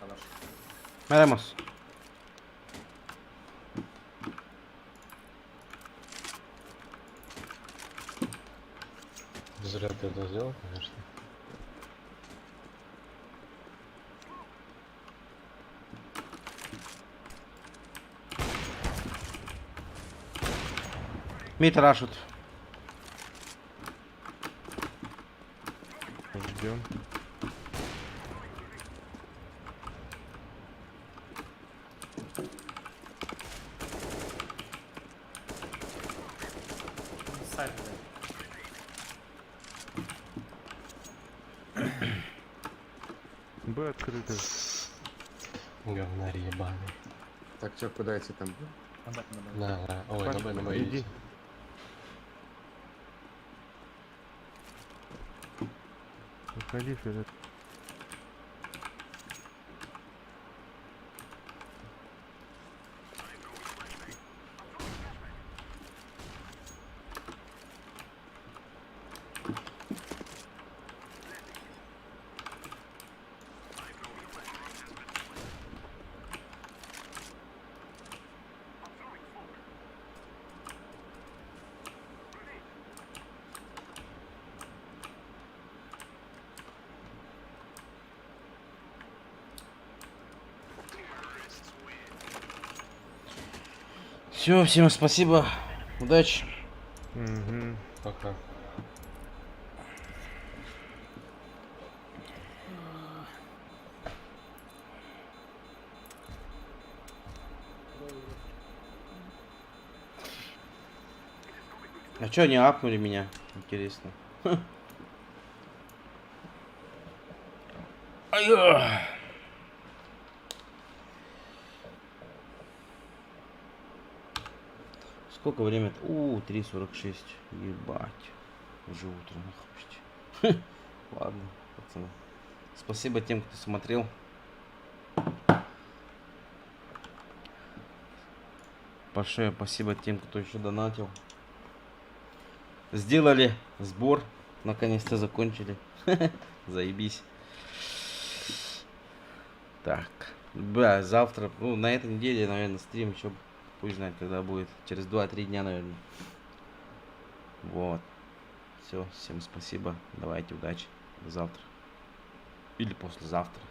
D: Калаш.
C: Veremos.
H: Зря ты это сделал, конечно.
C: Мид рашут.
F: Ждем.
D: Сайт, блядь.
F: Б открыто.
H: Говнарь ебаный.
B: Так, что, куда идти там?
D: Контакт надо.
H: На. Ой, на Б,
F: Иди.
H: идите.
F: Выходи вперед.
C: Все, всем спасибо. Удачи.
F: Угу.
H: Пока.
C: А чё они апнули меня? Интересно. Ай-я! Сколько время? 3:46. Ебать. Уже утро нахуй. Ладно, пацаны. Спасибо тем, кто смотрел. Большое спасибо тем, кто еще донатил. Сделали сбор Наконец-то закончили. Заебись. Так. Бля, завтра, ну, на этой неделе, наверное, стрим еще, пусть знает, когда будет. Через 2-3 дня, наверное. Вот. Все, всем спасибо. Давайте, удачи. До завтра. Или послезавтра.